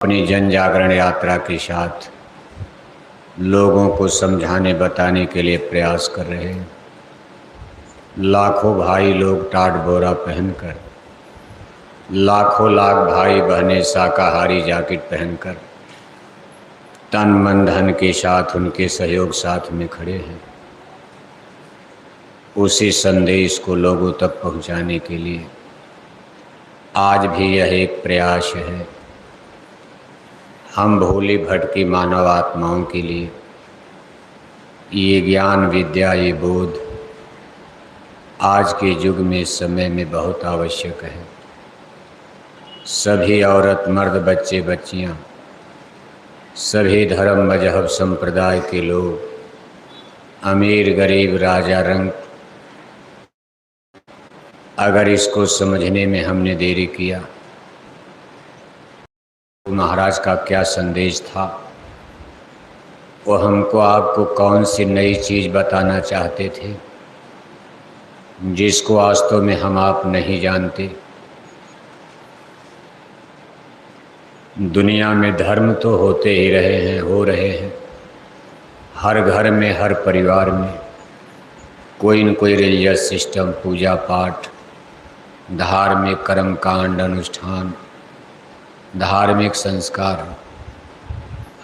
अपनी जन जागरण यात्रा के साथ लोगों को समझाने बताने के लिए प्रयास कर रहे हैं। लाखों भाई लोग टाट बोरा पहनकर, लाखों लाख भाई बहनें शाकाहारी जैकेट पहनकर तन मन धन के साथ उनके सहयोग साथ में खड़े हैं। उसी संदेश को लोगों तक पहुंचाने के लिए आज भी यह एक प्रयास है। हम भोली भटकी मानव आत्माओं के लिए ये ज्ञान विद्या, ये बोध आज के युग में, समय में बहुत आवश्यक है। सभी औरत मर्द बच्चे बच्चियां, सभी धर्म मजहब संप्रदाय के लोग, अमीर गरीब राजा रंग, अगर इसको समझने में हमने देरी किया, महाराज का क्या संदेश था, वो हमको आपको कौन सी नई चीज़ बताना चाहते थे जिसको वास्तव में हम आप नहीं जानते। दुनिया में धर्म तो होते ही रहे हैं, हो रहे हैं। हर घर में, हर परिवार में कोई न कोई रिलीजियस सिस्टम, पूजा पाठ, धार्मिक कर्म कांड, अनुष्ठान, धार्मिक संस्कार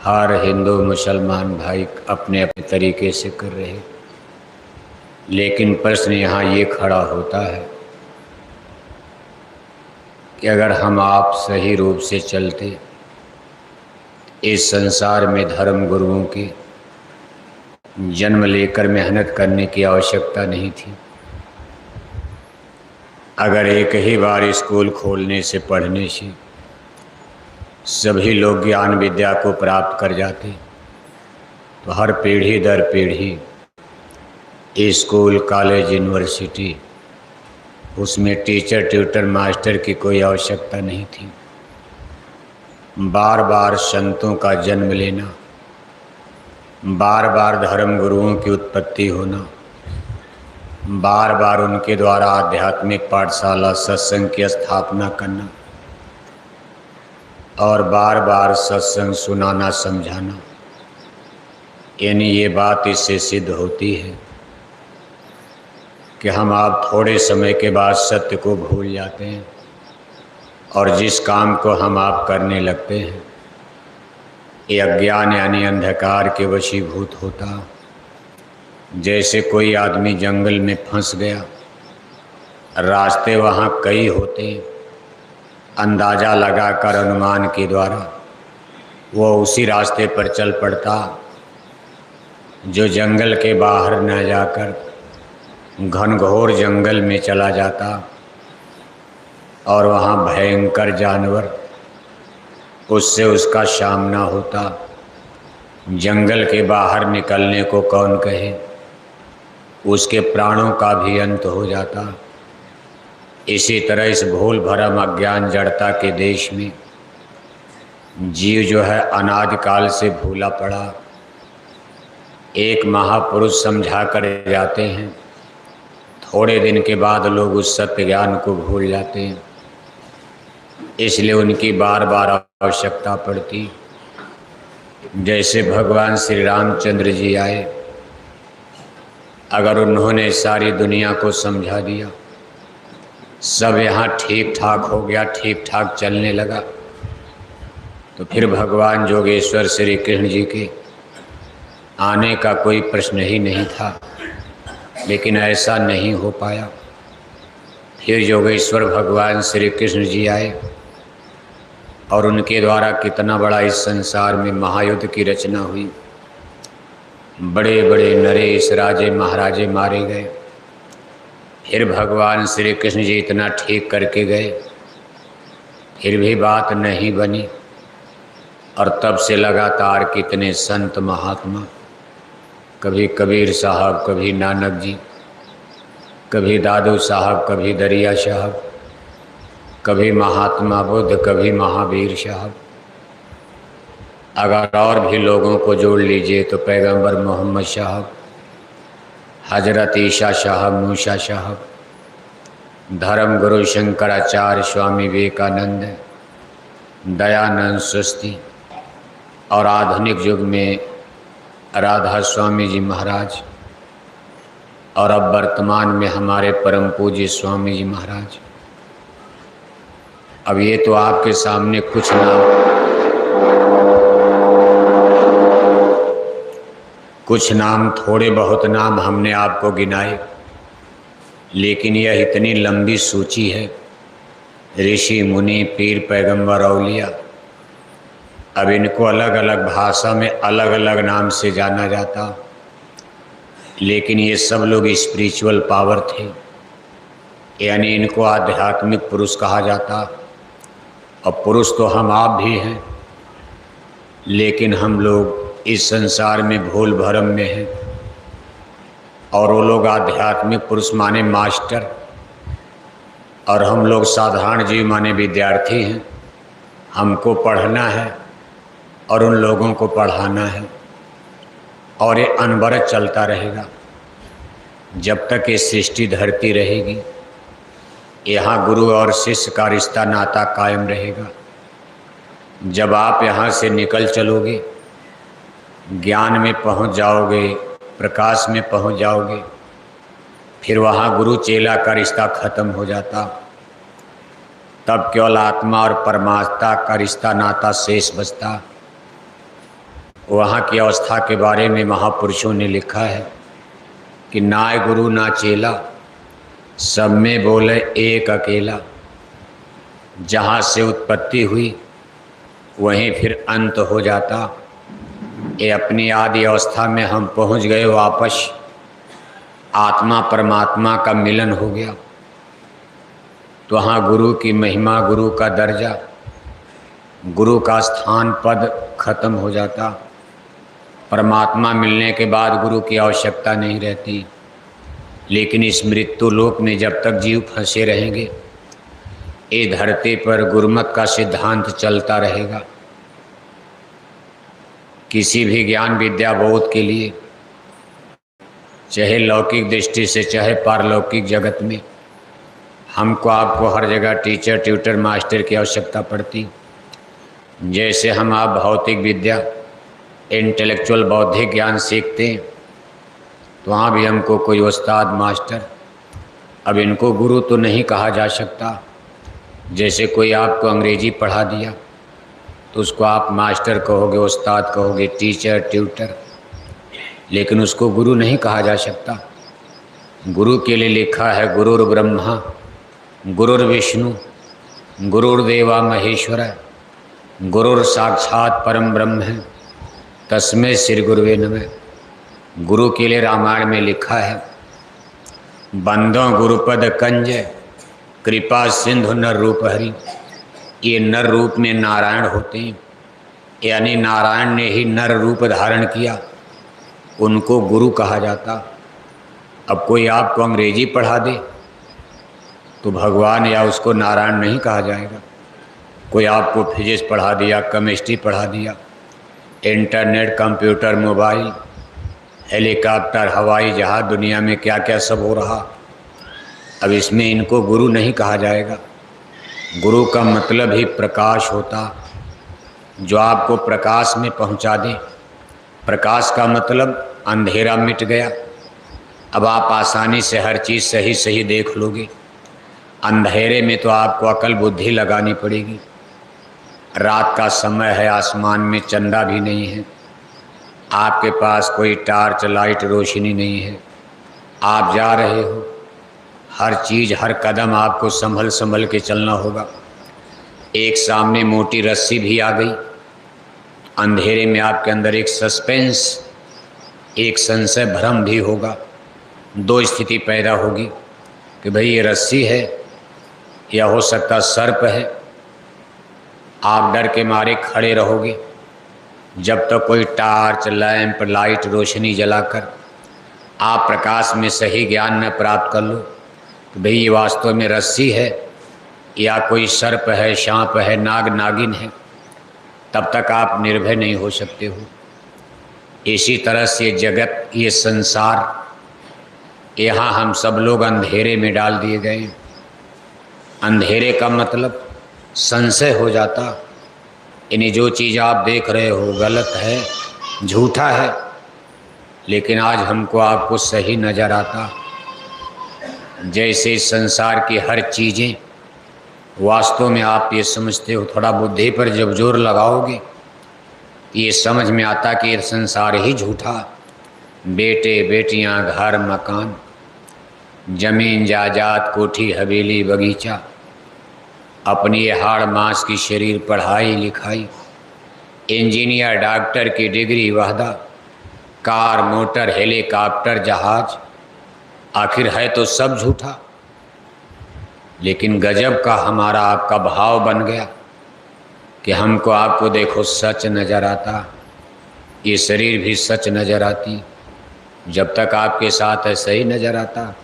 हर हिंदू मुसलमान भाई अपने अपने तरीके से कर रहे हैं। लेकिन प्रश्न यहाँ ये खड़ा होता है कि अगर हम आप सही रूप से चलते, इस संसार में धर्म गुरुओं के जन्म लेकर मेहनत करने की आवश्यकता नहीं थी। अगर एक ही बार स्कूल खोलने से, पढ़ने से सभी लोग ज्ञान विद्या को प्राप्त कर जाते, तो हर पीढ़ी दर पीढ़ी स्कूल, कॉलेज, यूनिवर्सिटी, उसमें टीचर, ट्यूटर, मास्टर की कोई आवश्यकता नहीं थी। बार बार संतों का जन्म लेना, बार बार धर्म गुरुओं की उत्पत्ति होना, बार बार उनके द्वारा आध्यात्मिक पाठशाला, सत्संग की स्थापना करना और बार बार सत्संग सुनाना, समझाना, यानी ये बात इससे सिद्ध होती है कि हम आप थोड़े समय के बाद सत्य को भूल जाते हैं और जिस काम को हम आप करने लगते हैं ये अज्ञान यानी अंधकार के वशीभूत होता। जैसे कोई आदमी जंगल में फंस गया, रास्ते वहाँ कई होते, अंदाज़ा लगाकर अनुमान के द्वारा वो उसी रास्ते पर चल पड़ता जो जंगल के बाहर न जाकर घनघोर जंगल में चला जाता और वहाँ भयंकर जानवर, उससे उसका सामना होता। जंगल के बाहर निकलने को कौन कहे, उसके प्राणों का भी अंत हो जाता। इसी तरह इस भूल भरम अज्ञान जड़ता के देश में जीव जो है अनादिकाल से भूला पड़ा। एक महापुरुष समझा कर जाते हैं, थोड़े दिन के बाद लोग उस सत्य ज्ञान को भूल जाते हैं, इसलिए उनकी बार बार आवश्यकता पड़ती। जैसे भगवान श्री रामचंद्र जी आए, अगर उन्होंने सारी दुनिया को समझा दिया, सब यहाँ ठीक ठाक हो गया, ठीक ठाक चलने लगा, तो फिर भगवान जोगेश्वर श्री कृष्ण जी के आने का कोई प्रश्न ही नहीं था। लेकिन ऐसा नहीं हो पाया। फिर योगेश्वर भगवान श्री कृष्ण जी आए और उनके द्वारा कितना बड़ा इस संसार में महायुद्ध की रचना हुई। बड़े बड़े नरेश, राजे, महाराजे मारे गए। फिर भगवान श्री कृष्ण जी इतना ठीक करके गए, फिर भी बात नहीं बनी। और तब से लगातार कितने संत महात्मा, कभी कबीर साहब, कभी नानक जी, कभी दादू साहब, कभी दरिया साहब, कभी महात्मा बुद्ध, कभी महावीर साहब, अगर और भी लोगों को जोड़ लीजिए तो पैगंबर मोहम्मद साहब, हजरत ईसा साहब, मूसा साहब, धर्म गुरु शंकराचार्य, स्वामी विवेकानंद, दयानंद सस्ती और आधुनिक युग में राधा स्वामी जी महाराज और अब वर्तमान में हमारे परम पूज्य स्वामी जी महाराज। अब ये तो आपके सामने कुछ नाम थोड़े बहुत नाम हमने आपको गिनाए, लेकिन यह इतनी लंबी सूची है। ऋषि मुनि पीर पैगंबर औलिया, अब इनको अलग अलग भाषा में अलग अलग नाम से जाना जाता, लेकिन ये सब लोग स्पिरिचुअल पावर थे, यानी इनको आध्यात्मिक पुरुष कहा जाता। और पुरुष तो हम आप भी हैं, लेकिन हम लोग इस संसार में भूल भरम में हैं, और वो लोग आध्यात्मिक पुरुष माने मास्टर, और हम लोग साधारण जीव माने विद्यार्थी हैं। हमको पढ़ना है और उन लोगों को पढ़ाना है, और ये अनवरत चलता रहेगा जब तक ये सृष्टि धरती रहेगी। यहाँ गुरु और शिष्य का रिश्ता नाता कायम रहेगा। जब आप यहाँ से निकल चलोगे, ज्ञान में पहुँच जाओगे, प्रकाश में पहुँच जाओगे, फिर वहाँ गुरु चेला का रिश्ता खत्म हो जाता। तब केवल आत्मा और परमात्मा का रिश्ता नाता शेष बचता। वहाँ की अवस्था के बारे में महापुरुषों ने लिखा है कि ना गुरु ना चेला, सब में बोले एक अकेला। जहाँ से उत्पत्ति हुई वहीं फिर अंत हो जाता। ये अपनी आदि अवस्था में हम पहुँच गए वापस। आत्मा परमात्मा का मिलन हो गया, तो वहाँ गुरु की महिमा, गुरु का दर्जा, गुरु का स्थान पद खत्म हो जाता। परमात्मा मिलने के बाद गुरु की आवश्यकता नहीं रहती। लेकिन इस मृत्यु लोक में जब तक जीव फंसे रहेंगे, ये धरती पर गुरुमत का सिद्धांत चलता रहेगा। किसी भी ज्ञान विद्या बोध के लिए, चाहे लौकिक दृष्टि से चाहे पारलौकिक जगत में, हमको आपको हर जगह टीचर ट्यूटर मास्टर की आवश्यकता पड़ती। जैसे हम आप भौतिक विद्या इंटेलेक्चुअल बौद्धिक ज्ञान सीखते हैं, तो वहाँ भी हमको कोई उस्ताद मास्टर, अब इनको गुरु तो नहीं कहा जा सकता। जैसे कोई आपको अंग्रेजी पढ़ा दिया तो उसको आप मास्टर कहोगे, उस्ताद कहोगे, टीचर ट्यूटर, लेकिन उसको गुरु नहीं कहा जा सकता। गुरु के लिए लिखा है गुरुर् ब्रह्मा गुरुर्विष्णु गुरुर्देवा महेश्वर गुरुर् साक्षात परम ब्रह्म है तस्मै श्री गुरुवे नमः। गुरु के लिए रामायण में लिखा है, बंदों गुरुपद कंज कृपा सिंधु नर रूप हरि। ये नर रूप में नारायण होते हैं, यानी नारायण ने ही नर रूप धारण किया, उनको गुरु कहा जाता। अब कोई आपको अंग्रेजी पढ़ा दे तो भगवान या उसको नारायण नहीं कहा जाएगा। कोई आपको फिजिक्स पढ़ा दिया, केमिस्ट्री पढ़ा दिया, इंटरनेट, कंप्यूटर, मोबाइल, हेलीकॉप्टर, हवाई जहाज, दुनिया में क्या क्या सब हो रहा, अब इसमें इनको गुरु नहीं कहा जाएगा। गुरु का मतलब ही प्रकाश होता, जो आपको प्रकाश में पहुंचा दे। प्रकाश का मतलब अंधेरा मिट गया, अब आप आसानी से हर चीज़ सही सही देख लोगे। अंधेरे में तो आपको अकल बुद्धि लगानी पड़ेगी। रात का समय है, आसमान में चंदा भी नहीं है, आपके पास कोई टार्च लाइट रोशनी नहीं है, आप जा रहे हो, हर चीज़ हर कदम आपको संभल संभल के चलना होगा। एक सामने मोटी रस्सी भी आ गई, अंधेरे में आपके अंदर एक सस्पेंस, एक संशय भ्रम भी होगा। दो स्थिति पैदा होगी कि भाई ये रस्सी है या हो सकता सर्प है। आप डर के मारे खड़े रहोगे जब तक कोई टार्च, लैंप, लाइट, रोशनी जलाकर आप प्रकाश में सही ज्ञान न प्राप्त कर लो कि भाई ये वास्तव में रस्सी है या कोई सर्प है, सांप है, नाग नागिन है, तब तक आप निर्भय नहीं हो सकते हो। इसी तरह से जगत, ये संसार, यहाँ हम सब लोग अंधेरे में डाल दिए गए। अंधेरे का मतलब संशय हो जाता, यानी जो चीज़ आप देख रहे हो गलत है, झूठा है, लेकिन आज हमको आपको सही नज़र आता। जैसे संसार की हर चीज़ें वास्तव में आप ये समझते हो, थोड़ा बुद्धि पर जब जोर लगाओगे ये समझ में आता कि ये संसार ही झूठा। बेटे बेटियां, घर मकान, जमीन जायदाद, कोठी हवेली बगीचा, अपनी ये हाड़ मांस की शरीर, पढ़ाई लिखाई, इंजीनियर डॉक्टर की डिग्री वाहदा, कार मोटर हेलीकॉप्टर जहाज, आखिर है तो सब झूठा। लेकिन गजब का हमारा आपका भाव बन गया कि हमको आपको देखो सच नज़र आता, ये शरीर भी सच नज़र आती। जब तक आपके साथ ऐसा ही नज़र आता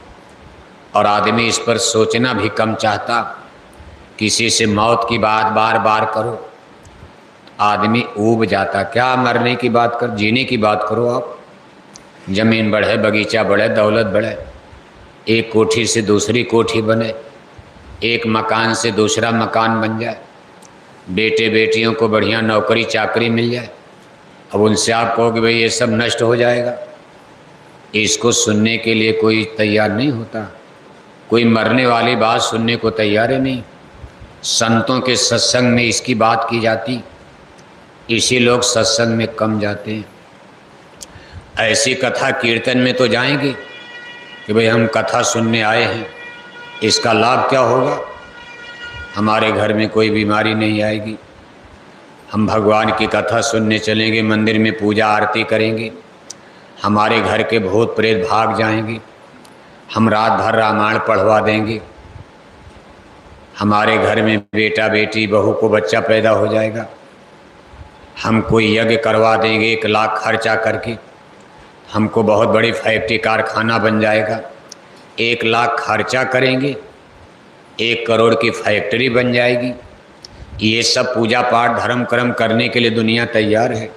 और आदमी इस पर सोचना भी कम चाहता, किसी से मौत की बात बार बार करो आदमी ऊब जाता। क्या मरने की बात कर, जीने की बात करो आप। ज़मीन बढ़े, बगीचा बढ़े, दौलत बढ़े, एक कोठी से दूसरी कोठी बने, एक मकान से दूसरा मकान बन जाए, बेटे बेटियों को बढ़िया नौकरी चाकरी मिल जाए। अब उनसे आप कहो कि भाई ये सब नष्ट हो जाएगा, इसको सुनने के लिए कोई तैयार नहीं होता। कोई मरने वाली बात सुनने को तैयार है नहीं। संतों के सत्संग में इसकी बात की जाती, इसी लोग सत्संग में कम जाते हैं। ऐसी कथा कीर्तन में तो जाएंगे कि भाई हम कथा सुनने आए हैं, इसका लाभ क्या होगा। हमारे घर में कोई बीमारी नहीं आएगी, हम भगवान की कथा सुनने चलेंगे, मंदिर में पूजा आरती करेंगे, हमारे घर के भूत प्रेत भाग जाएंगे, हम रात भर रामायण पढ़वा देंगे, हमारे घर में बेटा बेटी बहू को बच्चा पैदा हो जाएगा, हम कोई यज्ञ करवा देंगे 1 लाख खर्चा करके, हमको बहुत बड़ी फैक्ट्री कारखाना बन जाएगा। 1 लाख खर्चा करेंगे, 1 करोड़ की फैक्ट्री बन जाएगी। ये सब पूजा पाठ धर्म कर्म करने के लिए दुनिया तैयार है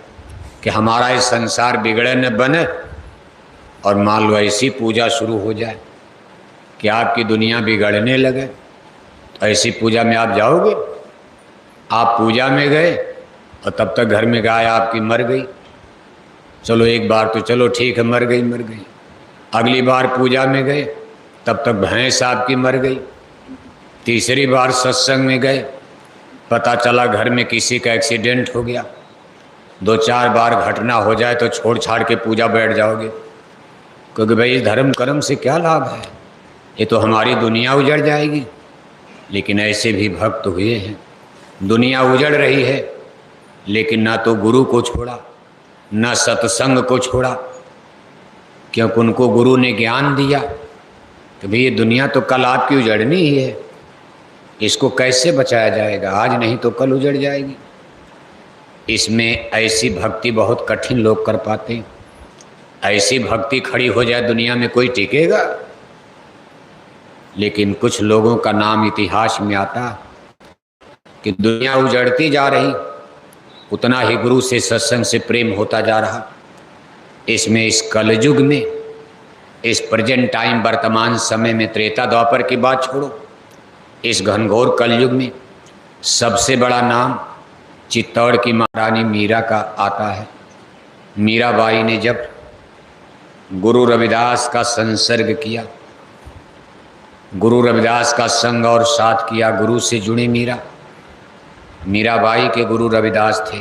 कि हमारा ये संसार बिगड़े न बने। और मान लो ऐसी पूजा शुरू हो जाए कि आपकी दुनिया बिगड़ने लगे, तो ऐसी पूजा में आप जाओगे। आप पूजा में गए और तब तक घर में गाय आपकी मर गई। चलो एक बार तो चलो ठीक है, मर गई। अगली बार पूजा में गए तब तक भैंस आपकी मर गई। तीसरी बार सत्संग में गए, पता चला घर में किसी का एक्सीडेंट हो गया। 2-4 बार घटना हो जाए तो छोड़ छाड़ के पूजा बैठ जाओगे, क्योंकि भाई धर्म कर्म से क्या लाभ है, ये तो हमारी दुनिया उजड़ जाएगी। लेकिन ऐसे भी भक्त हुए हैं, दुनिया उजड़ रही है लेकिन ना तो गुरु को छोड़ा, ना सत्संग को छोड़ा, क्योंकि उनको गुरु ने ज्ञान दिया कि भाई ये दुनिया तो कल आपकी उजड़नी ही है, इसको कैसे बचाया जाएगा, आज नहीं तो कल उजड़ जाएगी। इसमें ऐसी भक्ति बहुत कठिन लोग कर पाते हैं। ऐसी भक्ति खड़ी हो जाए दुनिया में कोई टिकेगा। लेकिन कुछ लोगों का नाम इतिहास में आता कि दुनिया उजड़ती जा रही, उतना ही गुरु से सत्संग से प्रेम होता जा रहा। इसमें इस कलयुग में, इस प्रेजेंट टाइम वर्तमान समय में, त्रेता द्वापर की बात छोड़ो, इस घनघोर कलयुग में सबसे बड़ा नाम चित्तौड़ की महारानी मीरा का आता है। मीराबाई ने जब गुरु रविदास का संसर्ग किया, गुरु रविदास का संग और साथ किया, गुरु से जुड़ी मीराबाई के गुरु रविदास थे।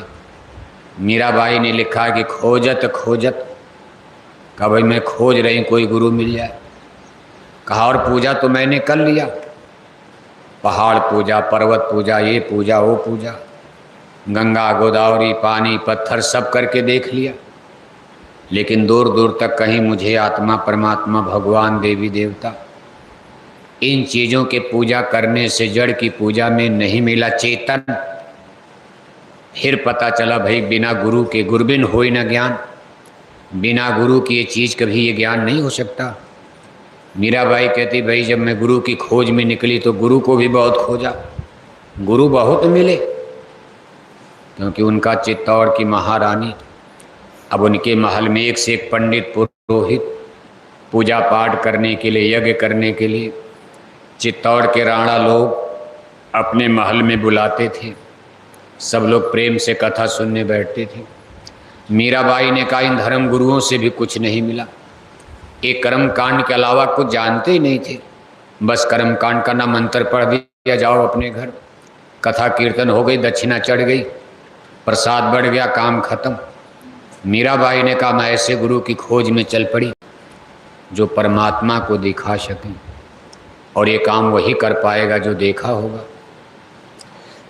मीराबाई ने लिखा कि खोजत खोजत, कहा भाई मैं खोज रही कोई गुरु मिल जाए। कहा और पूजा तो मैंने कर लिया, पहाड़ पूजा, पर्वत पूजा, ये पूजा वो पूजा, गंगा गोदावरी पानी पत्थर सब करके देख लिया, लेकिन दूर दूर तक कहीं मुझे आत्मा परमात्मा भगवान देवी देवता इन चीज़ों के पूजा करने से, जड़ की पूजा में नहीं मिला चेतन। फिर पता चला भाई बिना गुरु के गुरबिन होई न ज्ञान, बिना गुरु की ये चीज़ कभी ये ज्ञान नहीं हो सकता। मीराबाई कहती भाई जब मैं गुरु की खोज में निकली तो गुरु को भी बहुत खोजा, गुरु बहुत मिले, क्योंकि उनका चित्तौड़ की महारानी, अब उनके महल में एक से एक पंडित पुरोहित पूजा पाठ करने के लिए, यज्ञ करने के लिए चित्तौड़ के राणा लोग अपने महल में बुलाते थे। सब लोग प्रेम से कथा सुनने बैठते थे। मीराबाई ने कहा इन धर्म गुरुओं से भी कुछ नहीं मिला, एक कर्म कांड के अलावा कुछ जानते ही नहीं थे। बस कर्म कांड का ना मंत्र पढ़ दिया, जाओ अपने घर। कथा कीर्तन हो गई, दक्षिणा चढ़ गई, प्रसाद बढ़ गया, काम खत्म। मीराबाई ने कहा मैं ऐसे गुरु की खोज में चल पड़ी जो परमात्मा को दिखा सके, और ये काम वही कर पाएगा जो देखा होगा।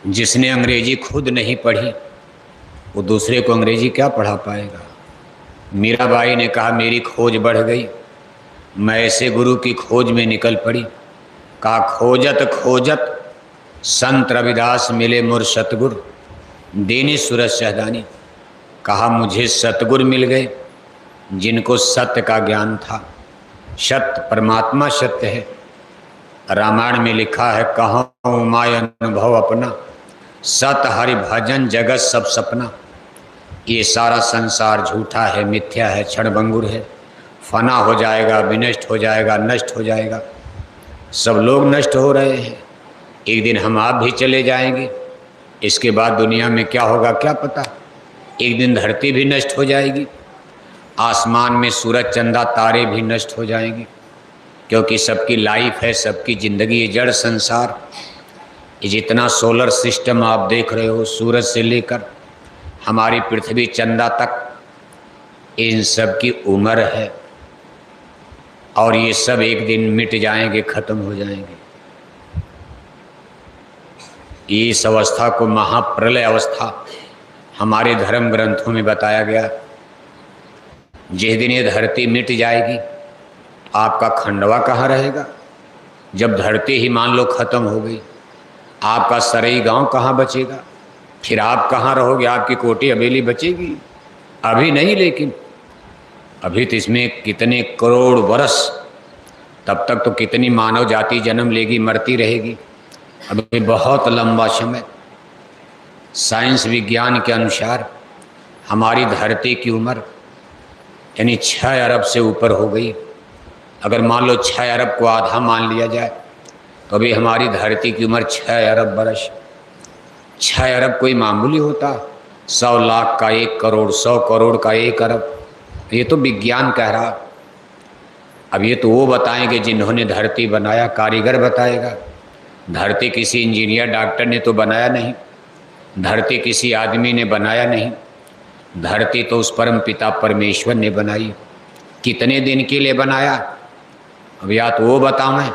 जिसने अंग्रेजी खुद नहीं पढ़ी वो दूसरे को अंग्रेजी क्या पढ़ा पाएगा। मीराबाई ने कहा मेरी खोज बढ़ गई, मैं ऐसे गुरु की खोज में निकल पड़ी। कहा खोजत खोजत संत रविदास मिले मुर सतगुर, देनी सूरज शहदानी। कहा मुझे सतगुर मिल गए जिनको सत्य का ज्ञान था। सत्य परमात्मा सत्य है। रामायण में लिखा है कहूँ माय अनुभव अपना, सत हरि भजन जगत सब सपना। ये सारा संसार झूठा है, मिथ्या है, क्षणभंगुर है, फना हो जाएगा, विनष्ट हो जाएगा, नष्ट हो जाएगा। सब लोग नष्ट हो रहे हैं, एक दिन हम आप भी चले जाएंगे। इसके बाद दुनिया में क्या होगा क्या पता। एक दिन धरती भी नष्ट हो जाएगी, आसमान में सूरज चंदा तारे भी नष्ट हो जाएंगे, क्योंकि सबकी लाइफ है, सबकी ज़िंदगी है। जड़ संसार, ये जितना सोलर सिस्टम आप देख रहे हो, सूरज से लेकर हमारी पृथ्वी चंदा तक, इन सब की उम्र है, और ये सब एक दिन मिट जाएंगे, ख़त्म हो जाएंगे। इस अवस्था को महाप्रलय अवस्था हमारे धर्म ग्रंथों में बताया गया। जिस दिन ये धरती मिट जाएगी, आपका खंडवा कहाँ रहेगा। जब धरती ही मान लो खत्म हो गई, आपका सरई गांव कहाँ बचेगा, फिर आप कहाँ रहोगे, आपकी कोठी हवेली बचेगी? अभी नहीं, लेकिन अभी तो इसमें कितने करोड़ वर्ष, तब तक तो कितनी मानव जाति जन्म लेगी, मरती रहेगी। अभी बहुत लंबा समय। साइंस विज्ञान के अनुसार हमारी धरती की उम्र यानी 6 अरब से ऊपर हो गई। अगर मान लो 6 अरब को आधा मान लिया जाए तो अभी हमारी धरती की उम्र 6 अरब बरस। 6 अरब कोई मामूली होता? 100 लाख का 1 करोड़, 100 करोड़ का 1 अरब, ये तो विज्ञान कह रहा। अब ये तो वो बताएंगे जिन्होंने धरती बनाया, कारीगर बताएगा। धरती किसी इंजीनियर डॉक्टर ने तो बनाया नहीं, धरती किसी आदमी ने बनाया नहीं, धरती तो उस परम पिता परमेश्वर ने बनाई। कितने दिन के लिए बनाया, अब या तो वो बतावें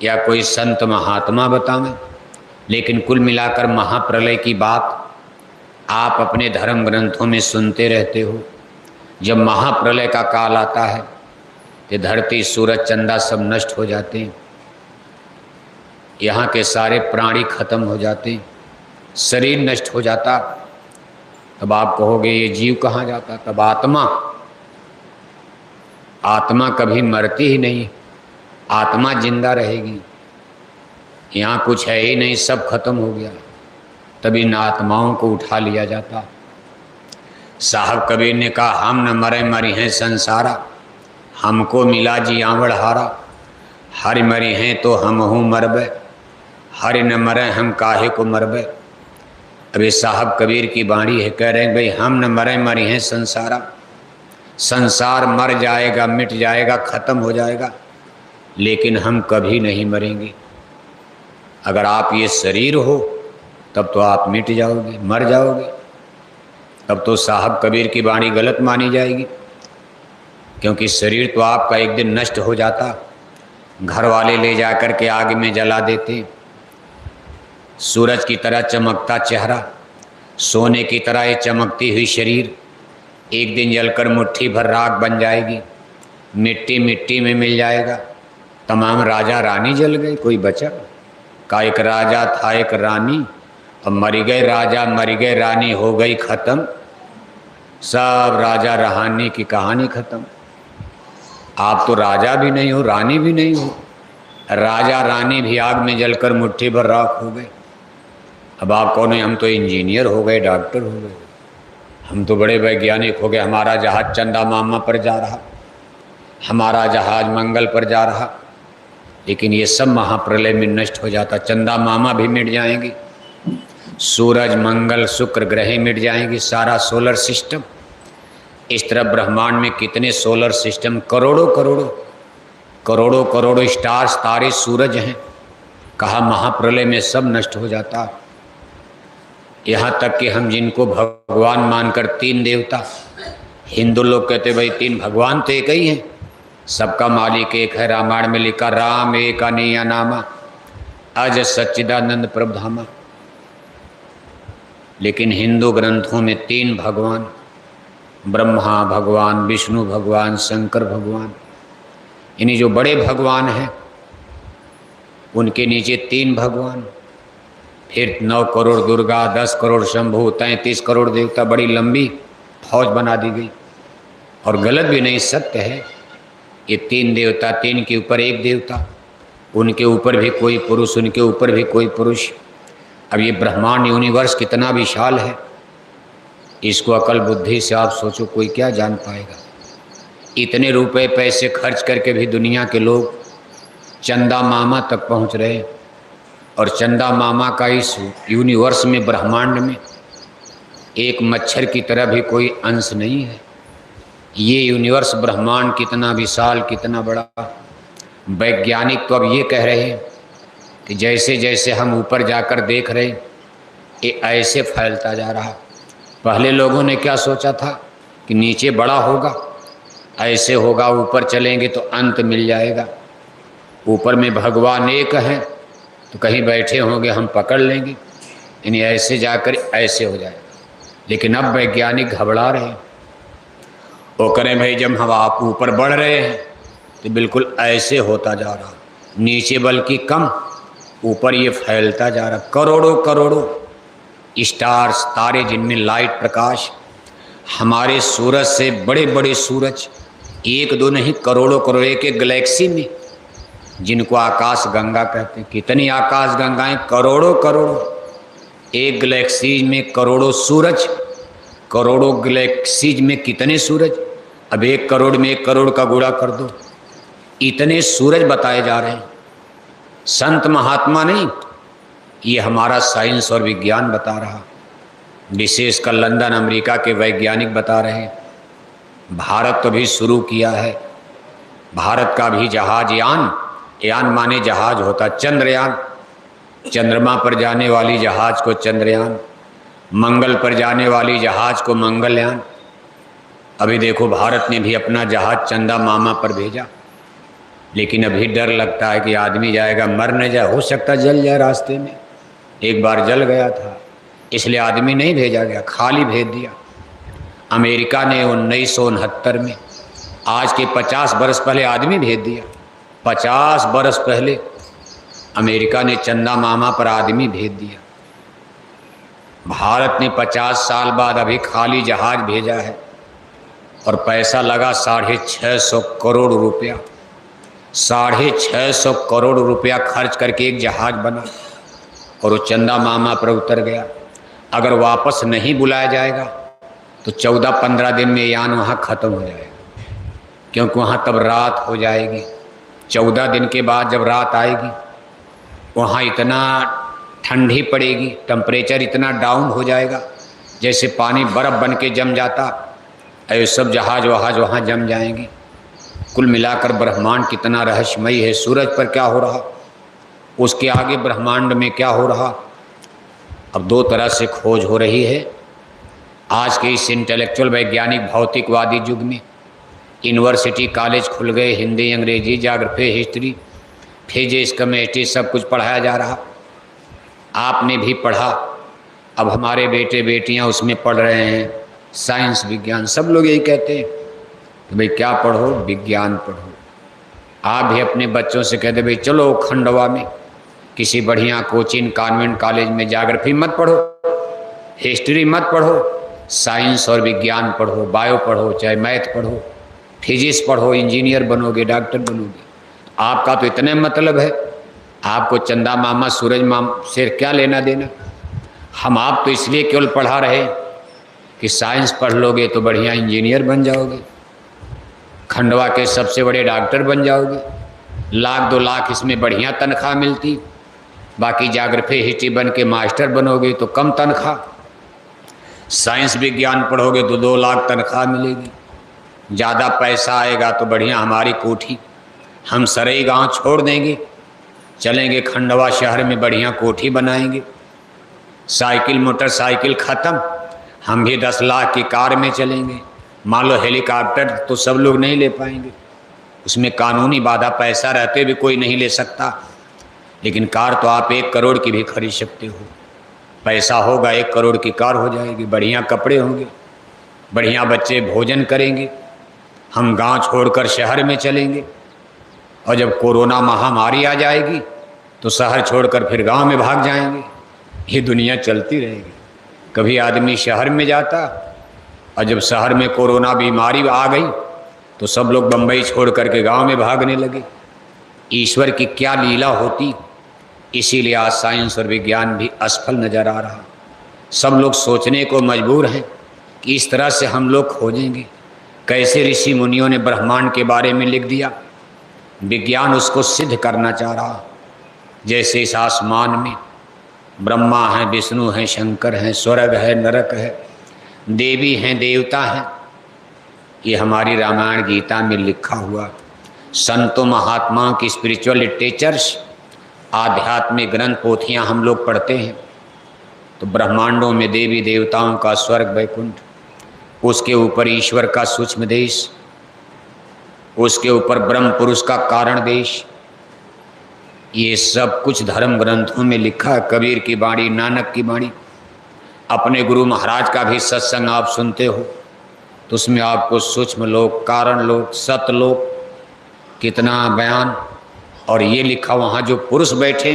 या कोई संत महात्मा बतावें। लेकिन कुल मिलाकर महाप्रलय की बात आप अपने धर्म ग्रंथों में सुनते रहते हो। जब महाप्रलय का काल आता है तो धरती सूरज चंदा सब नष्ट हो जाते हैं, यहाँ के सारे प्राणी खत्म हो जाते हैं, शरीर नष्ट हो जाता। तब आप कहोगे ये जीव कहाँ जाता? तब आत्मा कभी मरती ही नहीं, आत्मा जिंदा रहेगी। यहाँ कुछ है ही नहीं, सब खत्म हो गया। तब इन आत्माओं को उठा लिया जाता। साहब कबीर ने कहा हम न मरे मरी हैं संसारा, हमको मिला जी आंवड़ हारा। हरि मरी हैं तो हम हूँ मरबे, हरि न मरे हम काहे को मरबे। अभी साहब कबीर की बाणी है, कह रहे हैं भाई हम न मरे मरी हैं संसारा। संसार मर जाएगा, मिट जाएगा, खत्म हो जाएगा, लेकिन हम कभी नहीं मरेंगे। अगर आप ये शरीर हो तब तो आप मिट जाओगे, मर जाओगे। तब तो साहब कबीर की बाणी गलत मानी जाएगी, क्योंकि शरीर तो आपका एक दिन नष्ट हो जाता। घर वाले ले जाकर के आग में जला देते। सूरज की तरह चमकता चेहरा, सोने की तरह ये चमकती हुई शरीर एक दिन जलकर मुट्ठी भर राख बन जाएगी, मिट्टी मिट्टी में मिल जाएगा। तमाम राजा रानी जल गए, कोई बचा? का एक राजा था एक रानी, अब मर गए राजा, मर गए रानी, हो गई खत्म। सब राजा रहानी की कहानी खत्म। आप तो राजा भी नहीं हो, रानी भी नहीं हो, राजा रानी भी आग में जलकर मुट्ठी भर राख हो गए। अब आप कौन है? हम तो इंजीनियर हो गए, डॉक्टर हो गए, हम तो बड़े वैज्ञानिक हो गए। हमारा जहाज चंदा मामा पर जा रहा, हमारा जहाज मंगल पर जा रहा, लेकिन ये सब महाप्रलय में नष्ट हो जाता। चंदा मामा भी मिट जाएंगे, सूरज मंगल शुक्र ग्रह मिट जाएंगे, सारा सोलर सिस्टम। इस तरह ब्रह्मांड में कितने सोलर सिस्टम, करोड़ों करोड़ों करोड़ों करोड़ों स्टार्स तारे सूरज हैं। कहा महाप्रलय में सब नष्ट हो जाता। यहाँ तक कि हम जिनको भगवान मानकर तीन देवता, हिंदू लोग कहते भाई तीन भगवान तो एक ही हैं, सबका मालिक एक है। रामायण में लिखा राम एक अनेया नामा अज सच्चिदानंद प्रभुधामा। लेकिन हिंदू ग्रंथों में तीन भगवान, ब्रह्मा भगवान, विष्णु भगवान, शंकर भगवान, इन्हीं जो बड़े भगवान हैं उनके नीचे तीन भगवान, फिर 9 करोड़ दुर्गा, 10 करोड़ शंभु, 33 करोड़ देवता, बड़ी लंबी फौज बना दी गई। और गलत भी नहीं, सत्य है। ये तीन देवता, तीन के ऊपर एक देवता, उनके ऊपर भी कोई पुरुष, उनके ऊपर भी कोई पुरुष। अब ये ब्रह्मांड यूनिवर्स कितना विशाल है, इसको अकल बुद्धि से आप सोचो, कोई क्या जान पाएगा। इतने रुपए पैसे खर्च करके भी दुनिया के लोग चंदा मामा तक पहुंच रहे, और चंदा मामा का इस यूनिवर्स में, ब्रह्मांड में एक मच्छर की तरह भी कोई अंश नहीं है। ये यूनिवर्स ब्रह्मांड कितना विशाल, कितना बड़ा। वैज्ञानिक तो अब ये कह रहे हैं कि जैसे जैसे हम ऊपर जाकर देख रहे, ये ऐसे फैलता जा रहा। पहले लोगों ने क्या सोचा था कि नीचे बड़ा होगा, ऐसे होगा, ऊपर चलेंगे तो अंत मिल जाएगा, ऊपर में भगवान एक हैं तो कहीं बैठे होंगे हम पकड़ लेंगे, यानी ऐसे जाकर ऐसे हो जाएगा। लेकिन अब वैज्ञानिक घबरा रहे हैं, वो करें भाई जब हम आप ऊपर बढ़ रहे हैं तो बिल्कुल ऐसे होता जा रहा, नीचे बल्कि कम, ऊपर ये फैलता जा रहा। करोड़ों करोड़ों स्टार्स तारे, जिनमें लाइट प्रकाश, हमारे सूरज से बड़े बड़े सूरज, एक दो नहीं करोड़ों करोड़, एक एक गैलेक्सी में, जिनको आकाश गंगा कहते हैं। कितनी आकाश गंगाएं, करोड़ों करोड़ों। एक गैलेक्सी में करोड़ों सूरज, करोड़ों गैलेक्सीज में कितने सूरज। अब 1 करोड़ में 1 करोड़ का गुणा कर दो, इतने सूरज बताए जा रहे हैं। संत महात्मा नहीं, ये हमारा साइंस और विज्ञान बता रहा। विशेषकर लंदन अमेरिका के वैज्ञानिक बता रहे हैं। भारत तो भी शुरू किया है, भारत का भी जहाज यान, यान माने जहाज होता, चंद्रयान, चंद्रमा पर जाने वाली जहाज को चंद्रयान, मंगल पर जाने वाली जहाज को मंगलयान। अभी देखो भारत ने भी अपना जहाज चंदा मामा पर भेजा, लेकिन अभी डर लगता है कि आदमी जाएगा मर न जाए, हो सकता जल जाए रास्ते में। एक बार जल गया था, इसलिए आदमी नहीं भेजा गया, खाली भेज दिया। अमेरिका ने 1969 में, आज के 50 बरस पहले आदमी भेज दिया। 50 बरस पहले अमेरिका ने चंदा मामा पर आदमी भेज दिया। भारत ने 50 साल बाद अभी खाली जहाज भेजा है, और पैसा लगा 650 करोड़ रुपया। 650 करोड़ रुपया खर्च करके एक जहाज बना, और वो चंदा मामा पर उतर गया। अगर वापस नहीं बुलाया जाएगा तो 14-15 दिन में यान वहाँ ख़त्म हो जाएगा, क्योंकि वहाँ तब रात हो जाएगी। 14 दिन के बाद जब रात आएगी, वहाँ इतना ठंडी पड़ेगी, टेम्परेचर इतना डाउन हो जाएगा जैसे पानी बर्फ़ बन के जम जाता, ऐसे सब जहाज वहाँ जम जाएंगे। कुल मिलाकर ब्रह्मांड कितना रहस्यमयी है। सूरज पर क्या हो रहा, उसके आगे ब्रह्मांड में क्या हो रहा, अब 2 तरह से खोज हो रही है। आज के इस इंटेलेक्चुअल वैज्ञानिक भौतिकवादी युग में यूनिवर्सिटी कॉलेज खुल गए, हिंदी, अंग्रेजी, ज्योग्राफी, हिस्ट्री, फिजिक्स, केमिस्ट्री, सब कुछ पढ़ाया जा रहा। आपने भी पढ़ा, अब हमारे बेटे बेटियां उसमें पढ़ रहे हैं, साइंस विज्ञान। सब लोग यही कहते हैं कि भाई क्या पढ़ो, विज्ञान पढ़ो। आप भी अपने बच्चों से कहते भाई चलो खंडवा में किसी बढ़िया कोचिंग कॉन्वेंट कॉलेज में ज्योग्राफी मत पढ़ो, हिस्ट्री मत पढ़ो, साइंस और विज्ञान पढ़ो, बायो पढ़ो, चाहे मैथ पढ़ो, फिजिक्स पढ़ो, इंजीनियर बनोगे, डॉक्टर बनोगे। आपका तो इतने मतलब है, आपको चंदा मामा सूरज मामा से क्या लेना देना। हम आप तो इसलिए केवल पढ़ा रहे कि साइंस पढ़ लोगे तो बढ़िया इंजीनियर बन जाओगे, खंडवा के सबसे बड़े डॉक्टर बन जाओगे, 1-2 लाख इसमें बढ़िया तनख्वाह मिलती, बाकी जाग्रफी हिस्ट्री बन के मास्टर बनोगे तो कम तनख्वाह, साइंस विज्ञान पढ़ोगे तो 2 लाख तनख्वाह मिलेगी। ज़्यादा पैसा आएगा तो बढ़िया हमारी कोठी, हम सरई गांव छोड़ देंगे, चलेंगे खंडवा शहर में, बढ़िया कोठी बनाएंगे। साइकिल मोटरसाइकिल ख़त्म, हम भी 10 लाख की कार में चलेंगे। मान लो हेलीकॉप्टर तो सब लोग नहीं ले पाएंगे, उसमें कानूनी बाधा, पैसा रहते भी कोई नहीं ले सकता। लेकिन कार तो आप 1 करोड़ की भी खरीद सकते हो। पैसा होगा 1 करोड़ की कार हो जाएगी, बढ़िया कपड़े होंगे, बढ़िया बच्चे भोजन करेंगे। हम गांव छोड़कर शहर में चलेंगे और जब कोरोना महामारी आ जाएगी तो शहर छोड़कर फिर गांव में भाग जाएंगे। ये दुनिया चलती रहेगी। कभी आदमी शहर में जाता और जब शहर में कोरोना बीमारी आ गई तो सब लोग बम्बई छोड़ करके गांव में भागने लगे। ईश्वर की क्या लीला होती। इसीलिए आज साइंस और विज्ञान भी असफल नजर आ रहा। सब लोग सोचने को मजबूर हैं कि इस तरह से हम लोग खोजेंगे। कैसे ऋषि मुनियों ने ब्रह्मांड के बारे में लिख दिया, विज्ञान उसको सिद्ध करना चाह रहा। जैसे इस आसमान में ब्रह्मा हैं, विष्णु हैं, शंकर हैं, स्वर्ग है, नरक है, देवी हैं, देवता हैं। ये हमारी रामायण गीता में लिखा हुआ, संतों महात्माओं की स्पिरिचुअल लिटरेचर्स, आध्यात्मिक ग्रंथ पोथियाँ हम लोग पढ़ते हैं। तो ब्रह्मांडों में देवी देवताओं का स्वर्ग वैकुंठ, उसके ऊपर ईश्वर का सूक्ष्म देश, उसके ऊपर ब्रह्म पुरुष का कारण देश, ये सब कुछ धर्म ग्रंथों में लिखा है। कबीर की बाणी, नानक की बाणी, अपने गुरु महाराज का भी सत्संग आप सुनते हो तो उसमें आपको सूक्ष्म लोक, कारण लोक, सतलोक, कितना बयान। और ये लिखा वहाँ जो पुरुष बैठे,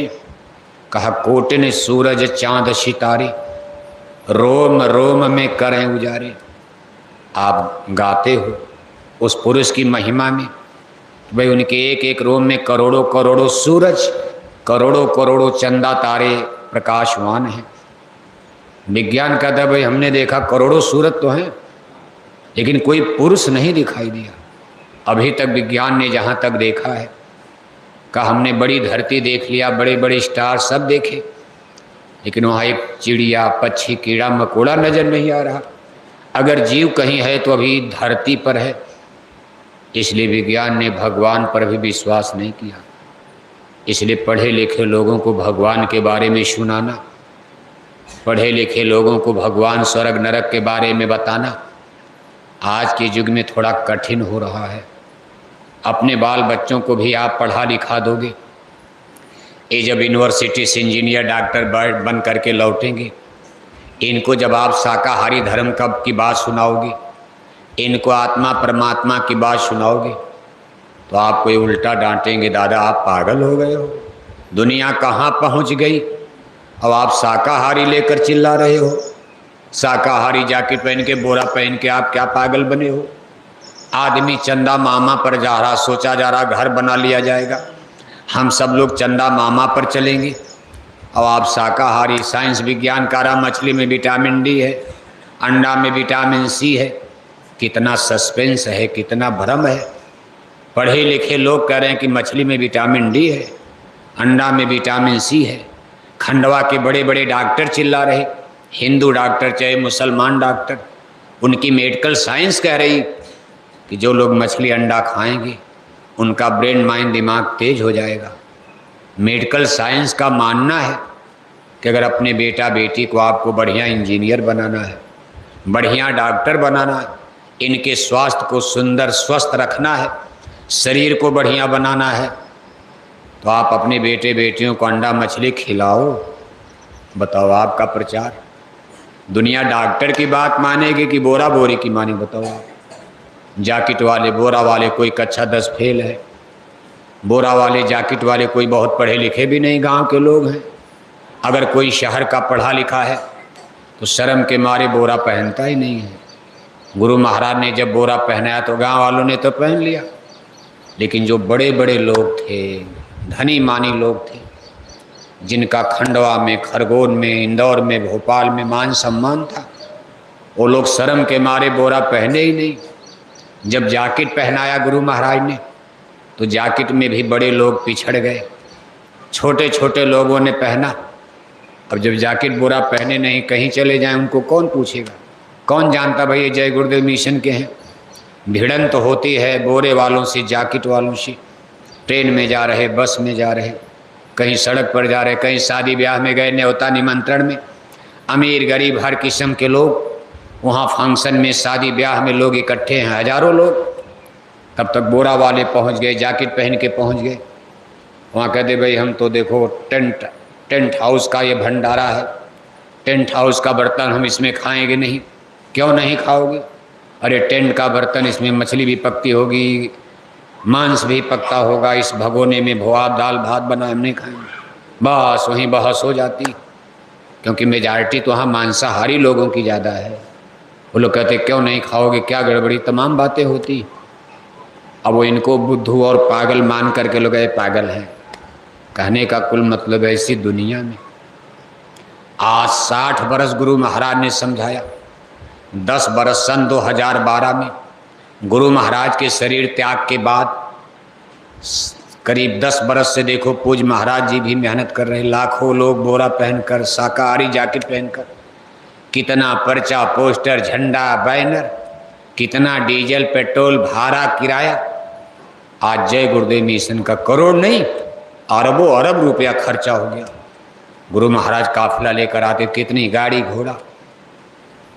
कहा कोटिन सूरज चांद सितारे, रोम रोम में करें उजारे। आप गाते हो उस पुरुष की महिमा में, भाई उनके एक एक रोम में करोड़ों करोड़ों सूरज, करोड़ों करोड़ों चंदा तारे प्रकाशवान हैं। विज्ञान कहता है भाई हमने देखा करोड़ों सूरज तो हैं लेकिन कोई पुरुष नहीं दिखाई दिया अभी तक। विज्ञान ने जहाँ तक देखा है, कहा हमने बड़ी धरती देख लिया, बड़े बड़े स्टार सब देखे, लेकिन वहाँ एक चिड़िया, पक्षी, कीड़ा मकोड़ा नजर नहीं आ रहा। अगर जीव कहीं है तो अभी धरती पर है। इसलिए विज्ञान ने भगवान पर भी विश्वास नहीं किया। इसलिए पढ़े लिखे लोगों को भगवान के बारे में सुनाना, पढ़े लिखे लोगों को भगवान स्वर्ग नरक के बारे में बताना आज के युग में थोड़ा कठिन हो रहा है। अपने बाल बच्चों को भी आप पढ़ा लिखा दोगे, ये जब यूनिवर्सिटी से इंजीनियर डॉक्टर बन करके लौटेंगे, इनको जब आप शाकाहारी धर्म कब की बात सुनाओगे, इनको आत्मा परमात्मा की बात सुनाओगे तो आपको ये उल्टा डांटेंगे, दादा आप पागल हो गए हो, दुनिया कहाँ पहुँच गई, अब आप शाकाहारी लेकर चिल्ला रहे हो। शाकाहारी जैकेट पहन के, बोरा पहन के आप क्या पागल बने हो। आदमी चंदा मामा पर जा रहा, सोचा जा रहा घर बना लिया जाएगा, हम सब लोग चंदा मामा पर चलेंगे। अब आप शाकाहारी, साइंस विज्ञान का रहा, मछली में विटामिन डी है, अंडा में विटामिन सी है। कितना सस्पेंस है, कितना भ्रम है। पढ़े लिखे लोग कह रहे हैं कि मछली में विटामिन डी है, अंडा में विटामिन सी है। खंडवा के बड़े बड़े डॉक्टर चिल्ला रहे, हिंदू डॉक्टर चाहे मुसलमान डॉक्टर, उनकी मेडिकल साइंस कह रही कि जो लोग मछली अंडा खाएंगे उनका ब्रेन माइंड दिमाग तेज हो जाएगा। मेडिकल साइंस का मानना है कि अगर अपने बेटा बेटी को आपको बढ़िया इंजीनियर बनाना है, बढ़िया डॉक्टर बनाना है, इनके स्वास्थ्य को सुंदर स्वस्थ रखना है, शरीर को बढ़िया बनाना है, तो आप अपने बेटे बेटियों को अंडा मछली खिलाओ। बताओ आपका प्रचार, दुनिया डॉक्टर की बात मानेगी कि बोरा बोरी की माने? बताओ आप। जैकेट वाले, बोरा वाले कोई कक्षा 10 फेल है, बोरा वाले जैकेट वाले कोई बहुत पढ़े लिखे भी नहीं, गांव के लोग हैं। अगर कोई शहर का पढ़ा लिखा है तो शर्म के मारे बोरा पहनता ही नहीं है। गुरु महाराज ने जब बोरा पहनाया तो गांव वालों ने तो पहन लिया, लेकिन जो बड़े बड़े लोग थे, धनी मानी लोग थे, जिनका खंडवा में, खरगोन में, इंदौर में, भोपाल में मान सम्मान था, वो लोग शर्म के मारे बोरा पहने ही नहीं। जब जैकेट पहनाया गुरु महाराज ने तो जैकेट में भी बड़े लोग पिछड़ गए। छोटे छोटे लोगों ने पहना। अब जब जैकेट बुरा पहने नहीं कहीं चले जाएं उनको कौन पूछेगा, कौन जानता भाई ये जय गुरुदेव मिशन के हैं। भिड़न तो होती है बोरे वालों से, जैकेट वालों से। ट्रेन में जा रहे, बस में जा रहे, कहीं सड़क पर जा रहे, कहीं शादी ब्याह में गए न्योता निमंत्रण में, अमीर गरीब हर किस्म के लोग वहाँ फंक्शन में शादी ब्याह में लोग इकट्ठे हैं, हजारों लोग। तब तक बोरा वाले पहुँच गए, जैकेट पहन के पहुँच गए। वहाँ कहते भाई हम तो देखो टेंट हाउस का ये भंडारा है, टेंट हाउस का बर्तन, हम इसमें खाएंगे नहीं। क्यों नहीं खाओगे? अरे टेंट का बर्तन, इसमें मछली भी पकती होगी, मांस भी पकता होगा, इस भगोने में भुआ दाल भात बना, हम नहीं खाएंगे। बस वहीं बहस हो जाती, क्योंकि मेजॉरिटी तो वहाँ मांसाहारी लोगों की ज़्यादा है। वो लोग कहते क्यों नहीं खाओगे, क्या गड़बड़ी, तमाम बातें होती। अब वो इनको बुद्धू और पागल मान करके लोग पागल हैं। कहने का कुल मतलब ऐसी दुनिया में आज 60 बरस गुरु महाराज ने समझाया। 10 बरस सन 2012 में गुरु महाराज के शरीर त्याग के बाद करीब 10 बरस से देखो पूज महाराज जी भी मेहनत कर रहे। लाखों लोग बोरा पहनकर, शाकाहारी जैकेट पहनकर, कितना पर्चा, पोस्टर, झंडा, बैनर, कितना डीजल, पेट्रोल, भाड़ा, किराया। आज जय गुरुदेव मिशन का करोड़ नहीं अरबों अरब रुपया खर्चा हो गया। गुरु महाराज काफिला लेकर आते, कितनी गाड़ी घोड़ा,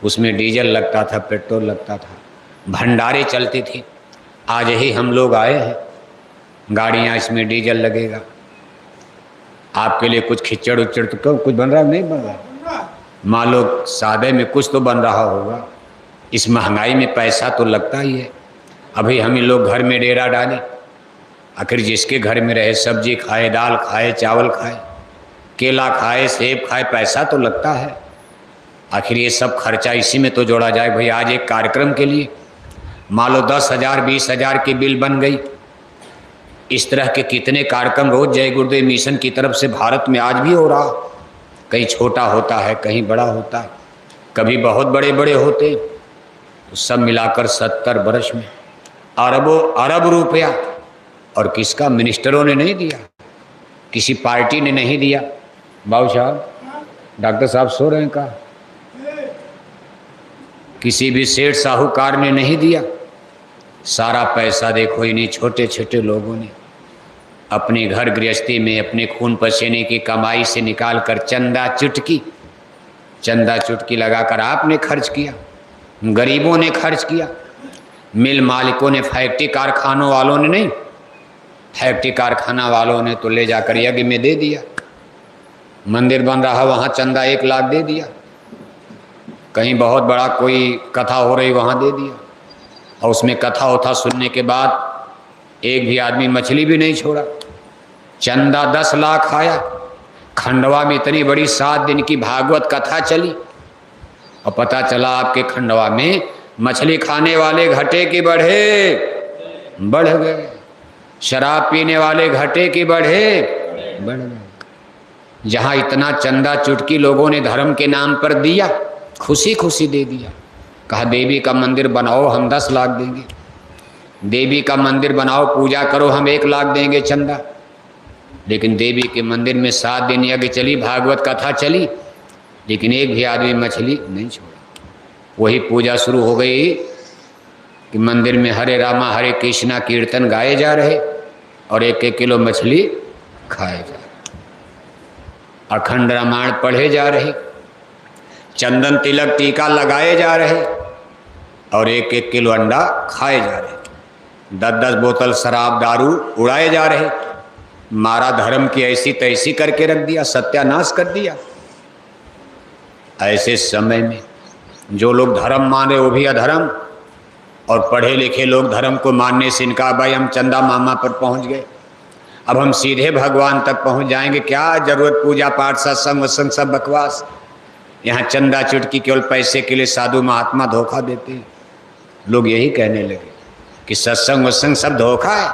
उसमें डीजल लगता था, पेट्रोल लगता था, भंडारे चलते थे। आज ही हम लोग आए हैं, गाड़ियाँ इसमें डीजल लगेगा। आपके लिए कुछ खिचड़ उच्चड़ तो क्यों कुछ बन रहा, नहीं बन रहा? मान लो सादे में कुछ तो बन रहा होगा, इस महंगाई में पैसा तो लगता ही है। अभी हम लोग घर में डेरा डालें, आखिर जिसके घर में रहे सब्जी खाए, दाल खाए, चावल खाए, केला खाए, सेब खाए, पैसा तो लगता है। आखिर ये सब खर्चा इसी में तो जोड़ा जाए। भाई आज एक कार्यक्रम के लिए मान लो 10,000 20,000 की बिल बन गई। इस तरह के कितने कार्यक्रम रोज जय गुरुदेव मिशन की तरफ से भारत में आज भी हो रहा। कहीं छोटा होता है, कहीं बड़ा होता है, कभी बहुत बड़े बड़े होते। तो सब मिलाकर 70 वर्ष में अरबों अरब रुपया, और किसका? मिनिस्टरों ने नहीं दिया, किसी पार्टी ने नहीं दिया। बाबू साहब, डॉक्टर साहब सो रहे हैं का? किसी भी सेठ साहूकार ने नहीं दिया। सारा पैसा देखो इन्हीं छोटे छोटे लोगों ने अपने घर गृहस्थी में अपने खून पसीने की कमाई से निकाल कर चंदा चुटकी लगाकर आपने खर्च किया, गरीबों ने खर्च किया, मिल मालिकों ने, फैक्ट्री कारखानों वालों ने नहीं, फैक्ट्री कारखाना वालों ने तो ले जाकर यज्ञ में दे दिया। मंदिर बन रहा वहाँ चंदा 1 लाख दे दिया, कहीं बहुत बड़ा कोई कथा हो रही वहाँ दे दिया, और उसमें कथा उथा सुनने के बाद एक भी आदमी मछली भी नहीं छोड़ा। चंदा 10 लाख आया। खंडवा में इतनी बड़ी 7 दिन की भागवत कथा चली, और पता चला आपके खंडवा में मछली खाने वाले घटे की बढ़े बढ़ गए, शराब पीने वाले घटे की बढ़े बढ़ गए। जहाँ इतना चंदा चुटकी लोगों ने धर्म के नाम पर दिया, खुशी खुशी दे दिया। कहा देवी का मंदिर बनाओ, हम 10 लाख देंगे। देवी का मंदिर बनाओ, पूजा करो, हम 1 लाख देंगे चंदा। लेकिन देवी के मंदिर में 7 दिन यज्ञ चली, भागवत कथा चली, लेकिन एक भी आदमी मछली नहीं छोड़ा। वही पूजा शुरू हो गई कि मंदिर में हरे रामा हरे कृष्णा कीर्तन गाए जा रहे और 1-1 किलो मछली खाए जा रहे, अखंड रामायण पढ़े जा रहे, चंदन तिलक टीका लगाए जा रहे और 1-1 किलो अंडा खाए जा रहे, 10-10 बोतल शराब दारू उड़ाए जा रहे। मारा धर्म की ऐसी तैसी करके रख दिया, सत्यानाश कर दिया। ऐसे समय में जो लोग धर्म माने वो भी अधर्म, और पढ़े लिखे लोग धर्म को मानने से इनका, भाई हम चंदा मामा पर पहुंच गए, अब हम सीधे भगवान तक पहुंच जाएंगे, क्या जरूरत पूजा पाठ सत्संग वत्संग सब बकवास। यहाँ चंदा चुटकी केवल पैसे के लिए साधु महात्मा धोखा देते हैं। लोग यही कहने लगे कि सत्संग वत्संग सब धोखा है,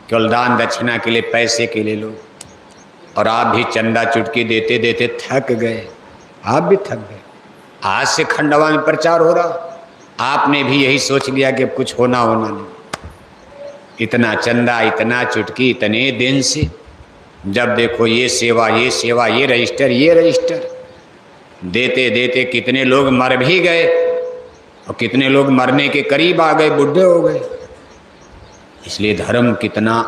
केवल दान दक्षिणा के लिए, पैसे के लिए लोग। और आप भी चंदा चुटकी देते देते थक गए, आप भी थक गए। आज से खंडवा में प्रचार हो रहा, आपने भी यही सोच लिया कि अब कुछ होना नहीं। इतना चंदा, इतना चुटकी, इतने दिन से जब देखो ये सेवा, ये सेवा, ये रजिस्टर, ये रजिस्टर, देते देते कितने लोग मर भी गए और कितने लोग मरने के करीब आ गए, बुढ़े हो गए। इसलिए धर्म कितना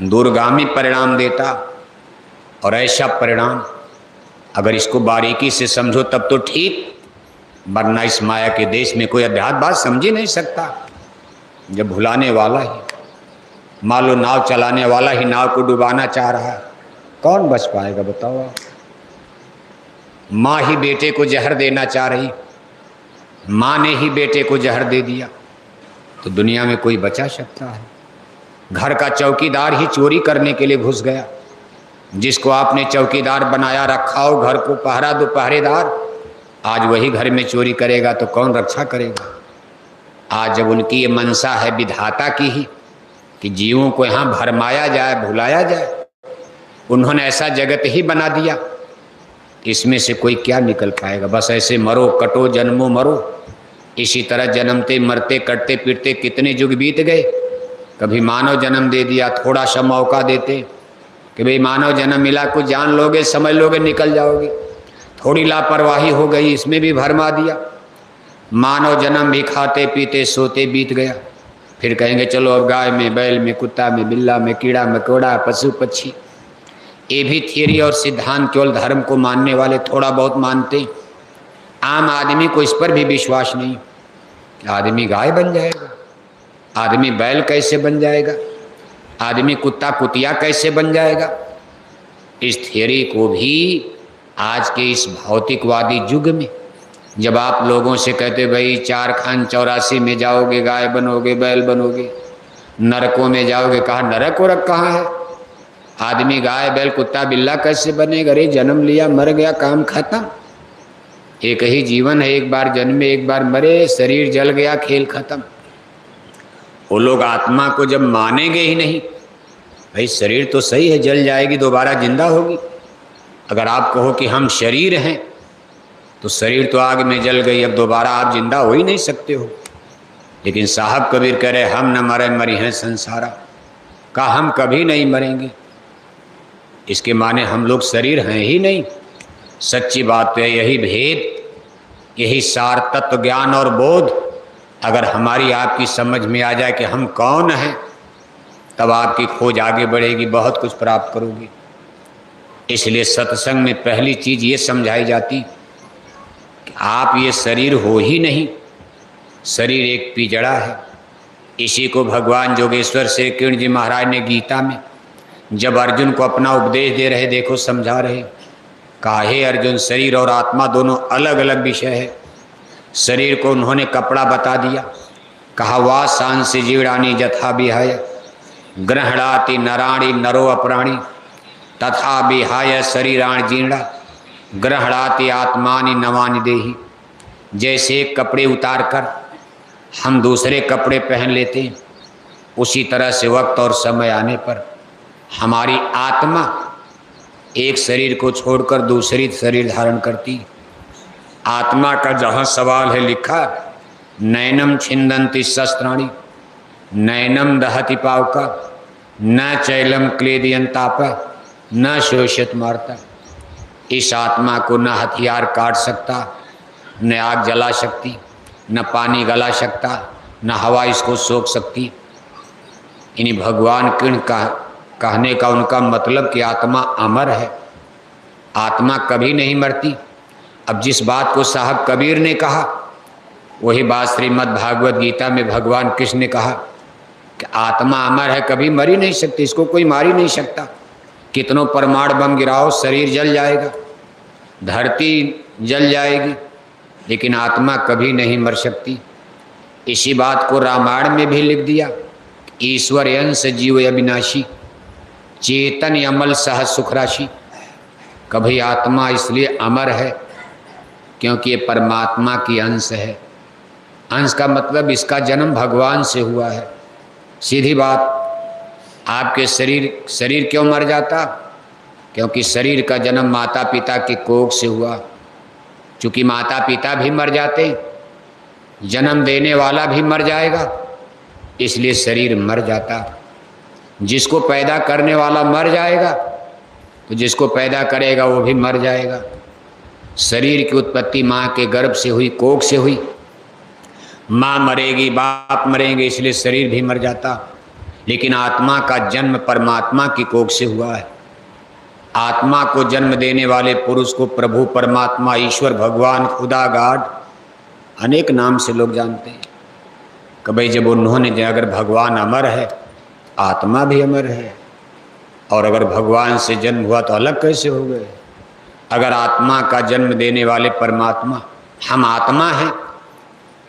दूरगामी परिणाम देता, और ऐसा परिणाम अगर इसको बारीकी से समझो तब तो ठीक, वरना इस माया के देश में कोई अध्यात्म बात समझ ही नहीं सकता। जब भुलाने वाला ही, मान लो नाव चलाने वाला ही नाव को डुबाना चाह रहा है, कौन बच पाएगा बताओ आप? माँ ही बेटे को जहर देना चाह रही, माँ ने ही बेटे को जहर दे दिया, तो दुनिया में कोई बचा सकता है? घर का चौकीदार ही चोरी करने के लिए घुस गया, जिसको आपने चौकीदार बनाया रखा हो, घर को पहरा दो पहरेदार, आज वही घर में चोरी करेगा तो कौन रक्षा करेगा? आज जब उनकी ये मनसा है विधाता की ही कि जीवों को यहाँ भरमाया जाए, भुलाया जाए, उन्होंने ऐसा जगत ही बना दिया, इसमें से कोई क्या निकल पाएगा? बस ऐसे मरो कटो जन्मों मरो। इसी तरह जन्मते मरते कटते पीटते कितने युग बीत गए। कभी मानव जन्म दे दिया, थोड़ा सा मौका देते कि भाई मानव जन्म मिला, कुछ जान लोगे, समझ लोगे, निकल जाओगे। थोड़ी लापरवाही हो गई, इसमें भी भरमा दिया। मानव जन्म भी खाते पीते सोते बीत गया, फिर कहेंगे चलो अब गाय में, बैल में, कुत्ता में, बिल्ला में, कीड़ा मकोड़ा, पशु पक्षी। ये भी थियरी और सिद्धांत केवल धर्म को मानने वाले थोड़ा बहुत मानते, आम आदमी को इस पर भी विश्वास नहीं। आदमी गाय बन जाएगा, आदमी बैल कैसे बन जाएगा, आदमी कुत्ता कुतिया कैसे बन जाएगा? इस थियरी को भी आज के इस भौतिकवादी युग में जब आप लोगों से कहते भाई 4 खान 84 में जाओगे, गाय बनोगे, बैल बनोगे, नरकों में जाओगे, कहा नरक वरक कहाँ है? आदमी गाय बैल कुत्ता बिल्ला कैसे बनेगा? अरे जन्म लिया, मर गया, काम खत्म। एक ही जीवन है, एक बार जन्मे एक बार मरे, शरीर जल गया, खेल खत्म। वो लोग आत्मा को जब मानेंगे ही नहीं, भाई शरीर तो सही है, जल जाएगी, दोबारा जिंदा होगी। अगर आप कहो कि हम शरीर हैं, तो शरीर तो आग में जल गई, अब दोबारा आप जिंदा हो ही नहीं सकते हो। लेकिन साहब कबीर कह रहे हम न मरे मरी हैं संसारा, का हम कभी नहीं मरेंगे। इसके माने हम लोग शरीर हैं ही नहीं। सच्ची बात है, यही भेद, यही सार तत्व ज्ञान और बोध अगर हमारी आपकी समझ में आ जाए कि हम कौन हैं, तब आपकी खोज आगे बढ़ेगी, बहुत कुछ प्राप्त करोगी। इसलिए सत्संग में पहली चीज ये समझाई जाती कि आप ये शरीर हो ही नहीं, शरीर एक पिंजड़ा है। इसी को भगवान जोगेश्वर श्री कृष्ण जी महाराज ने गीता में जब अर्जुन को अपना उपदेश दे रहे, देखो समझा रहे, कहा हे अर्जुन, शरीर और आत्मा दोनों अलग अलग विषय है। शरीर को उन्होंने कपड़ा बता दिया, कहा वा सांस जीवरानी जथा विहाय ग्रहणाति नराणी नरो अपराणी तथा विहाय शरीराण जीर्णा ग्रहणाति आत्मानि नवानि देहि। जैसे एक कपड़े उतार कर हम दूसरे कपड़े पहन लेते, उसी तरह से वक्त और समय आने पर हमारी आत्मा एक शरीर को छोड़कर दूसरी शरीर धारण करती। आत्मा का जहाँ सवाल है लिखा, नैनम छिंदन्ति शस्त्राणि नैनम दहति पावका न चैलम क्लेदयंताप न शोषित मारता। इस आत्मा को न हथियार काट सकता, न आग जला सकती, न पानी गला सकता, न हवा इसको सोख सकती। इन्हीं भगवान कृष्ण का कहने का उनका मतलब कि आत्मा अमर है, आत्मा कभी नहीं मरती। अब जिस बात को साहब कबीर ने कहा, वही बात श्रीमद् भागवत गीता में भगवान कृष्ण ने कहा कि आत्मा अमर है, कभी मर ही नहीं सकती, इसको कोई मार ही नहीं सकता। कितनों परमाणु बम गिराओ, शरीर जल जाएगा, धरती जल जाएगी, लेकिन आत्मा कभी नहीं मर सकती। इसी बात को रामायण में भी लिख दिया, ईश्वर अंश जीव अविनाशी चेतन अमल सह सुख राशि। कभी आत्मा इसलिए अमर है क्योंकि ये परमात्मा की अंश है। अंश का मतलब इसका जन्म भगवान से हुआ है। सीधी बात, आपके शरीर क्यों मर जाता? क्योंकि शरीर का जन्म माता पिता के कोख से हुआ। चूँकि माता पिता भी मर जाते, जन्म देने वाला भी मर जाएगा, इसलिए शरीर मर जाता। जिसको पैदा करने वाला मर जाएगा तो जिसको पैदा करेगा वो भी मर जाएगा। शरीर की उत्पत्ति माँ के गर्भ से हुई, कोख से हुई। माँ मरेगी, बाप मरेंगे, इसलिए शरीर भी मर जाता। लेकिन आत्मा का जन्म परमात्मा की कोख से हुआ है। आत्मा को जन्म देने वाले पुरुष को प्रभु, परमात्मा, ईश्वर, भगवान, खुदा, गॉड अनेक नाम से लोग जानते हैं। कि भाई जब उन्होंने, अगर भगवान अमर है, आत्मा भी अमर है, और अगर भगवान से जन्म हुआ तो अलग कैसे हो गए? अगर आत्मा का जन्म देने वाले परमात्मा, हम आत्मा हैं,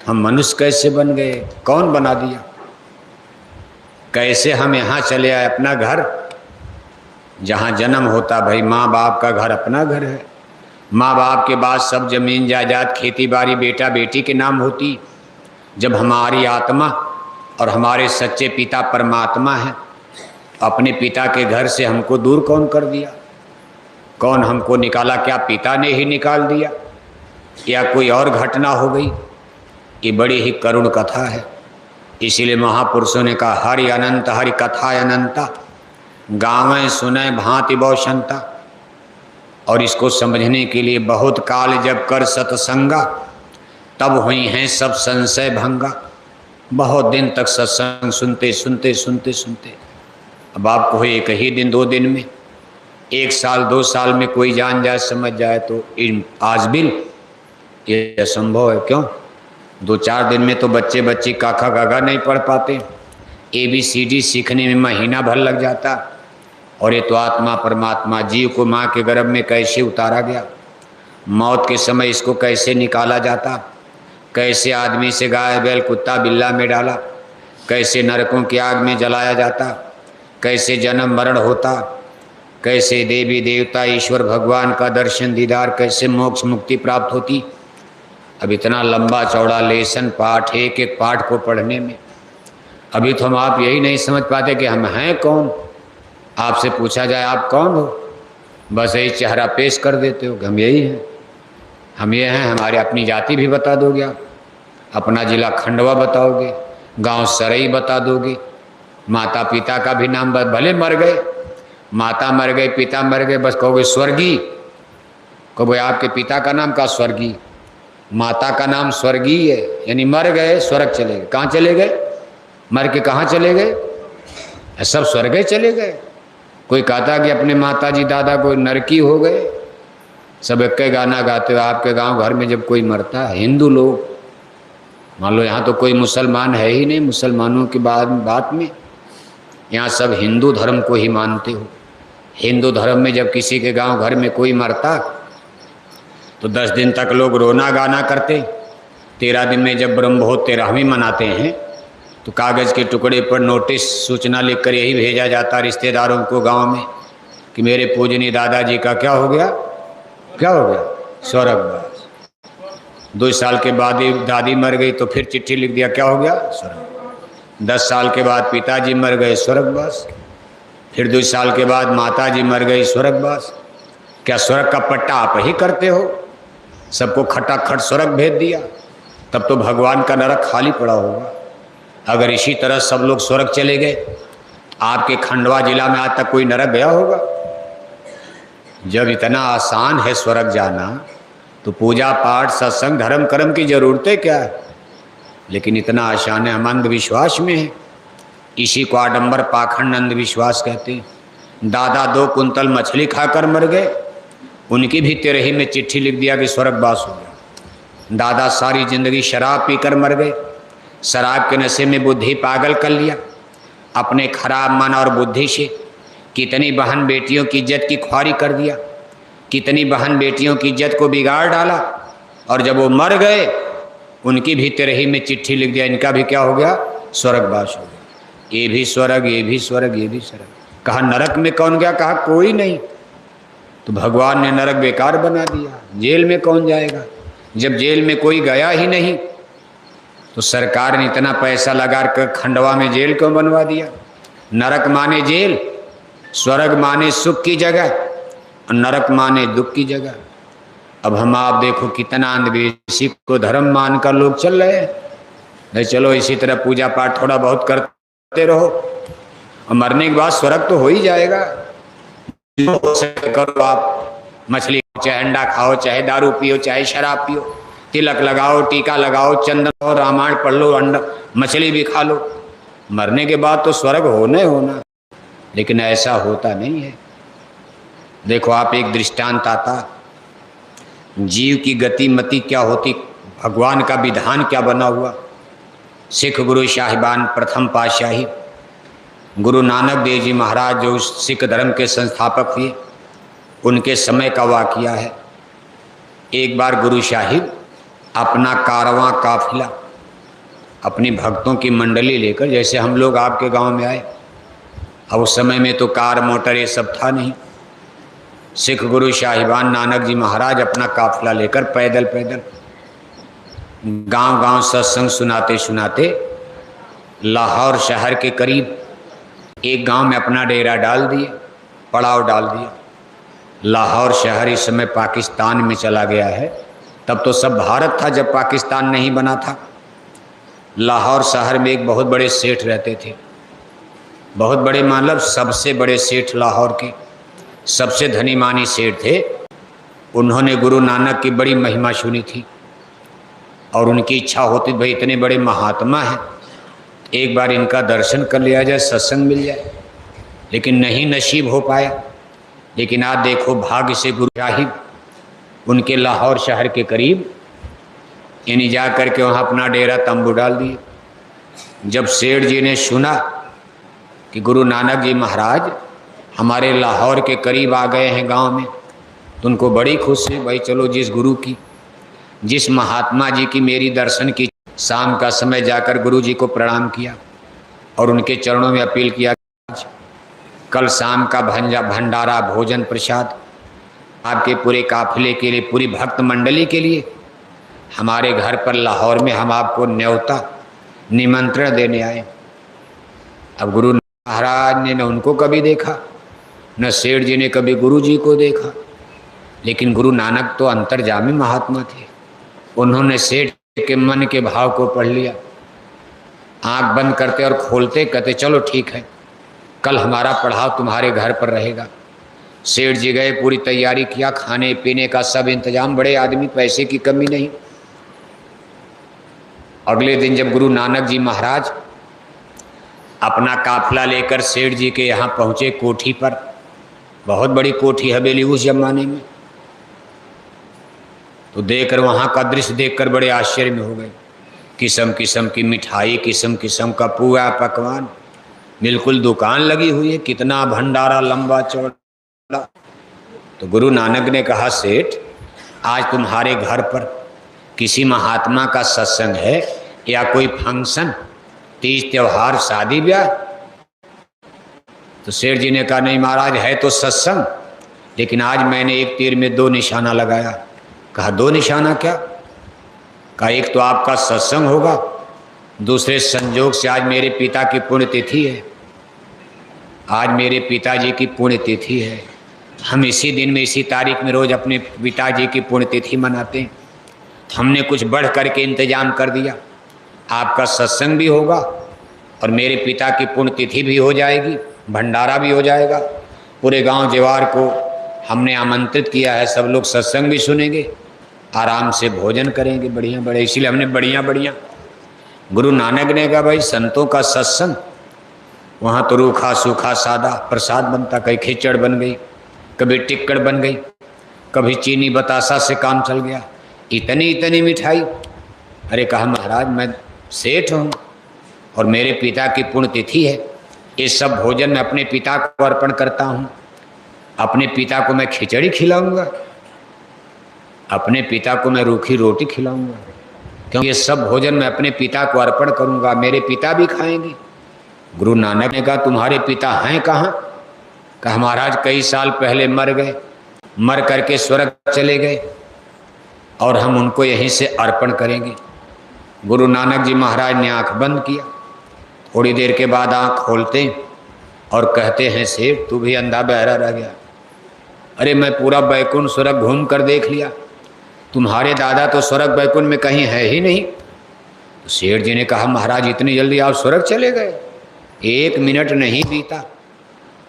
हम मनुष्य कैसे बन गए? कौन बना दिया? कैसे हम यहाँ चले आए? अपना घर जहाँ जन्म होता, भाई माँ बाप का घर अपना घर है। माँ बाप के बाद सब जमीन जायदाद, खेती बाड़ी, बेटा बेटी के नाम होती। जब हमारी आत्मा और हमारे सच्चे पिता परमात्मा है, अपने पिता के घर से हमको दूर कौन कर दिया? कौन हमको निकाला? क्या पिता ने ही निकाल दिया या कोई और घटना हो गई? ये बड़ी ही करुण कथा है। इसीलिए महापुरुषों ने कहा, हरि अनंत, हरि कथा अनंता, गावें सुने भांति बहुशंता। और इसको समझने के लिए बहुत काल जब कर सत्संगा, तब हुई हैं सब संशय भंगा। बहुत दिन तक सत्संग सुनते सुनते सुनते सुनते, अब आपको एक ही दिन, 2 दिन में, 1 साल 2 साल में कोई जान जाए, समझ जाए तो आज भी ये असंभव है। क्यों? 2-4 दिन में तो बच्चे काका गागा नहीं पढ़ पाते। ABCD सीखने में महीना भर लग जाता। और ये तो आत्मा परमात्मा जीव को माँ के गर्भ में कैसे उतारा गया, मौत के समय इसको कैसे निकाला जाता, कैसे आदमी से गाय बैल कुत्ता बिल्ला में डाला, कैसे नरकों की आग में जलाया जाता, कैसे जन्म मरण होता, कैसे देवी देवता ईश्वर भगवान का दर्शन दीदार, कैसे मोक्ष मुक्ति प्राप्त होती। अब इतना लंबा चौड़ा लेसन पाठ, एक एक पाठ को पढ़ने में अभी तो हम आप यही नहीं समझ पाते कि हम हैं कौन। आपसे पूछा जाए आप कौन हो, बस यही चेहरा पेश कर देते हो कि हम यही हैं, हम ये हैं। हमारी अपनी जाति भी बता दोगे आप, अपना जिला खंडवा बताओगे, गांव सरई बता दोगे, माता पिता का भी नाम, भले मर गए, माता मर गए, पिता मर गए, बस कहोगे स्वर्गीय। कहोगे आपके पिता का नाम का स्वर्गीय, माता का नाम स्वर्गीय है, यानी मर गए स्वर्ग चले गए। कहाँ चले गए? मर के कहाँ चले गए? सब स्वर्ग चले गए। कोई कहता कि अपने माता जी दादा कोई नरकी हो गए। सब एक गाना गाते हो। आपके गांव घर में जब कोई मरता है, हिंदू लोग, मान लो यहाँ तो कोई मुसलमान है ही नहीं, मुसलमानों की बात में यहाँ सब हिंदू धर्म को ही मानते हो। हिंदू धर्म में जब किसी के गांव घर में कोई मरता तो 10 दिन तक लोग रोना गाना करते। 13 दिन में जब ब्रह्मोत्सव 13वीं मनाते हैं तो कागज़ के टुकड़े पर नोटिस सूचना लिखकर यही भेजा जाता रिश्तेदारों को गांव में कि मेरे पूजनीय दादाजी का क्या हो गया? क्या हो गया? स्वर्गवास। 2 साल के बाद ही दादी मर गई तो फिर चिट्ठी लिख दिया, क्या हो गया? स्वर्ग। 10 साल के बाद पिताजी मर गए, स्वर्गवास। फिर 2 साल के बाद माताजी मर गई, स्वर्गवास। क्या स्वर्ग का पट्टा आप ही करते हो? सबको खटाखट स्वर्ग भेज दिया, तब तो भगवान का नरक खाली पड़ा होगा। अगर इसी तरह सब लोग स्वर्ग चले गए, आपके खंडवा जिला में आज तक कोई नरक गया होगा? जब इतना आसान है स्वर्ग जाना तो पूजा पाठ सत्संग धर्म कर्म की जरूरतें क्या है? लेकिन इतना आसान है, हम अंधविश्वास में है। इसी को आडंबर पाखंड अंधविश्वास कहते हैं। दादा 2 कुंतल मछली खाकर मर गए, उनकी भी 13ही में चिट्ठी लिख दिया कि स्वर्गवास हो गया। दादा सारी जिंदगी शराब पीकर मर गए, शराब के नशे में बुद्धि पागल कर लिया। अपने खराब मन और बुद्धि से कितनी बहन बेटियों की इज्जत की ख्वारी कर दिया, कितनी बहन बेटियों की इज्जत को बिगाड़ डाला। और जब वो मर गए उनकी भी 13ही में चिट्ठी लिख दिया, इनका भी क्या हो गया? स्वर्गवास हो गया। ये भी स्वर्ग, ये भी स्वर्ग, ये भी स्वर्ग। कहा नरक में कौन गया? कहा कोई नहीं। तो भगवान ने नरक बेकार बना दिया। जेल में कौन जाएगा? जब जेल में कोई गया ही नहीं तो सरकार ने इतना पैसा लगा कर खंडवा में जेल क्यों बनवा दिया? नरक माने जेल, स्वर्ग माने सुख की जगह और नरक माने दुख की जगह। अब हम आप देखो कितना अंधविश्वासी को धर्म मानकर लोग चल रहे हैं। नहीं चलो इसी तरह पूजा पाठ थोड़ा बहुत करते रहो और मरने के बाद स्वर्ग तो हो ही जाएगा। करो आप, मछली खाओ, चाहे अंडा खाओ, चाहे दारू पियो, चाहे शराब पियो, तिलक लगाओ, टीका लगाओ, चंदन और रामायण पढ़ लो, अंडा मछली भी खा लो, मरने के बाद तो स्वर्ग होना ही होना। लेकिन ऐसा होता नहीं है। देखो आप, एक दृष्टांत आता, जीव की गति मति क्या होती, भगवान का विधान क्या बना हुआ। सिख गुरु साहिबान प्रथम पातशाही गुरु नानक देव जी महाराज जो सिख धर्म के संस्थापक हुए, उनके समय का वाक़या है। एक बार गुरु साहिब अपना कारवां काफिला अपनी भक्तों की मंडली लेकर, जैसे हम लोग आपके गांव में आए, अब उस समय में तो कार मोटर ये सब था नहीं, सिख गुरु साहिबान नानक जी महाराज अपना काफिला लेकर पैदल पैदल गांव-गांव सत्संग सुनाते सुनाते लाहौर शहर के करीब एक गांव में अपना डेरा डाल दिए, पड़ाव डाल दिया। लाहौर शहर इस समय पाकिस्तान में चला गया है, तब तो सब भारत था जब पाकिस्तान नहीं बना था। लाहौर शहर में एक बहुत बड़े सेठ रहते थे, बहुत बड़े मतलब सबसे बड़े सेठ लाहौर के, सबसे धनी मानी सेठ थे। उन्होंने गुरु नानक की बड़ी महिमा सुनी थी और उनकी इच्छा होती भाई इतने बड़े महात्मा हैं, एक बार इनका दर्शन कर लिया जाए, सत्संग मिल जाए, लेकिन नहीं नसीब हो पाया। लेकिन आज देखो भाग्य से गुरु साहिब उनके लाहौर शहर के करीब यानी जा कर के वहाँ अपना डेरा तंबू डाल दिए। जब सेठ जी ने सुना कि गुरु नानक जी महाराज हमारे लाहौर के करीब आ गए हैं गांव में, तो उनको बड़ी खुशी, भाई चलो जिस गुरु की, जिस महात्मा जी की मेरी दर्शन की। शाम का समय जाकर गुरु जी को प्रणाम किया और उनके चरणों में अपील किया, कल शाम का भंडारा भोजन प्रसाद आपके पूरे काफिले के लिए, पूरी भक्त मंडली के लिए हमारे घर पर लाहौर में हम आपको न्योता निमंत्रण देने आए। अब गुरु महाराज ने न उनको कभी देखा, न सेठ जी ने कभी गुरु जी को देखा, लेकिन गुरु नानक तो अंतर्जामी महात्मा थे। उन्होंने सेठ के मन के भाव को पढ़ लिया। आंख बंद करते और खोलते कहते चलो ठीक है, कल हमारा पढ़ाव तुम्हारे घर पर रहेगा। सेठ जी गए, पूरी तैयारी किया, खाने पीने का सब इंतजाम, बड़े आदमी, पैसे की कमी नहीं। अगले दिन जब गुरु नानक जी महाराज अपना काफिला लेकर सेठ जी के यहाँ पहुँचे कोठी पर, बहुत बड़ी कोठी हवेली उस जमाने में, तो देखकर वहाँ का दृश्य देखकर बड़े आश्चर्य में हो गए। किस्म किस्म की मिठाई, किस्म किस्म का पूरा पकवान, बिल्कुल दुकान लगी हुई है, कितना भंडारा लंबा चौड़ा। तो गुरु नानक ने कहा, सेठ आज तुम्हारे घर पर किसी महात्मा का सत्संग है या कोई फंक्शन, तीज त्योहार, शादी ब्याह? तो सेठ जी ने कहा, नहीं महाराज है तो सत्संग, लेकिन आज मैंने एक तीर में दो निशाना लगाया। कहा दो निशाना क्या? कहा एक तो आपका सत्संग होगा, दूसरे संजोग से आज मेरे पिता की पुण्यतिथि है। आज मेरे पिताजी की पुण्यतिथि है, हम इसी दिन में इसी तारीख में रोज अपने पिताजी की पुण्यतिथि मनाते हैं। हमने कुछ बढ़ करके इंतजाम कर दिया, आपका सत्संग भी होगा और मेरे पिता की पुण्यतिथि भी हो जाएगी, भंडारा भी हो जाएगा। पूरे गांव जवार को हमने आमंत्रित किया है, सब लोग सत्संग भी सुनेंगे, आराम से भोजन करेंगे, बढ़िया बढ़िया। इसीलिए हमने बढ़िया बढ़िया। गुरु नानक ने कहा, भाई संतों का सत्संग, वहाँ तो रूखा सूखा सादा प्रसाद बनता, कहीं खिचड़ बन गई, कभी टिक्कड़ बन गई, कभी चीनी बतासा से काम चल गया, इतनी इतनी मिठाई। अरे कहा महाराज मैं सेठ हूँ और मेरे पिता की पुण्यतिथि है, ये सब भोजन मैं अपने पिता को अर्पण करता हूँ। अपने पिता को मैं खिचड़ी खिलाऊंगा, अपने पिता को मैं रूखी रोटी खिलाऊंगा, क्योंकि ये सब भोजन मैं अपने पिता को अर्पण करूंगा, मेरे पिता भी खाएंगे। गुरु नानक ने कहा, तुम्हारे पिता हैं कहाँ? कहा महाराज कई साल पहले मर गए, मर करके स्वर्ग चले गए और हम उनको यहीं से अर्पण करेंगे। गुरु नानक जी महाराज ने आंख बंद किया, थोड़ी देर के बाद आंख खोलते और कहते हैं, सेठ तू भी अंधा बहरा रह गया? अरे मैं पूरा बैकुंठ स्वर्ग घूम कर देख लिया, तुम्हारे दादा तो स्वर्ग बैकुंठ में कहीं है ही नहीं। तो सेठ जी ने कहा, महाराज इतनी जल्दी आप स्वर्ग चले गए? 1 मिनट नहीं बीता,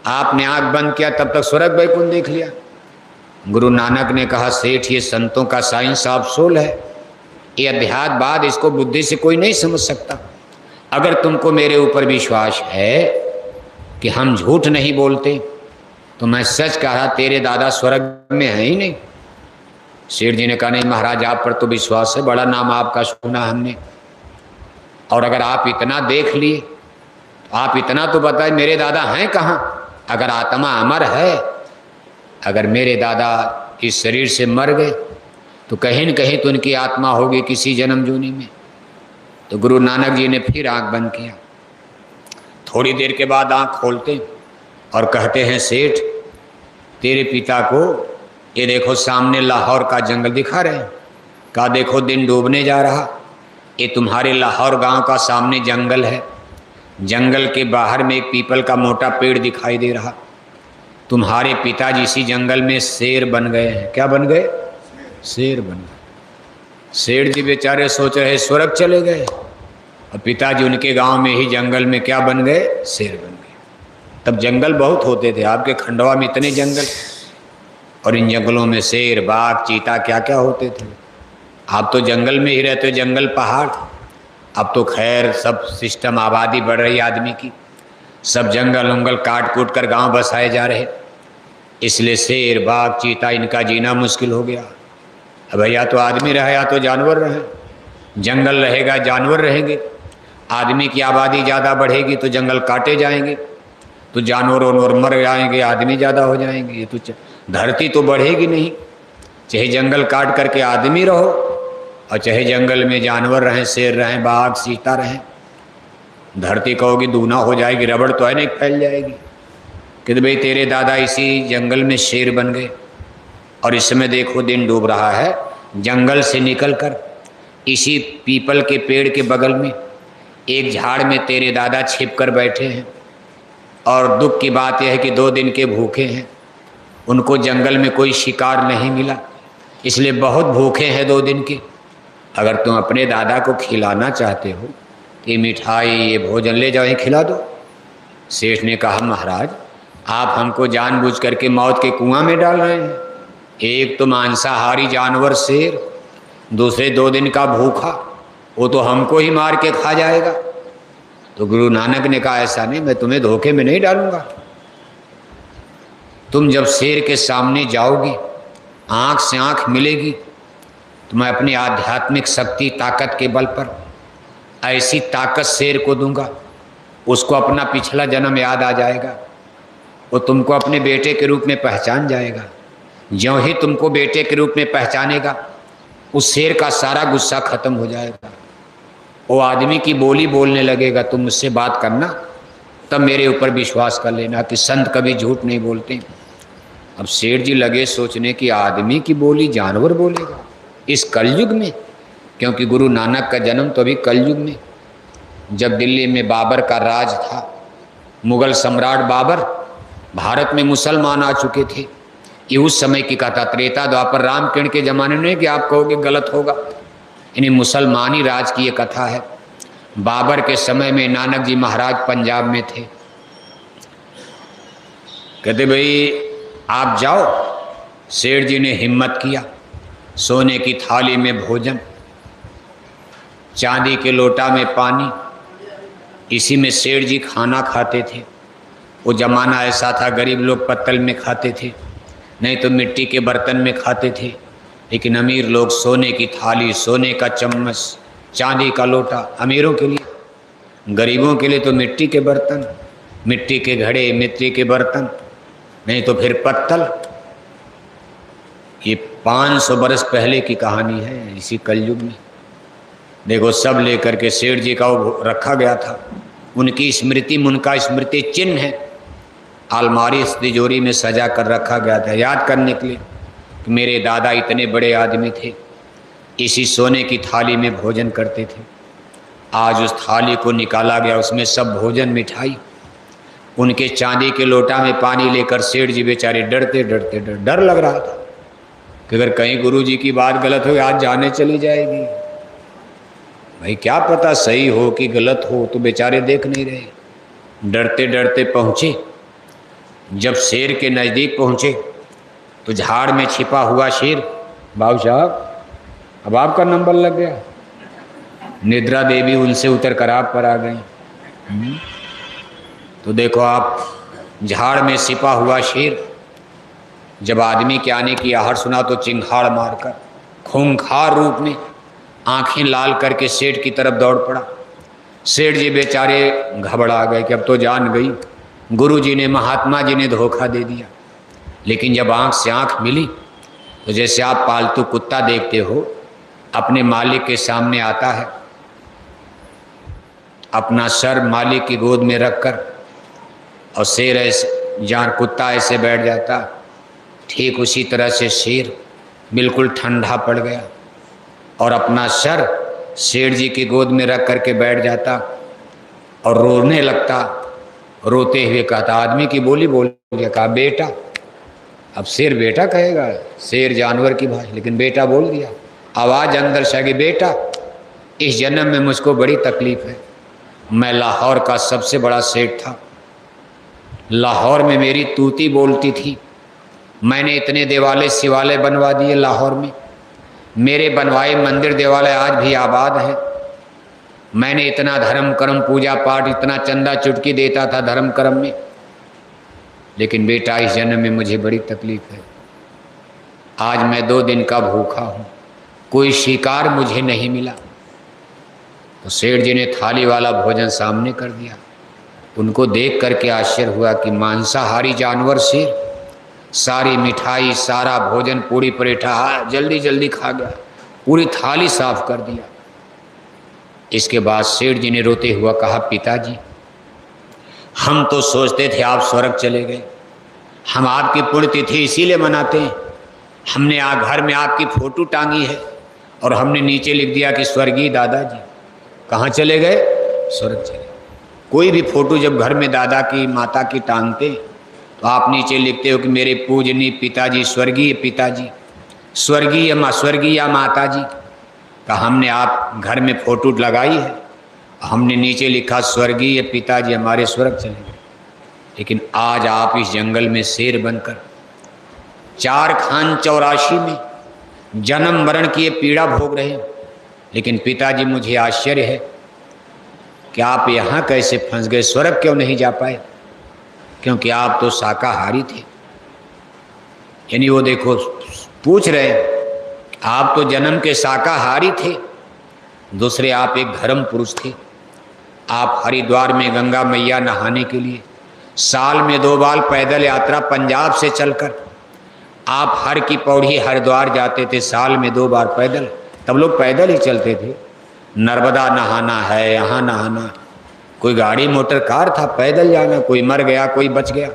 आपने आंख बंद किया तब तक स्वर्ग वैकुंठ देख लिया। गुरु नानक ने कहा, सेठ ये संतों का साइंस ऑफ सोल है, ये अध्यात्मवाद, इसको बुद्धि से कोई नहीं समझ सकता। अगर तुमको मेरे ऊपर विश्वास है कि हम झूठ नहीं बोलते तो मैं सच कहा, तेरे दादा स्वर्ग में है ही नहीं। सेठ जी ने कहा, नहीं महाराज आप पर तो विश्वास है, बड़ा नाम आपका सुना हमने, और अगर आप इतना देख लिए तो आप इतना तो बताए मेरे दादा हैं कहाँ। अगर आत्मा अमर है, अगर मेरे दादा इस शरीर से मर गए तो कहीं न कहीं तो उनकी आत्मा होगी किसी जन्म जूनी में। तो गुरु नानक जी ने फिर आंख बंद किया। थोड़ी देर के बाद आंख खोलते और कहते हैं, सेठ तेरे पिता को ये देखो सामने लाहौर का जंगल दिखा रहे हैं। कहा, देखो दिन डूबने जा रहा, ये तुम्हारे लाहौर गांव का सामने जंगल है, जंगल के बाहर में एक पीपल का मोटा पेड़ दिखाई दे रहा। तुम्हारे पिताजी इसी जंगल में शेर बन गए हैं। क्या बन गए? शेर बन गए। सेठ जी बेचारे सोच रहे स्वर्ग चले गए, और पिताजी उनके गांव में ही जंगल में क्या बन गए? शेर बन गए। तब जंगल बहुत होते थे, आपके खंडवा में इतने जंगल, और इन जंगलों में शेर, बाघ, चीता क्या क्या होते थे। आप तो जंगल में ही रहते हो, जंगल पहाड़। अब तो खैर सब सिस्टम, आबादी बढ़ रही आदमी की, सब जंगल उंगल काट कूट कर गांव बसाए जा रहे, इसलिए शेर, बाघ, चीता इनका जीना मुश्किल हो गया। अब या तो आदमी रहे या तो जानवर रहे। जंगल रहेगा जानवर रहेंगे, आदमी की आबादी ज़्यादा बढ़ेगी तो जंगल काटे जाएंगे, तो जानवर और मर जाएंगे, आदमी ज़्यादा हो जाएंगे। ये तो धरती तो बढ़ेगी नहीं, चाहे जंगल काट करके आदमी रहो और चाहे जंगल में जानवर रहें, शेर रहें, बाघ, चीता रहें, धरती कहोगी दूना हो जाएगी, रबड़ तो है नहीं, फैल जाएगी। कि भाई तेरे दादा इसी जंगल में शेर बन गए, और इस समय देखो दिन डूब रहा है, जंगल से निकलकर इसी पीपल के पेड़ के बगल में एक झाड़ में तेरे दादा छिप कर बैठे हैं। और दुख की बात यह है कि 2 दिन के भूखे हैं, उनको जंगल में कोई शिकार नहीं मिला, इसलिए बहुत भूखे हैं 2 दिन के। अगर तुम अपने दादा को खिलाना चाहते हो, ये मिठाई, ये भोजन ले जाओ, खिला दो। सेठ ने कहा, महाराज आप हमको जानबूझ करके मौत के कुआं में डाल रहे हैं। एक तो मांसाहारी जानवर शेर, दूसरे 2 दिन का भूखा, वो तो हमको ही मार के खा जाएगा। तो गुरु नानक ने कहा, ऐसा नहीं, मैं तुम्हें धोखे में नहीं डालूंगा। तुम जब शेर के सामने जाओगी, आंख से आंख मिलेगी, तो मैं अपनी आध्यात्मिक शक्ति, ताकत के बल पर ऐसी ताकत शेर को दूंगा, उसको अपना पिछला जन्म याद आ जाएगा, वो तुमको अपने बेटे के रूप में पहचान जाएगा। ज्यों ही तुमको बेटे के रूप में पहचानेगा, उस शेर का सारा गुस्सा खत्म हो जाएगा, वो आदमी की बोली बोलने लगेगा। तुम मुझसे बात करना, तब मेरे ऊपर विश्वास कर लेना कि संत कभी झूठ नहीं बोलते। अब सेठ जी लगे सोचने की आदमी की बोली जानवर बोलेगा इस कलयुग में, क्योंकि गुरु नानक का जन्म तो अभी कलयुग में, जब दिल्ली में बाबर का राज था, मुगल सम्राट बाबर, भारत में मुसलमान आ चुके थे। ये उस समय की कथा, त्रेता द्वापर रामकिरण के जमाने में, कि आप कहोगे गलत होगा, इन्हें मुसलमानी राज की ये कथा है। बाबर के समय में नानक जी महाराज पंजाब में थे। कहते भाई आप जाओ। सेठ जी ने हिम्मत किया, सोने की थाली में भोजन, चांदी के लोटा में पानी, इसी में सेठ जी खाना खाते थे। वो जमाना ऐसा था, गरीब लोग पत्तल में खाते थे, नहीं तो मिट्टी के बर्तन में खाते थे, लेकिन अमीर लोग सोने की थाली, सोने का चम्मच, चांदी का लोटा अमीरों के लिए, गरीबों के लिए तो मिट्टी के बर्तन, मिट्टी के घड़े, मिट्टी के बर्तन, नहीं तो फिर पत्तल। ये 500 बरस पहले की कहानी है, इसी कलयुग में देखो सब लेकर के सेठ जी का वो रखा गया था। उनकी स्मृति में उनका स्मृति चिन्ह है, अलमारी तिजोरी में सजा कर रखा गया था, याद करने के लिए कि मेरे दादा इतने बड़े आदमी थे, इसी सोने की थाली में भोजन करते थे। आज उस थाली को निकाला गया, उसमें सब भोजन, मिठाई, उनके चांदी के लोटा में पानी लेकर सेठ जी बेचारे डरते डरते डर लग रहा था कि अगर कहीं गुरु जी की बात गलत हो, आज जाने चली जाएगी। भाई क्या पता सही हो कि गलत हो, तो बेचारे देख नहीं रहे। डरते डरते पहुँचे। जब शेर के नज़दीक पहुँचे तो झाड़ में छिपा हुआ शेर, बाबू साहब अब आपका नंबर लग गया। निद्रा देवी उनसे उतर कर आप पर आ गई। तो देखो आप, झाड़ में छिपा हुआ शेर जब आदमी के आने की आहट सुना तो चिंगाड़ मारकर खूंखार रूप में आंखें लाल करके सेठ की तरफ दौड़ पड़ा। सेठ जी बेचारे घबरा गए कि अब तो जान गई, गुरु जी ने, महात्मा जी ने धोखा दे दिया। लेकिन जब आंख से आंख मिली तो जैसे आप पालतू कुत्ता देखते हो अपने मालिक के सामने आता है, अपना सर मालिक की गोद में रखकर, और शेर ऐसे, जहाँ कुत्ता ऐसे बैठ जाता, ठीक उसी तरह से शेर बिल्कुल ठंडा पड़ गया और अपना सर शेर जी की गोद में रख करके बैठ जाता और रोने लगता। रोते हुए कहता, आदमी की बोली बोल दिया, कहा बेटा। अब शेर बेटा कहेगा, शेर जानवर की भाषा, लेकिन बेटा बोल दिया। आवाज़ अंदर से आ गई, बेटा इस जन्म में मुझको बड़ी तकलीफ़ है। मैं लाहौर का सबसे बड़ा सेठ था, लाहौर में मेरी तूती बोलती थी। मैंने इतने देवालय शिवालय बनवा दिए लाहौर में, मेरे बनवाए मंदिर देवालय आज भी आबाद हैं। मैंने इतना धर्म कर्म पूजा पाठ, इतना चंदा चुटकी देता था धर्म कर्म में, लेकिन बेटा इस जन्म में मुझे बड़ी तकलीफ है। आज मैं 2 दिन का भूखा हूँ, कोई शिकार मुझे नहीं मिला। तो सेठ जी ने थाली वाला भोजन सामने कर दिया। उनको देख करके आश्चर्य हुआ कि मांसाहारी जानवर शेर सारी मिठाई, सारा भोजन, पूरी परेठा जल्दी जल्दी खा गया, पूरी थाली साफ कर दिया। इसके बाद सेठ जी ने रोते हुआ कहा, पिताजी हम तो सोचते थे आप स्वर्ग चले गए, हम आपकी पुण्यतिथि इसीलिए मनाते हैं। हमने घर में आपकी फोटो टांगी है और हमने नीचे लिख दिया कि स्वर्गीय दादाजी। कहाँ चले गए? स्वर्ग चले। कोई भी फोटो जब घर में दादा की, माता की टांगते तो आप नीचे लिखते हो कि मेरे पूजनीय पिताजी, स्वर्गीय पिताजी, स्वर्गीय माता जी का हमने आप घर में फोटो लगाई है, हमने नीचे लिखा स्वर्गीय पिताजी हमारे स्वर्ग चले गए। लेकिन आज आप इस जंगल में शेर बनकर 4 खान 84 में जन्म मरण की ये पीड़ा भोग रहे हैं। लेकिन पिताजी मुझे आश्चर्य है कि आप यहाँ कैसे फंस गए, स्वर्ग क्यों नहीं जा पाए? क्योंकि आप तो शाकाहारी थे। यानी वो देखो पूछ रहे हैं, आप तो जन्म के शाकाहारी थे, दूसरे आप एक धर्म पुरुष थे। आप हरिद्वार में गंगा मैया नहाने के लिए साल में 2 बार पैदल यात्रा पंजाब से चलकर आप हर की पौड़ी हरिद्वार जाते थे, साल में 2 बार पैदल। तब लोग पैदल ही चलते थे। नर्मदा नहाना है, यहाँ नहाना, कोई गाड़ी मोटर कार था, पैदल जाना। कोई मर गया, कोई बच गया।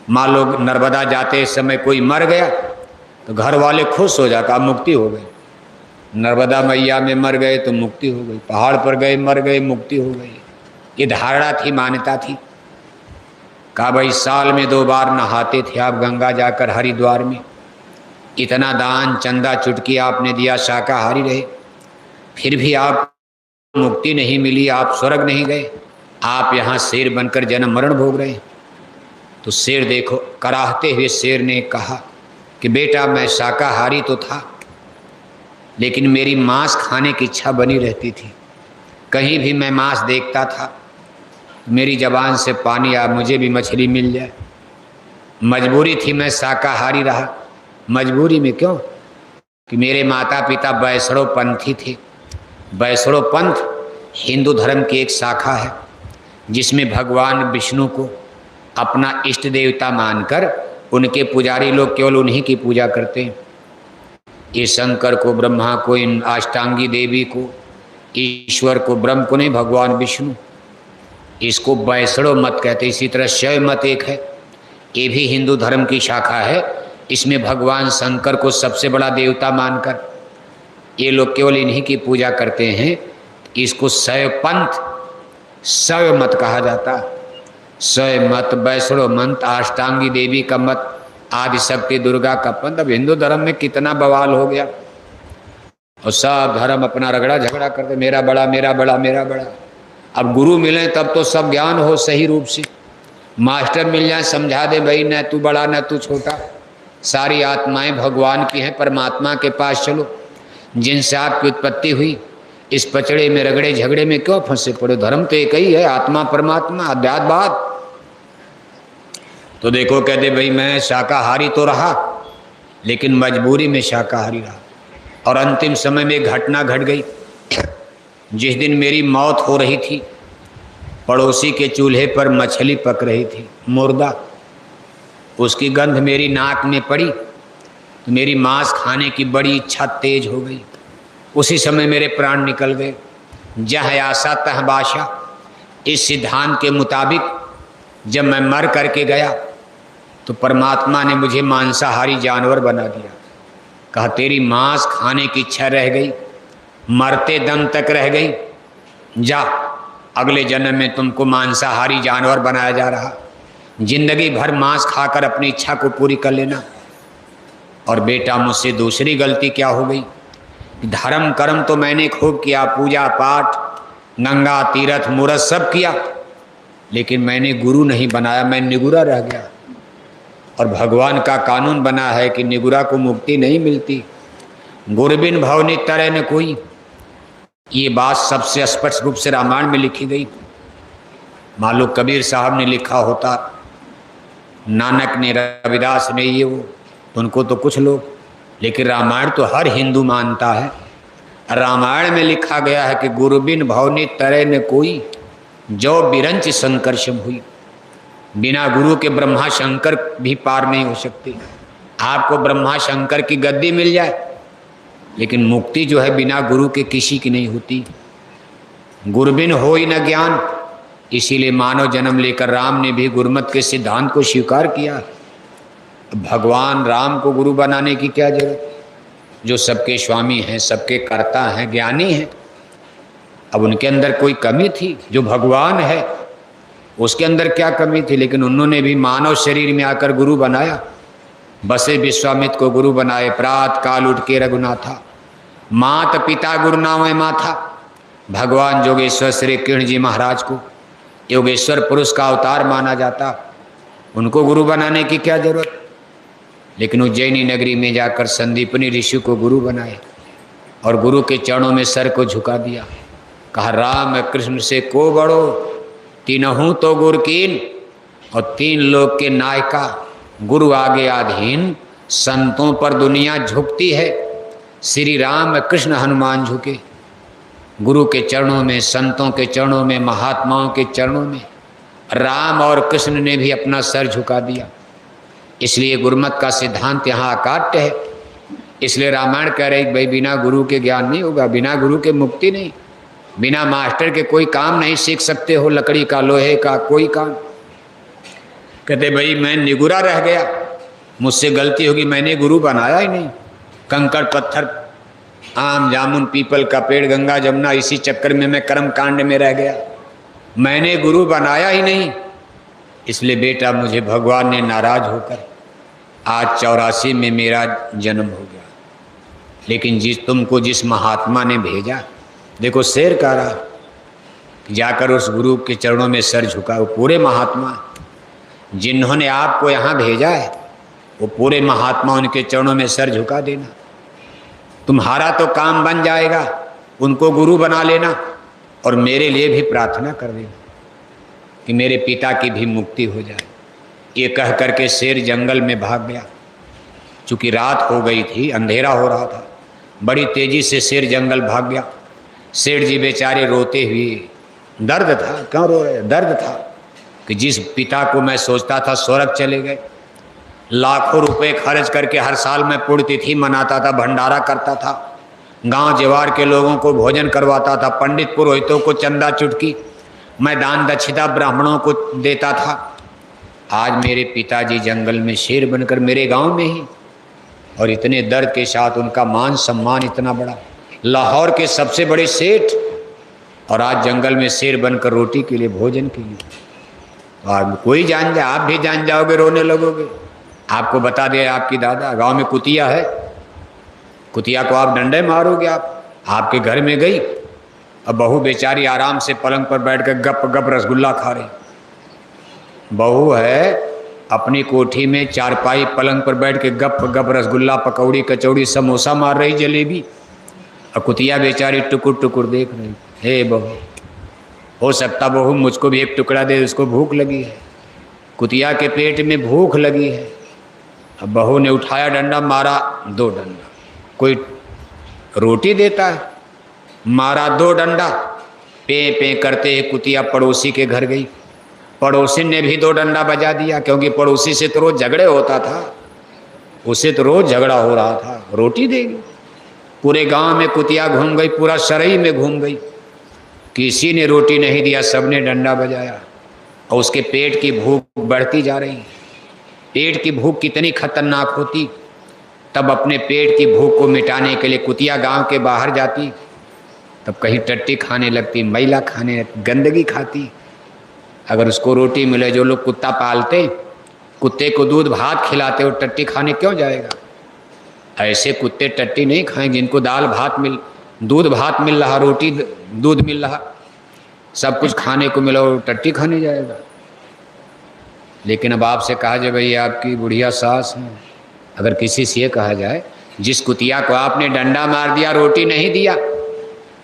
मान लो नर्मदा जाते समय कोई मर गया तो घर वाले खुश हो जाता, मुक्ति हो गई। नर्मदा मैया में मर गए तो मुक्ति हो गई, पहाड़ पर गए मर गए मुक्ति हो गई। ये धारणा थी, मान्यता थी। कहा भाई साल में 2 बार नहाते थे आप गंगा जाकर हरिद्वार में, इतना दान चंदा चुटकी आपने दिया, शाकाहारी रहे, फिर भी आप मुक्ति नहीं मिली, आप स्वर्ग नहीं गए, आप यहाँ शेर बनकर जन्म मरण भोग रहे। तो शेर देखो, कराहते हुए शेर ने कहा कि बेटा मैं शाकाहारी तो था, लेकिन मेरी मांस खाने की इच्छा बनी रहती थी। कहीं भी मैं मांस देखता था मेरी ज़बान से पानी आ, मुझे भी मछली मिल जाए। मजबूरी थी, मैं शाकाहारी रहा। मजबूरी में क्यों? कि मेरे माता पिता वैष्णव पंथी थे। वैष्णव पंथ हिंदू धर्म की एक शाखा है जिसमें भगवान विष्णु को अपना इष्ट देवता मानकर उनके पुजारी लोग केवल उन्हीं की पूजा करते हैं। ये शंकर को, ब्रह्मा को, इन अष्टांगी देवी को, ईश्वर को, ब्रह्म को नहीं, भगवान विष्णु, इसको वैष्णव मत कहते हैं। इसी तरह शैव मत एक है, ये भी हिंदू धर्म की शाखा है। इसमें भगवान शंकर को सबसे बड़ा देवता मानकर ये लोग केवल इन्हीं की पूजा करते हैं। इसको शैव पंथ, शैव मत कहा जाता। शैव मत, वैष्णव मत, अष्टांगी देवी का मत, आदिशक्ति दुर्गा का पंथ। अब हिंदू धर्म में कितना बवाल हो गया, और सब धर्म अपना रगड़ा झगड़ा करते, मेरा बड़ा मेरा बड़ा मेरा बड़ा। अब गुरु मिले तब तो सब ज्ञान हो सही रूप से, मास्टर मिल जाए समझा दे भाई न तू बड़ा न तू छोटा, सारी आत्माएं भगवान की हैं, परमात्मा के पास चलो, जिनसे आपकी उत्पत्ति हुई, इस पचड़े में रगड़े झगड़े में क्यों फंसे पड़े, धर्म तो एक ही है, आत्मा परमात्मा अध्यात्मवाद। तो देखो कहते भाई मैं शाकाहारी तो रहा लेकिन मजबूरी में शाकाहारी रहा, और अंतिम समय में घटना घट गई। जिस दिन मेरी मौत हो रही थी, पड़ोसी के चूल्हे पर मछली पक रही थी, मुर्दा, उसकी गंध मेरी नाक में पड़ी तो मेरी मांस खाने की बड़ी इच्छा तेज हो गई। उसी समय मेरे प्राण निकल गए। जह आशा तह बाशा, इस सिद्धांत के मुताबिक जब मैं मर करके गया तो परमात्मा ने मुझे मांसाहारी जानवर बना दिया। कहा तेरी मांस खाने की इच्छा रह गई, मरते दम तक रह गई, जा अगले जन्म में तुमको मांसाहारी जानवर बनाया जा रहा, जिंदगी भर मांस खाकर अपनी इच्छा को पूरी कर लेना। और बेटा मुझसे दूसरी गलती क्या हो गई, धर्म कर्म तो मैंने खूब किया, पूजा पाठ, गंगा तीर्थ मूरत सब किया, लेकिन मैंने गुरु नहीं बनाया, मैं निगुरा रह गया। और भगवान का कानून बना है कि निगुरा को मुक्ति नहीं मिलती, गुरबिन भवनी तरह न कोई। ये बात सबसे स्पष्ट रूप से रामायण में लिखी गई। मान लो कबीर साहब ने लिखा होता, नानक ने, रविदास ने, ये वो, उनको तो कुछ लोग, लेकिन रामायण तो हर हिंदू मानता है। रामायण में लिखा गया है कि गुरबिन भवनी तरह न कोई, जो बिरंच संकर्षम हुई। बिना गुरु के ब्रह्मा शंकर भी पार नहीं हो सकते। आपको ब्रह्मा शंकर की गद्दी मिल जाए, लेकिन मुक्ति जो है बिना गुरु के किसी की नहीं होती। गुरबिन हो ही न ज्ञान, इसीलिए मानव जन्म लेकर राम ने भी गुरुमत के सिद्धांत को स्वीकार किया। भगवान राम को गुरु बनाने की क्या जरूरत, जो सबके स्वामी हैं, सबके कर्ता हैं, ज्ञानी हैं। अब उनके अंदर कोई कमी थी, जो भगवान है उसके अंदर क्या कमी थी, लेकिन उन्होंने भी मानव शरीर में आकर गुरु बनाया। बसे विश्वामित्र को गुरु बनाए, प्रात काल उठ के रघुनाथा, मात पिता गुरु नाम माथा। भगवान जोगेश्वर श्री कृष्ण जी महाराज को योगेश्वर पुरुष का अवतार माना जाता, उनको गुरु बनाने की क्या जरूरत। लेकिन उज्जैनी नगरी में जाकर संदीपनी ऋषि को गुरु बनाए और गुरु के चरणों में सर को झुका दिया। कहा राम कृष्ण से को बड़ो, तीनहूँ तो गुर कीन, और तीन लोग के नायका, गुरु आगे आधीन, संतों पर दुनिया झुकती है। श्री राम कृष्ण हनुमान झुके गुरु के चरणों में, संतों के चरणों में, महात्माओं के चरणों में। राम और कृष्ण ने भी अपना सर झुका दिया। इसलिए गुरुमत का सिद्धांत यहाँ अकाट्य है। इसलिए रामायण कह रहे भाई बिना गुरु के ज्ञान नहीं होगा, बिना गुरु के मुक्ति नहीं, बिना मास्टर के कोई काम नहीं सीख सकते हो, लकड़ी का, लोहे का, कोई काम। कहते भाई मैं निगुरा रह गया, मुझसे गलती होगी, मैंने गुरु बनाया ही नहीं। कंकड़ पत्थर, आम जामुन पीपल का पेड़, गंगा जमुना, इसी चक्कर में मैं कर्म कांड में रह गया, मैंने गुरु बनाया ही नहीं। इसलिए बेटा मुझे भगवान ने नाराज होकर आज 84 में मेरा जन्म हो गया। लेकिन तुमको जिस महात्मा ने भेजा, देखो शेर कह रहा, जाकर उस गुरु के चरणों में सर झुका। वो पूरे महात्मा जिन्होंने आपको यहाँ भेजा है, वो पूरे महात्मा, उनके चरणों में सर झुका देना। तुम्हारा तो काम बन जाएगा, उनको गुरु बना लेना और मेरे लिए भी प्रार्थना कर देना कि मेरे पिता की भी मुक्ति हो जाए। ये कह करके शेर जंगल में भाग गया। चूँकि रात हो गई थी, अंधेरा हो रहा था, बड़ी तेजी से शेर जंगल भाग गया। सेठ जी बेचारे रोते हुए, दर्द था, क्यों रो रहे, दर्द था कि जिस पिता को मैं सोचता था स्वर्ग चले गए। लाखों रुपए खर्च करके हर साल मैं पुण्यतिथि मनाता था, भंडारा करता था, गांव जवार के लोगों को भोजन करवाता था, पंडित पुरोहितों को चंदा चुटकी मैं दान दक्षिणा ब्राह्मणों को देता था। आज मेरे पिताजी जंगल में शेर बनकर मेरे गांव में ही, और इतने दर्द के साथ उनका मान सम्मान इतना बड़ा, लाहौर के सबसे बड़े सेठ, और आज जंगल में शेर बनकर रोटी के लिए, भोजन के लिए। और कोई जान जाए, आप भी जान जाओगे, रोने लगोगे। आपको बता दे आपकी दादा, गांव में कुतिया है, कुतिया को आप डंडे मारोगे, आप आपके घर में गई अब बहू बेचारी आराम से पलंग पर बैठ कर गप गप रसगुल्ला खा रही। बहू है अपनी कोठी में चारपाई पलंग पर बैठ के गप गप रसगुल्ला पकौड़ी कचौड़ी समोसा मार रही, जलेबी, और कुतिया बेचारी टुकुर टुकुर देख रही। हे बहू, हो सकता बहू मुझको भी एक टुकड़ा दे, उसको भूख लगी है, कुतिया के पेट में भूख लगी है। अब बहू ने उठाया डंडा, मारा 2 डंडा। कोई रोटी देता है, मारा 2 डंडा। पे पे करते ही कुतिया पड़ोसी के घर गई। पड़ोसी ने भी 2 डंडा बजा दिया, क्योंकि पड़ोसी से तो रोज झगड़े होता था, उसे तो रोज झगड़ा हो रहा था, रोटी देगी। पूरे गांव में कुतिया घूम गई, पूरा सरई में घूम गई, किसी ने रोटी नहीं दिया, सबने डंडा बजाया। और उसके पेट की भूख बढ़ती जा रही। पेट की भूख कितनी खतरनाक होती। तब अपने पेट की भूख को मिटाने के लिए कुतिया गांव के बाहर जाती, तब कहीं टट्टी खाने लगती, मैला खाने, गंदगी खाती। अगर उसको रोटी मिले, जो लोग कुत्ता पालते, कुत्ते को दूध भात खिलाते, और टट्टी खाने क्यों जाएगा? ऐसे कुत्ते टट्टी नहीं खाएंगे जिनको दाल भात दूध भात मिल रहा, रोटी दूध मिल रहा, सब कुछ खाने को मिला, और टट्टी खाने जाएगा। लेकिन अब आपसे कहा जाए भाई आपकी बुढ़िया सास है, अगर किसी से ये कहा जाए जिस कुतिया को आपने डंडा मार दिया, रोटी नहीं दिया,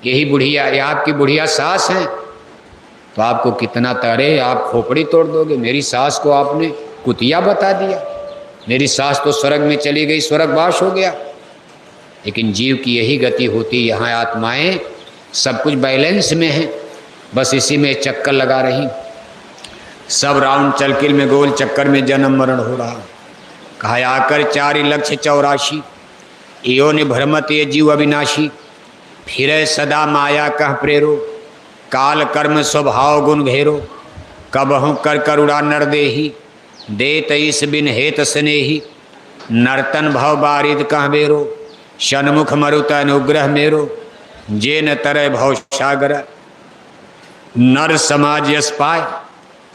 यही बुढ़िया, ये आपकी बुढ़िया सास है, तो आपको कितना तरे, आप खोपड़ी तोड़ दोगे। मेरी सास को आपने कुतिया बता दिया, मेरी सास तो स्वर्ग में चली गई, स्वर्गवास हो गया। लेकिन जीव की यही गति होती, यहाँ आत्माएं सब कुछ बैलेंस में है, बस इसी में चक्कर लगा रही। सब राउंड चलकिल में, गोल चक्कर में जन्म मरण हो रहा। कहा आकर 4,84,000 यो ने भ्रमत ये जीव अविनाशी, फिर सदा माया कह प्रेरो, काल कर्म स्वभाव गुण घेरो, कबहु कर करुणा नर देही, देत ईस बिन हेत स्नेही, नर्तन भव बारिद कह बेरो, शनमुख मरुत अनुग्रह मेरो, जे न तरय भव सागर, नर समाज यश पाए,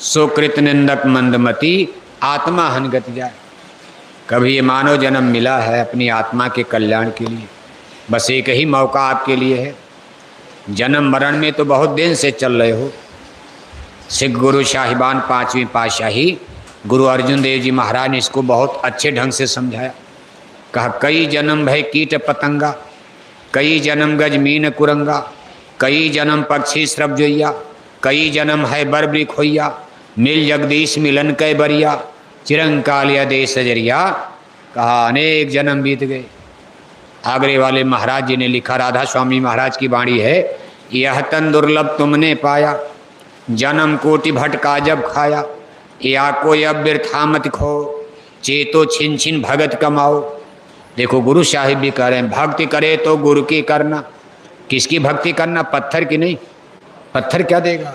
सुकृत निंदक मंदमती, आत्मा हनगत जाए। कभी ये मानव जन्म मिला है अपनी आत्मा के कल्याण के लिए, बस एक ही मौका आपके लिए है। जन्म मरण में तो बहुत दिन से चल रहे हो। सिख गुरु साहिबान 5वीं पातशाही गुरु अर्जुन देव जी महाराज ने इसको बहुत अच्छे ढंग से समझाया। कहा कई जन्म भय कीट पतंगा, कई जन्म गज मीन कुरंगा, कई जन्म पक्षी श्रव जोइया, कई जन्म है बर खोइया, मिल जगदीश मिलन कै बरिया, चिरंकालिया देश जरिया। कहा अनेक जन्म बीत गए। आगरे वाले महाराज जी ने लिखा, राधा स्वामी महाराज की वाणी है, यह तन दुर्लभ तुमने पाया, जन्म कोटि भटका जब खाया, या कोई अब बिरथा मत खो, चेतो छिन छिन भगत कमाओ। देखो गुरु साहिब भी कह रहे हैं, भक्ति करे तो गुरु की करना। किसकी भक्ति करना? पत्थर की नहीं। पत्थर क्या देगा?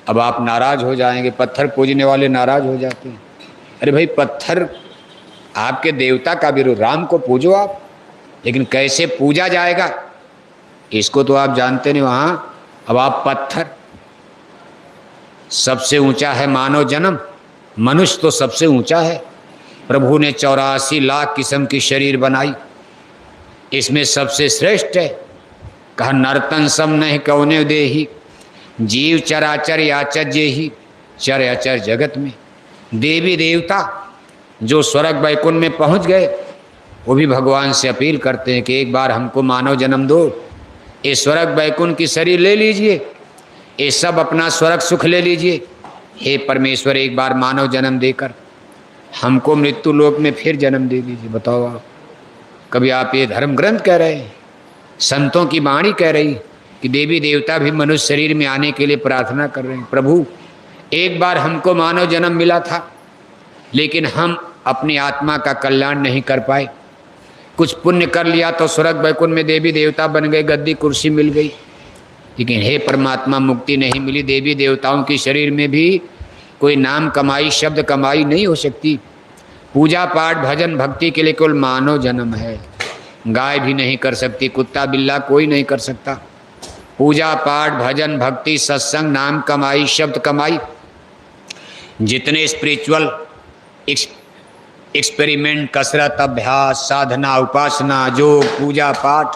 अब आप नाराज हो जाएंगे, पत्थर पूजने वाले नाराज हो जाते हैं। अरे भाई पत्थर आपके देवता का भी, राम को पूजो आप, लेकिन कैसे पूजा जाएगा इसको तो आप जानते नहीं। वहाँ अब आप पत्थर, सबसे ऊंचा है मानव जन्म, मनुष्य तो सबसे ऊंचा है। प्रभु ने 84 लाख किस्म की शरीर बनाई, इसमें सबसे श्रेष्ठ है। कहा नर्तन सम नहीं कौने देही, जीव चराचर याचर जेही, चर अचर जगत में। देवी देवता जो स्वर्ग वैकुंठ में पहुंच गए, वो भी भगवान से अपील करते हैं कि एक बार हमको मानव जन्म दो, ये स्वर्ग वैकुंठ की शरीर ले लीजिए, ये सब अपना स्वर्ग सुख ले लीजिए। हे परमेश्वर, एक बार मानव जन्म देकर हमको मृत्यु लोक में फिर जन्म दे दीजिए। बताओ आप, कभी आप ये धर्म ग्रंथ कह रहे हैं, संतों की वाणी कह रही कि देवी देवता भी मनुष्य शरीर में आने के लिए प्रार्थना कर रहे हैं। प्रभु एक बार हमको मानव जन्म मिला था, लेकिन हम अपनी आत्मा का कल्याण नहीं कर पाए। कुछ पुण्य कर लिया तो स्वर्ग वैकुंठ में देवी देवता बन गए, गद्दी कुर्सी मिल गई, लेकिन हे परमात्मा मुक्ति नहीं मिली। देवी देवताओं की शरीर में भी कोई नाम कमाई, शब्द कमाई नहीं हो सकती। पूजा पाठ भजन भक्ति के लिए केवल मानव जन्म है। गाय भी नहीं कर सकती, कुत्ता बिल्ला कोई नहीं कर सकता। पूजा पाठ भजन भक्ति सत्संग नाम कमाई शब्द कमाई, जितने स्पिरिचुअल एक्सपेरिमेंट, कसरत, अभ्यास, साधना, उपासना, योग, पूजा पाठ,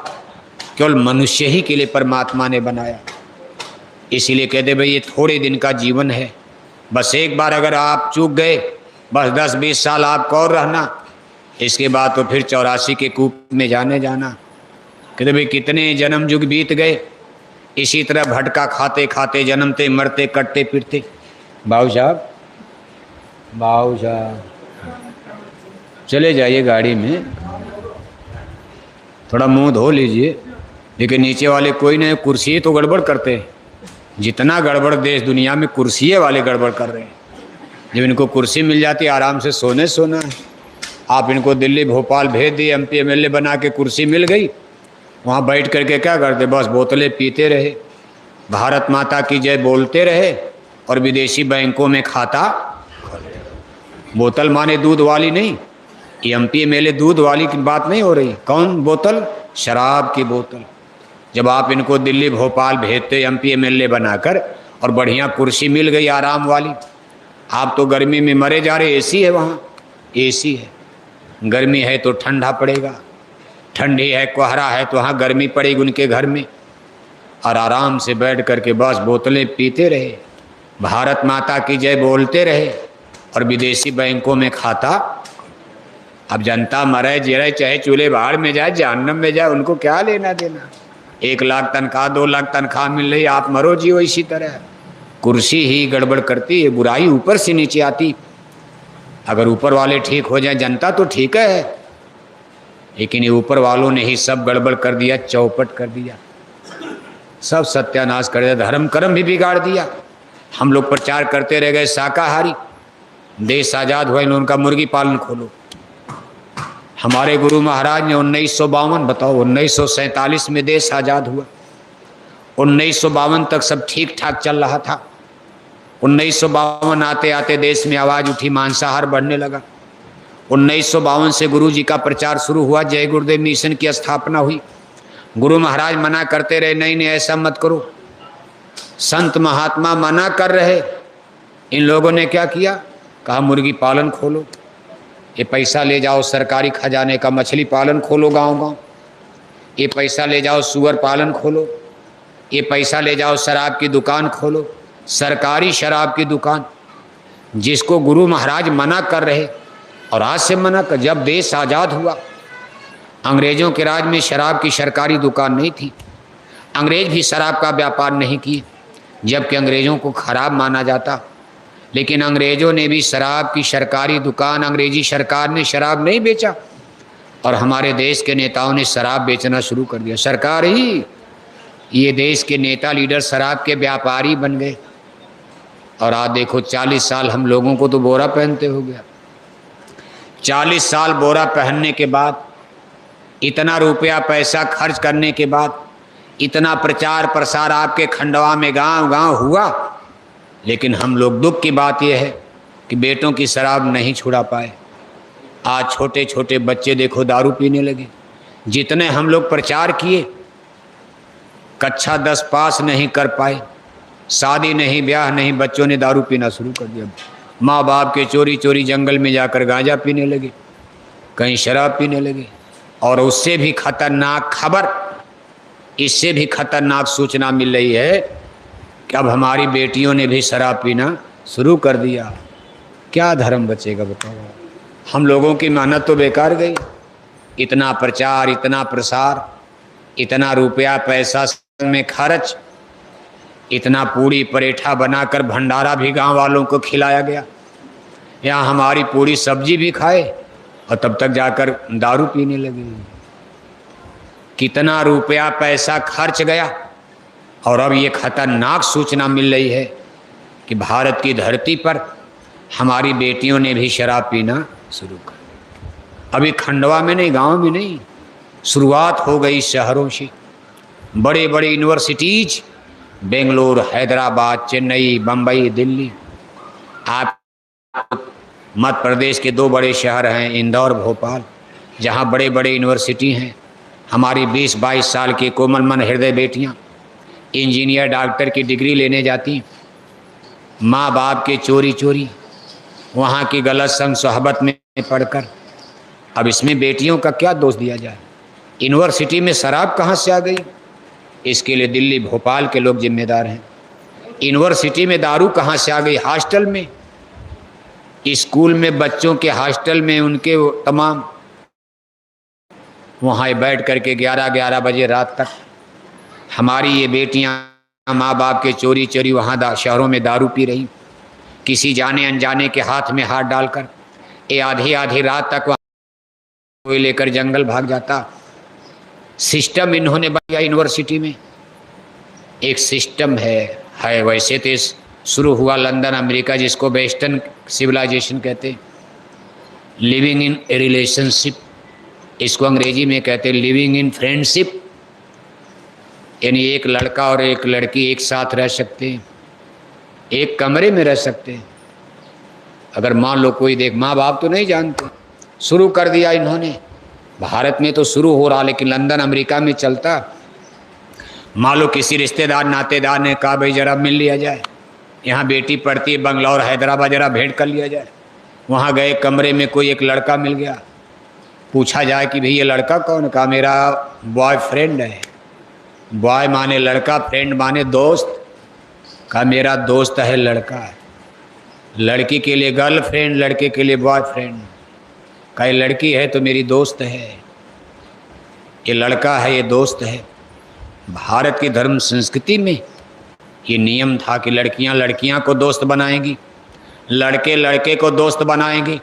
केवल मनुष्य ही के लिए परमात्मा ने बनाया। इसीलिए कहते भाई ये थोड़े दिन का जीवन है, बस एक बार अगर आप चूक गए बस 10-20 साल आपको और रहना, इसके बाद तो फिर 84 के कूप में जाना। कहते भाई कितने जन्म युग बीत गए, इसी तरह भटका खाते खाते जन्मते मरते कटते फिरते। बाबू साहब चले जाइए गाड़ी में, थोड़ा मुंह धो लीजिए। लेकिन नीचे वाले कोई नहीं, कुर्सी तो गड़बड़ करते हैं। जितना गड़बड़ देश दुनिया में कुर्सी वाले गड़बड़ कर रहे हैं। जब इनको कुर्सी मिल जाती आराम से सोना है। आप इनको दिल्ली भोपाल भेज दिए, MP MLA बना के कुर्सी मिल गई, वहाँ बैठ करके क्या करते, बस बोतलें पीते रहे, भारत माता की जय बोलते रहे और विदेशी बैंकों में खाता खोलते। बोतल माने दूध वाली नहीं, ये MP MLA दूध वाली की बात नहीं हो रही। कौन बोतल? शराब की बोतल। जब आप इनको दिल्ली भोपाल भेजते MP MLA बनाकर और बढ़िया कुर्सी मिल गई आराम वाली, आप तो गर्मी में मरे जा रहे। AC है वहाँ, AC है। गर्मी है तो ठंडा पड़ेगा, ठंडी है कोहरा है तो वहाँ गर्मी पड़ेगी उनके घर में, और आराम से बैठ करके बस बोतलें पीते रहे, भारत माता की जय बोलते रहे और विदेशी बैंकों में खाता। अब जनता मरे जिरे चाहे चूल्हे बाहर में जाए जहन्नम में जाए, उनको क्या लेना देना। 1 लाख तनख्वाह 2 लाख तनख्वाह मिल रही, आप मरो जियो इसी तरह। कुर्सी ही गड़बड़ करती है, बुराई ऊपर से नीचे आती। अगर ऊपर वाले ठीक हो जाए जनता तो ठीक है, लेकिन ये ऊपर वालों ने ही सब गड़बड़ कर दिया, चौपट कर दिया, सब सत्यानाश कर दिया, धर्म कर्म भी बिगाड़ दिया। हम लोग प्रचार करते रह गए शाकाहारी, देश आज़ाद हुआ इन लोगों का मुर्गी पालन खोलो। हमारे गुरु महाराज ने 1952, बताओ 1947 में देश आज़ाद हुआ, 1952 तक सब ठीक ठाक चल रहा था। 1952 आते आते देश में आवाज़ उठी, मांसाहार बढ़ने लगा। 1952 से गुरु जी का प्रचार शुरू हुआ, जय गुरुदेव मिशन की स्थापना हुई। गुरु महाराज मना करते रहे, नहीं नहीं ऐसा मत करो। संत महात्मा मना कर रहे, इन लोगों ने क्या किया, कहा मुर्गी पालन खोलो, ये पैसा ले जाओ सरकारी खजाने का, मछली पालन खोलो गांव गांव, ये पैसा ले जाओ सुअर पालन खोलो, ये पैसा ले जाओ शराब की दुकान खोलो, सरकारी शराब की दुकान, जिसको गुरु महाराज मना कर रहे। और आज से मना कर, जब देश आज़ाद हुआ, अंग्रेज़ों के राज में शराब की सरकारी दुकान नहीं थी, अंग्रेज भी शराब का व्यापार नहीं किए, जबकि अंग्रेज़ों को खराब माना जाता। लेकिन अंग्रेज़ों ने भी शराब की सरकारी दुकान, अंग्रेजी सरकार ने शराब नहीं बेचा, और हमारे देश के नेताओं ने शराब बेचना शुरू कर दिया। सरकार ही, ये देश के नेता लीडर शराब के व्यापारी बन गए। और आज देखो 40 साल हम लोगों को तो बोरा पहनते हो गया। 40 साल बोरा पहनने के बाद, इतना रुपया पैसा खर्च करने के बाद, इतना प्रचार प्रसार आपके खंडवा में गांव गांव हुआ, लेकिन हम लोग दुख की बात यह है कि बेटों की शराब नहीं छुड़ा पाए। आज छोटे छोटे बच्चे देखो दारू पीने लगे। जितने हम लोग प्रचार किए, कक्षा 10 पास नहीं कर पाए, शादी नहीं ब्याह नहीं, बच्चों ने दारू पीना शुरू कर दिया। माँ बाप के चोरी चोरी जंगल में जाकर गांजा पीने लगे, कहीं शराब पीने लगे। और उससे भी खतरनाक खबर, इससे भी खतरनाक सूचना मिल रही है कि अब हमारी बेटियों ने भी शराब पीना शुरू कर दिया। क्या धर्म बचेगा बताओ। हम लोगों की मेहनत तो बेकार गई। इतना प्रचार, इतना प्रसार, इतना रुपया पैसा में खर्च, इतना पूड़ी परेठा बनाकर भंडारा भी गांव वालों को खिलाया गया। यहाँ हमारी पूरी सब्जी भी खाए और तब तक जाकर दारू पीने लगे। कितना रुपया पैसा खर्च गया। और अब ये खतरनाक सूचना मिल रही है कि भारत की धरती पर हमारी बेटियों ने भी शराब पीना शुरू कर। अभी खंडवा में नहीं, गांव में नहीं, शुरुआत हो गई शहरों से। बड़े बड़े यूनिवर्सिटीज, बेंगलोर, हैदराबाद, चेन्नई, बम्बई, दिल्ली, आप मध्य प्रदेश के 2 बड़े शहर हैं इंदौर, भोपाल, जहाँ बड़े बड़े यूनिवर्सिटी हैं। हमारी 20-22 साल की कोमल मन हृदय बेटियाँ इंजीनियर डॉक्टर की डिग्री लेने जाती, माँ बाप के चोरी चोरी वहाँ की गलत संग सोहबत में पढ़कर। अब इसमें बेटियों का क्या दोष दिया जाए। यूनिवर्सिटी में शराब कहाँ से आ गई? इसके लिए दिल्ली भोपाल के लोग जिम्मेदार हैं। यूनिवर्सिटी में दारू कहाँ से आ गई? हॉस्टल में, स्कूल में, बच्चों के हॉस्टल में उनके तमाम वहाँ बैठ करके 11-11 बजे रात तक हमारी ये बेटियाँ माँ बाप के चोरी चोरी वहाँ शहरों में दारू पी रही, किसी जाने अनजाने के हाथ में हाथ डालकर ये आधी आधी रात तक वहाँ कोई लेकर जंगल भाग जाता। सिस्टम इन्होंने बनाया यूनिवर्सिटी में, एक सिस्टम है। वैसे तो शुरू हुआ लंदन अमेरिका, जिसको वेस्टर्न सिविलाइजेशन कहते हैं, लिविंग इन रिलेशनशिप, इसको अंग्रेजी में कहते हैं लिविंग इन फ्रेंडशिप, यानी एक लड़का और एक लड़की एक साथ रह सकते हैं, एक कमरे में रह सकते हैं। अगर मान लो कोई देख, माँ बाप तो नहीं जानते, शुरू कर दिया इन्होंने। भारत में तो शुरू हो रहा, लेकिन लंदन अमेरिका में चलता। मान लो किसी रिश्तेदार नातेदार ने कहा भाई जरा मिल लिया जाए, यहाँ बेटी पढ़ती है बंगलौर हैदराबाद, जरा भेंट कर लिया जाए। वहाँ गए, कमरे में कोई एक लड़का मिल गया, पूछा जाए कि भाई ये लड़का कौन? कहा मेरा बॉयफ्रेंड है। बॉय माने लड़का, फ्रेंड माने दोस्त। कहा मेरा दोस्त है लड़का है। लड़की के लिए गर्लफ्रेंड, लड़के के लिए बॉयफ्रेंड। कहा ये लड़की है तो मेरी दोस्त है, ये लड़का है ये दोस्त है। भारत की धर्म संस्कृति में ये नियम था कि लड़कियां लड़कियां को दोस्त बनाएंगी, लड़के लड़के को दोस्त बनाएंगे।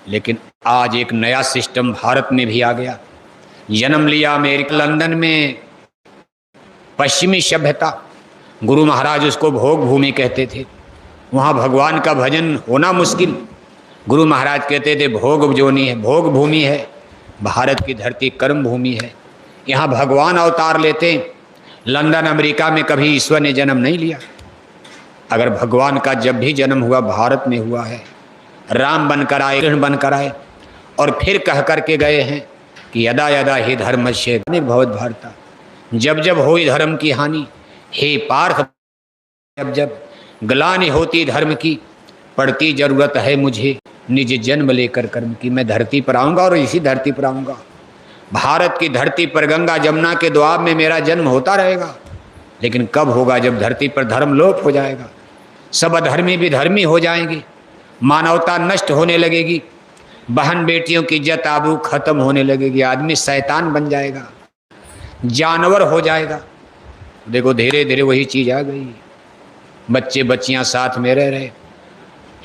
लेकिन आज एक नया सिस्टम भारत में भी आ गया, जन्म लिया अमेरिका लंदन में। पश्चिमी सभ्यता, गुरु महाराज उसको भोग भूमि कहते थे। वहाँ भगवान का भजन होना मुश्किल। गुरु महाराज कहते थे भोग जोनी है, भोग भूमि है। भारत की धरती कर्म भूमि है, यहाँ भगवान अवतार लेते हैं। लंदन अमेरिका में कभी ईश्वर ने जन्म नहीं लिया। अगर भगवान का जब भी जन्म हुआ भारत में हुआ है। राम बनकर आए, कृष्ण बनकर आए और फिर कह करके गए हैं कि यदा यदा ही धर्मस्य भवत भारता, जब जब होई धर्म की हानि, हे पार्थ जब जब ग्लानि होती धर्म की, पड़ती जरूरत है मुझे निज जन्म लेकर कर्म की। मैं धरती पर आऊँगा और इसी धरती पर आऊँगा। भारत की धरती पर गंगा जमुना के दोआब में मेरा जन्म होता रहेगा। लेकिन कब होगा? जब धरती पर धर्म लोप हो जाएगा, सब अधर्मी भी धर्मी हो जाएंगे, मानवता नष्ट होने लगेगी, बहन बेटियों की इज्जत आबरू खत्म होने लगेगी, आदमी शैतान बन जाएगा, जानवर हो जाएगा। देखो धीरे धीरे वही चीज़ आ गई। बच्चे बच्चियां साथ में रह रहे,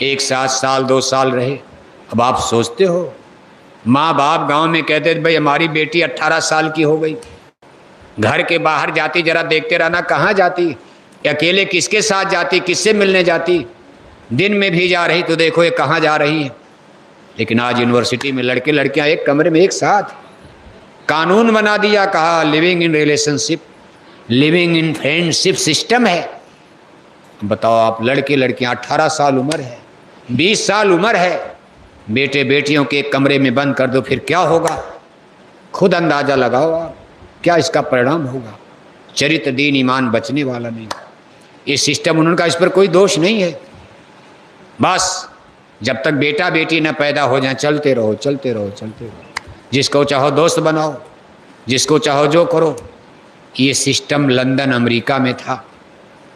एक साथ साल 2 साल रहे। अब आप सोचते हो, माँ बाप गांव में कहते थे भाई हमारी बेटी 18 साल की हो गई, घर के बाहर जाती जरा देखते रहना, कहाँ जाती, अकेले किसके साथ जाती, किससे मिलने जाती, दिन में भी जा रही तो देखो ये कहाँ जा रही है। लेकिन आज यूनिवर्सिटी में लड़के लड़कियां एक कमरे में एक साथ, कानून बना दिया, कहा living in relationship, living in friendship system है। बताओ आप, लड़के लड़कियां 18 साल उम्र है, 20 साल उम्र है, बेटे बेटियों के एक कमरे में बंद कर दो, फिर क्या होगा? खुद अंदाजा लगाओ आप, क्या इसका परिणाम होगा? चरित्र दीन ईमान बचने वाला नहीं। ये सिस्टम उनका, इस पर कोई दोष नहीं है। बस जब तक बेटा बेटी न पैदा हो जाए चलते रहो चलते रहो चलते रहो, जिसको चाहो दोस्त बनाओ, जिसको चाहो जो करो। ये सिस्टम लंदन अमेरिका में था,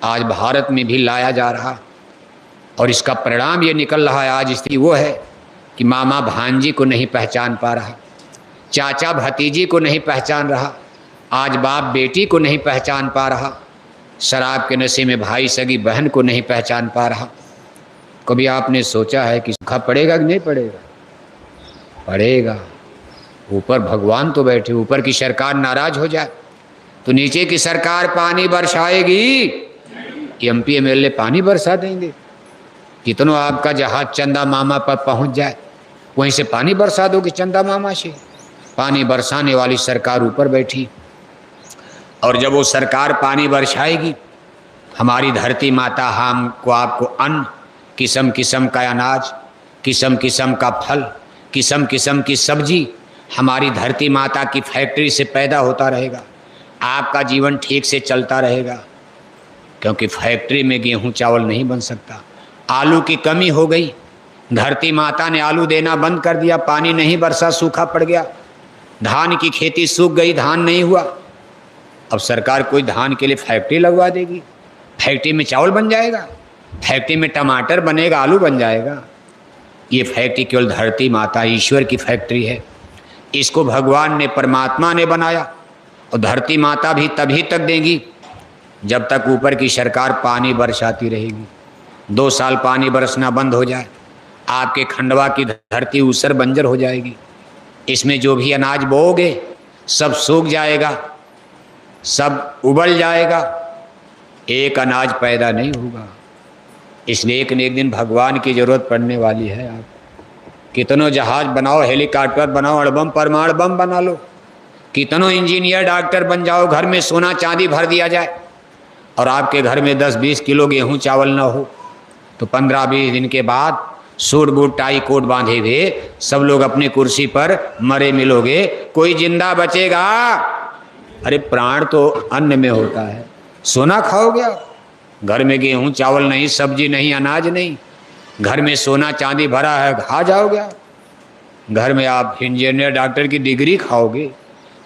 आज भारत में भी लाया जा रहा और इसका परिणाम ये निकल रहा है। आज स्थिति वो है कि मामा भांजी को नहीं पहचान पा रहा, चाचा भतीजी को नहीं पहचान रहा, आज बाप बेटी को नहीं पहचान पा रहा, शराब के नशे में भाई सगी बहन को नहीं पहचान पा रहा। कभी आपने सोचा है कि सूखा पड़ेगा कि नहीं पड़ेगा? पड़ेगा। ऊपर भगवान तो बैठे, ऊपर की सरकार नाराज हो जाए तो नीचे की सरकार पानी बरसाएगी, एमपी एमएलए पानी बरसा देंगे। कितनों आपका जहाज चंदा मामा पर पहुंच जाए, वहीं से पानी बरसा दोगे चंदा मामा से। पानी बरसाने वाली सरकार ऊपर बैठी, और जब वो सरकार पानी बरसाएगी, हमारी धरती माता हमको आपको अन्न, किस्म किस्म का अनाज, किस्म किस्म का फल, किस्म किस्म की सब्जी हमारी धरती माता की फैक्ट्री से पैदा होता रहेगा। आपका जीवन ठीक से चलता रहेगा, क्योंकि फैक्ट्री में गेहूं चावल नहीं बन सकता। आलू की कमी हो गई, धरती माता ने आलू देना बंद कर दिया, पानी नहीं बरसा, सूखा पड़ गया। धान की खेती सूख गई, धान नहीं हुआ। अब सरकार कोई धान के लिए फैक्ट्री लगवा देगी, फैक्ट्री में चावल बन जाएगा, फैक्ट्री में टमाटर बनेगा, आलू बन जाएगा। ये फैक्ट्री केवल धरती माता ईश्वर की फैक्ट्री है। इसको भगवान ने, परमात्मा ने बनाया, और धरती माता भी तभी तक देंगी जब तक ऊपर की सरकार पानी बरसाती रहेगी। 2 साल पानी बरसना बंद हो जाए, आपके खंडवा की धरती ऊसर बंजर हो जाएगी। इसमें जो भी अनाज बोओगे सब सूख जाएगा, सब उबल जाएगा, एक अनाज पैदा नहीं होगा। इसलिए एक न एक दिन भगवान की जरूरत पड़ने वाली है। आप कितनों जहाज बनाओ, हेलीकॉप्टर बनाओ, अणुबम परमाणु बम बना लो, कितनों इंजीनियर डॉक्टर बन जाओ, घर में सोना चांदी भर दिया जाए, और आपके घर में 10-20 किलो गेहूं चावल ना हो, तो 15-20 दिन के बाद सूट बूट टाई कोट बांधे हुए सब लोग अपनी कुर्सी पर मरे मिलोगे, कोई जिंदा बचेगा? अरे प्राण तो अन्न में होता है। सोना खाओगे आप, घर में गेहूं चावल नहीं, सब्जी नहीं, अनाज नहीं, घर में सोना चांदी भरा है, खा जाओगे आप। घर में आप इंजीनियर डॉक्टर की डिग्री खाओगे,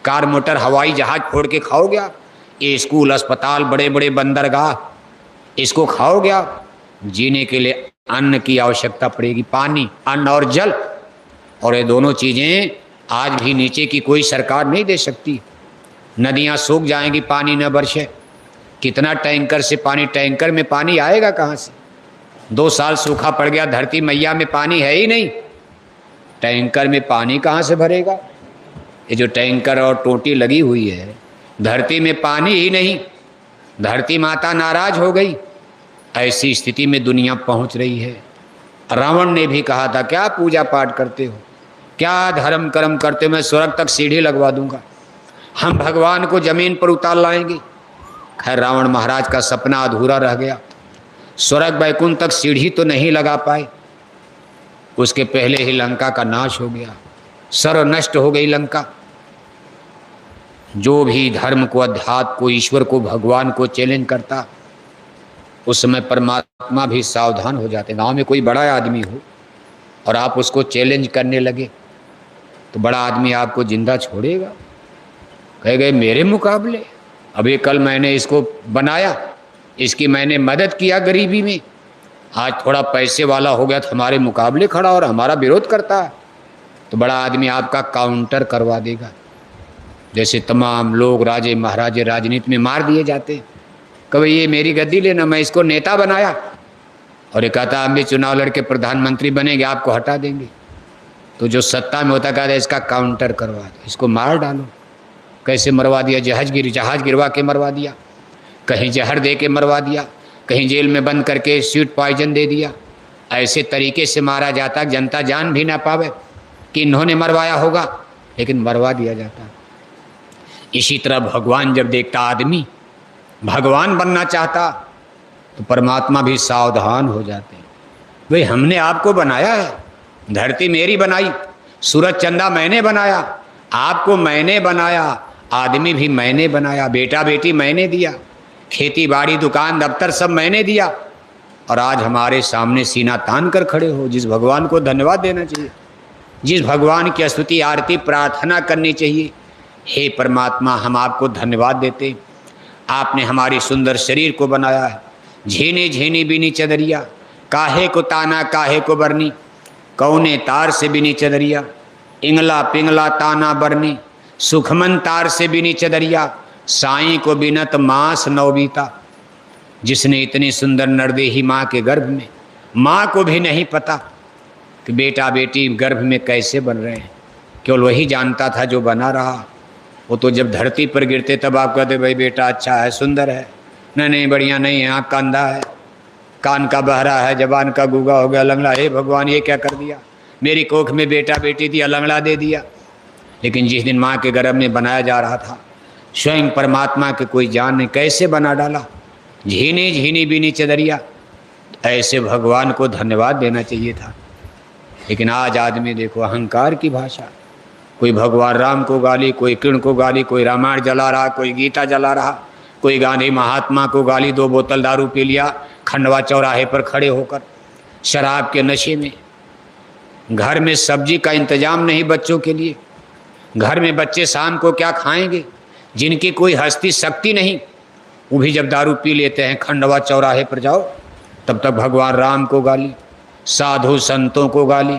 कार मोटर हवाई जहाज फोड़ के खाओगे आप, ये स्कूल अस्पताल बड़े बड़े बंदरगाह, इसको खाओगे आप। जीने के लिए अन्न की आवश्यकता पड़ेगी, पानी, अन्न और जल, और ये दोनों चीज़ें आज भी नीचे की कोई सरकार नहीं दे सकती। नदियाँ सूख जाएंगी, पानी न बरसे, कितना टैंकर से पानी, टैंकर में पानी आएगा कहाँ से? 2 साल सूखा पड़ गया, धरती मैया में पानी है ही नहीं, टैंकर में पानी कहाँ से भरेगा? ये जो टैंकर और टोटी लगी हुई है, धरती में पानी ही नहीं, धरती माता नाराज हो गई। ऐसी स्थिति में दुनिया पहुंच रही है। रावण ने भी कहा था, क्या पूजा पाठ करते हो, क्या धर्म कर्म करते हो, मैं स्वर्ग तक सीढ़ी लगवा दूंगा, हम भगवान को जमीन पर उतार लाएंगे। खैर रावण महाराज का सपना अधूरा रह गया, स्वर्ग बैकुंठ तक सीढ़ी तो नहीं लगा पाए। उसके पहले ही लंका का नाश हो गया, सर्व नष्ट हो गई लंका। जो भी धर्म को, अध्यात्म को, ईश्वर को, भगवान को चैलेंज करता, उस समय परमात्मा भी सावधान हो जाते। गांव में कोई बड़ा आदमी हो और आप उसको चैलेंज करने लगे तो बड़ा आदमी आपको जिंदा छोड़ेगा? कह गए मेरे मुकाबले, अभी कल मैंने इसको बनाया, इसकी मैंने मदद किया गरीबी में, आज थोड़ा पैसे वाला हो गया तो हमारे मुकाबले खड़ा और हमारा विरोध करता है, तो बड़ा आदमी आपका काउंटर करवा देगा। जैसे तमाम लोग राजे महाराजे राजनीति में मार दिए जाते, कभी ये मेरी गद्दी लेना, मैं इसको नेता बनाया, और ये कहता हम भी चुनाव लड़के प्रधानमंत्री बनेंगे, आपको हटा देंगे। तो जो सत्ता में होता कहता इसका काउंटर करवा दो, इसको मार डालो। कैसे मरवा दिया? जहाज गिरवा के मरवा दिया, कहीं जहर दे के मरवा दिया, कहीं जेल में बंद करके स्वीट पॉइजन दे दिया। ऐसे तरीके से मारा जाता जनता जान भी ना पावे कि इन्होंने मरवाया होगा, लेकिन मरवा दिया जाता। इसी तरह भगवान जब देखता आदमी भगवान बनना चाहता तो परमात्मा भी सावधान हो जाते। भाई हमने आपको बनाया है, धरती मेरी बनाई, सूरज चंदा मैंने बनाया, आपको मैंने बनाया, आदमी भी मैंने बनाया, बेटा बेटी मैंने दिया, खेती बाड़ी दुकान दफ्तर सब मैंने दिया, और आज हमारे सामने सीना तान कर खड़े हो। जिस भगवान को धन्यवाद देना चाहिए, जिस भगवान की स्तुति आरती प्रार्थना करनी चाहिए, हे परमात्मा हम आपको धन्यवाद देते। आपने हमारी सुंदर शरीर को बनाया है, झीनी झीनी बिनी चदरिया, काहे को ताना काहे को बरनी, कौने तार से बिनी चदरिया, इंगला पिंगला ताना बरनी, सुखमन तार से बिनी चदरिया, साईं को बिनत मास नवबीता। जिसने इतनी सुंदर नरदेही माँ के गर्भ में, माँ को भी नहीं पता कि बेटा बेटी गर्भ में कैसे बन रहे हैं, केवल वही जानता था जो बना रहा। वो तो जब धरती पर गिरते तब आप कहते भाई बेटा अच्छा है, सुंदर है, नहीं बढ़िया नहीं है, आँख का अंधा है, कान का बहरा है, जबान का गूंगा हो गया, लंगड़ा, हे भगवान ये क्या कर दिया, मेरी कोख में बेटा बेटी थी, लंगड़ा दे दिया। लेकिन जिस दिन माँ के गर्भ में बनाया जा रहा था, स्वयं परमात्मा के कोई जान नहीं कैसे बना डाला, झीनी झीनी बिनी चदरिया। ऐसे भगवान को धन्यवाद देना चाहिए था। लेकिन आज आदमी देखो अहंकार की भाषा, कोई भगवान राम को गाली, कोई कृष्ण को गाली, कोई रामायण जला रहा, कोई गीता जला रहा, कोई गांधी महात्मा को गाली, 2 बोतल दारू पी लिया खंडवा चौराहे पर खड़े होकर शराब के नशे में। घर में सब्जी का इंतजाम नहीं बच्चों के लिए, घर में बच्चे शाम को क्या खाएंगे, जिनकी कोई हस्ती शक्ति नहीं, वो भी जब दारू पी लेते हैं, खंडवा चौराहे पर जाओ, तब तक भगवान राम को गाली, साधु संतों को गाली,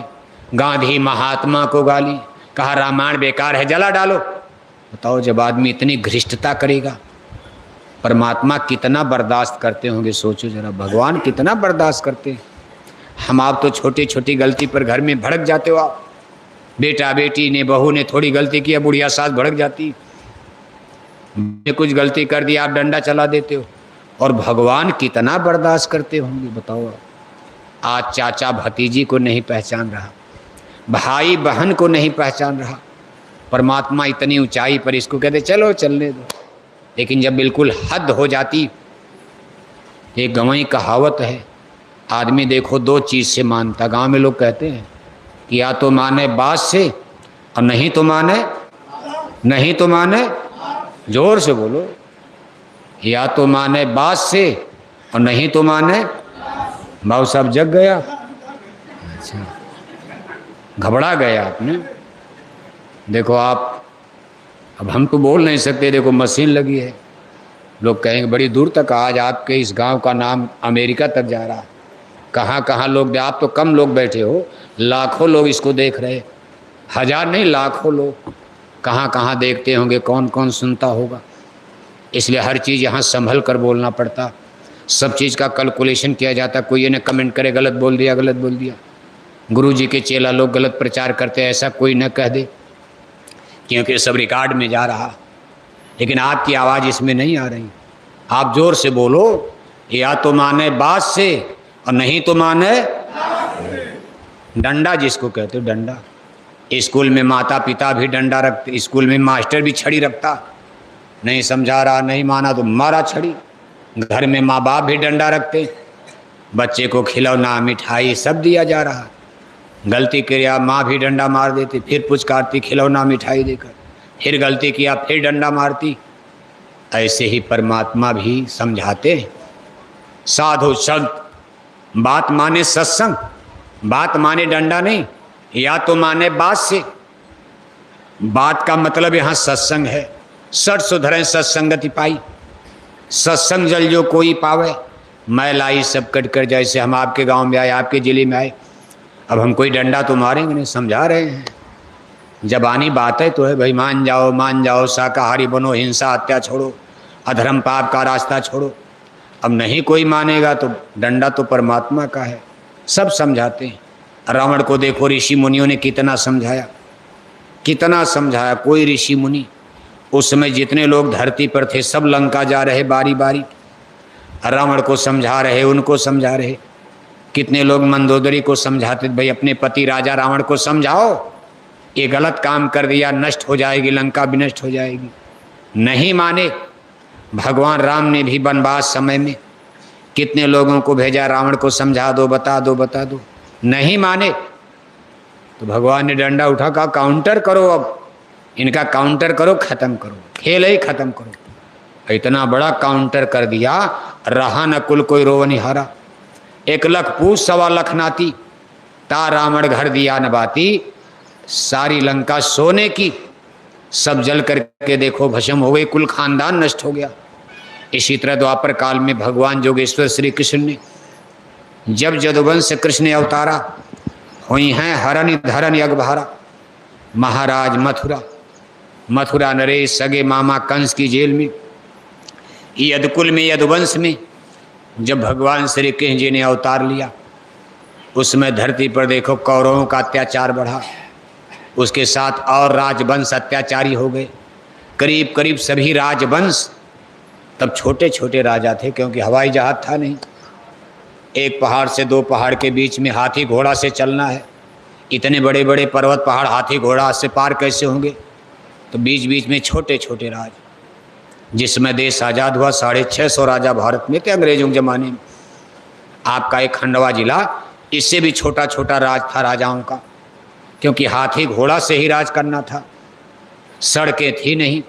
गांधी महात्मा को गाली, कहा रामायण बेकार है, जला डालो। बताओ, जब आदमी इतनी घृष्टता करेगा, परमात्मा कितना बर्दाश्त करते होंगे, सोचो जरा, भगवान कितना बर्दाश्त करते हैं। हम आप तो छोटी छोटी गलती पर घर में भड़क जाते हो। आप बेटा बेटी ने, बहू ने थोड़ी गलती किया, बुढ़िया सास भड़क जाती, कुछ गलती कर दिया आप डंडा चला देते हो। और भगवान कितना बर्दाश्त करते होंगे, बताओ। आज चाचा भतीजी को नहीं पहचान रहा, भाई बहन को नहीं पहचान रहा, परमात्मा इतनी ऊंचाई पर इसको कहते चलो चलने दो। लेकिन जब बिल्कुल हद हो जाती, एक गंवई कहावत है, आदमी देखो दो चीज़ से मानता। गांव में लोग कहते हैं कि या तो माने बात से और नहीं तो माने, जोर से बोलो, या तो माने बात से और नहीं तो माने। भाव साहब जग गया, अच्छा घबरा गए आपने। देखो आप, अब हम तो बोल नहीं सकते, देखो मशीन लगी है, लोग कहेंगे बड़ी दूर तक, आज आपके इस गांव का नाम अमेरिका तक जा रहा, कहाँ कहाँ लोग, आप तो कम लोग बैठे हो, लाखों लोग इसको देख रहे, हजार नहीं लाखों लोग, कहाँ कहाँ देखते होंगे, कौन कौन सुनता होगा। इसलिए हर चीज़ यहाँ संभल कर बोलना पड़ता, सब चीज़ का कैलकुलेशन किया जाता। कोई ये न कमेंट करे गलत बोल दिया, गुरु जी के चेला लोग गलत प्रचार करते, ऐसा कोई न कह दे, क्योंकि सब रिकॉर्ड में जा रहा। लेकिन आपकी आवाज़ इसमें नहीं आ रही, आप जोर से बोलो, या तो माने बात से और नहीं तो माने डंडा, जिसको कहते हो डंडा। स्कूल में माता पिता भी डंडा रखते, स्कूल में मास्टर भी छड़ी रखता, नहीं समझा रहा, नहीं माना तो मारा छड़ी। घर में माँ बाप भी डंडा रखते, बच्चे को खिलौना मिठाई सब दिया जा रहा, गलती किया माँ भी डंडा मार देती, फिर पुचकारती खिलौना मिठाई देकर, फिर गलती किया फिर डंडा मारती। ऐसे ही परमात्मा भी समझाते हैं। साधु संत बात माने सत्संग, बात माने डंडा नहीं, या तो माने बात से। बात का मतलब यहाँ सत्संग है। सठ सुधरें सत्संगति पाई, सत्संग जल जो कोई पावे। मैं लाई सब कट कर, जैसे हम आपके गांव में आए, आपके जिले में आए, अब हम कोई डंडा तो मारेंगे नहीं, समझा रहे हैं। जब आनी बात है तो है भाई, मान जाओ, शाकाहारी बनो, हिंसा हत्या छोड़ो, अधर्म पाप का रास्ता छोड़ो। अब नहीं कोई मानेगा तो डंडा तो परमात्मा का है, सब समझाते हैं। रावण को देखो, ऋषि मुनियों ने कितना समझाया, कोई ऋषि मुनि, उस समय जितने लोग धरती पर थे सब लंका जा रहे बारी बारी, रावण को समझा रहे, उनको समझा रहे। कितने लोग मंदोदरी को समझाते, भाई अपने पति राजा रावण को समझाओ, ये गलत काम कर दिया, नष्ट हो जाएगी लंका, भी नष्ट हो जाएगी। नहीं माने। भगवान राम ने भी वनवास समय में कितने लोगों को भेजा, रावण को समझा दो, बता दो, नहीं माने तो भगवान ने डंडा उठा, कहा काउंटर करो, अब इनका काउंटर करो, खत्म करो, खेल ही खत्म करो। इतना बड़ा काउंटर कर दिया, रहा न कुल कोई रोवनी हारा। 1 लाख पूछ 1.25 लाख नाती, ता रावण घर दिया न बाती। सारी लंका सोने की, सब जल करके देखो भस्म हो गई, कुल खानदान नष्ट हो गया। इसी तरह द्वापर काल में भगवान जोगेश्वर श्री कृष्ण ने जब यदुवंश कृष्ण अवतारा, हुई हैं हरनि धरन अगभारा। महाराज मथुरा नरेश सगे मामा कंस की जेल में, यदकुल में, यदुवंश में जब भगवान श्री कृष्ण जी ने अवतार लिया, उसमें धरती पर देखो कौरवों का अत्याचार बढ़ा, उसके साथ और राजवंश अत्याचारी हो गए। करीब करीब सभी राजवंश, तब छोटे छोटे राजा थे क्योंकि हवाई जहाज था नहीं, एक पहाड़ से 2 पहाड़ के बीच में हाथी घोड़ा से चलना है, इतने बड़े बड़े पर्वत पहाड़ हाथी घोड़ा से पार कैसे होंगे। तो बीच बीच में छोटे छोटे राज, जिसमें देश आज़ाद हुआ 650 राजा भारत में थे अंग्रेजों के ज़माने में। आपका एक खंडवा जिला इससे भी छोटा छोटा राज था राजाओं का, क्योंकि हाथी घोड़ा से ही राज करना था। सड़कें थी नहीं,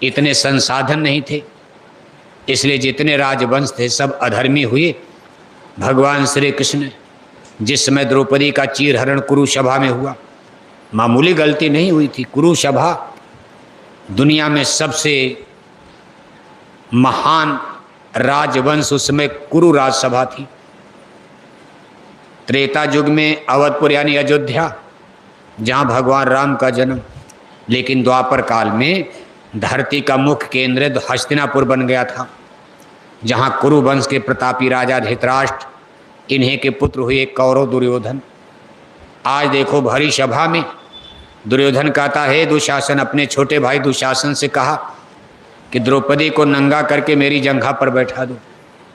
इतने संसाधन नहीं थे, इसलिए जितने राजवंश थे सब अधर्मी हुए। भगवान श्री कृष्ण जिस समय द्रौपदी का चीरहरण कुरुसभा में हुआ, मामूली गलती नहीं हुई थी। कुरु सभा दुनिया में सबसे महान राजवंश उसमें कुरु राजसभा थी। त्रेता युग में अवधपुर यानी अयोध्या, जहाँ भगवान राम का जन्म, लेकिन द्वापर काल में धरती का मुख्य केंद्र हस्तिनापुर बन गया था, जहाँ कुरु वंश के प्रतापी राजा धृतराष्ट्र, इन्हीं के पुत्र हुए कौरव दुर्योधन। आज देखो भरी सभा में दुर्योधन कहता है, दुशासन अपने छोटे भाई दुशासन से कहा कि द्रौपदी को नंगा करके मेरी जंघा पर बैठा दो।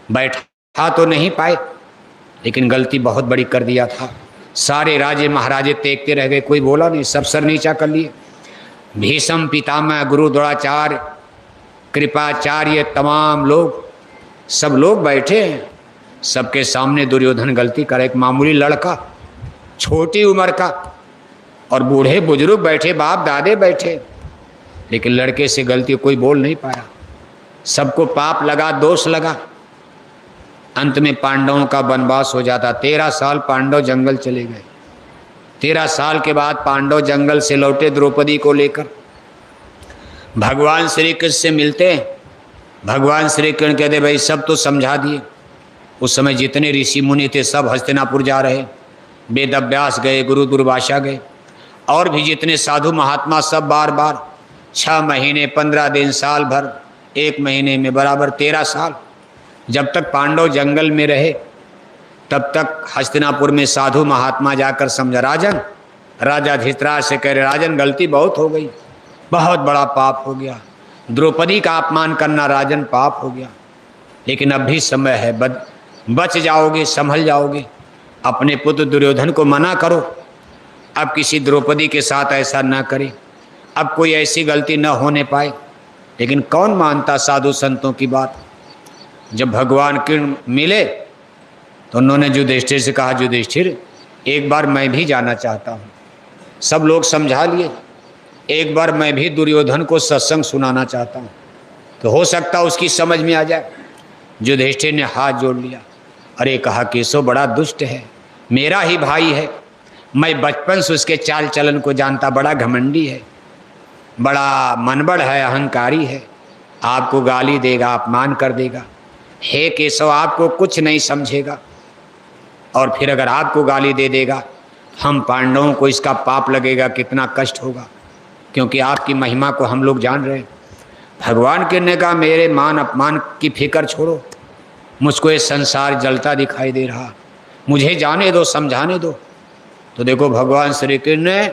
बैठा तो नहीं पाए, लेकिन गलती बहुत बड़ी कर दिया था। सारे राजे महाराजे देखते रह गए, कोई बोला नहीं, सब सर नीचा कर लिए। भीष्म पितामह गुरु द्रोणाचार्य कृपाचार्य तमाम लोग, सब लोग बैठे हैं। सबके सामने दुर्योधन गलती करे। एक मामूली लड़का, छोटी उम्र का, और बूढ़े बुजुर्ग बैठे, बाप दादे बैठे, लेकिन लड़के से गलती कोई बोल नहीं पाया। सबको पाप लगा, दोष लगा। अंत में पांडवों का वनवास हो जाता। 13 साल पांडव जंगल चले गए। 13 साल के बाद पांडव जंगल से लौटे द्रौपदी को लेकर। भगवान श्री कृष्ण से मिलते हैं। भगवान श्री कृष्ण कहते भाई सब तो समझा दिए। उस समय जितने ऋषि मुनि थे सब हस्तिनापुर जा रहे। वेदव्यास गए, गुरु दुर्वासा गए, और भी जितने साधु महात्मा सब बार बार 6 महीने 15 दिन साल भर, 1 महीने में बराबर 13 साल। जब तक पांडव जंगल में रहे तब तक हस्तिनापुर में साधु महात्मा जाकर समझा। राजन, राजा धृतराष्ट्र से कह रहे, राजन गलती बहुत हो गई, बहुत बड़ा पाप हो गया। द्रौपदी का अपमान करना राजन पाप हो गया, लेकिन अब भी समय है, बच जाओगे, संभल जाओगे। अपने पुत्र दुर्योधन को मना करो, अब किसी द्रौपदी के साथ ऐसा न करे, अब कोई ऐसी गलती न होने पाए। लेकिन कौन मानता साधु संतों की बात। जब भगवान कृष्ण मिले तो उन्होंने युधिष्ठिर से कहा, युधिष्ठिर एक बार मैं भी जाना चाहता हूँ। सब लोग समझा लिए, एक बार मैं भी दुर्योधन को सत्संग सुनाना चाहता हूँ, तो हो सकता उसकी समझ में आ जाए। युधिष्ठिर ने हाथ जोड़ लिया। अरे कहा, केशव बड़ा दुष्ट है, मेरा ही भाई है, मैं बचपन से उसके चाल चलन को जानता, बड़ा घमंडी है, बड़ा मनबड़ है, अहंकारी है, आपको गाली देगा, अपमान कर देगा। हे केशव, आपको कुछ नहीं समझेगा, और फिर अगर आपको गाली दे देगा, हम पांडवों को इसका पाप लगेगा, कितना कष्ट होगा, क्योंकि आपकी महिमा को हम लोग जान रहे हैं। भगवान कहने का, मेरे मान अपमान की फिक्र छोड़ो, मुझको ये संसार जलता दिखाई दे रहा, मुझे जाने दो, समझाने दो। तो देखो भगवान श्री कृष्ण ने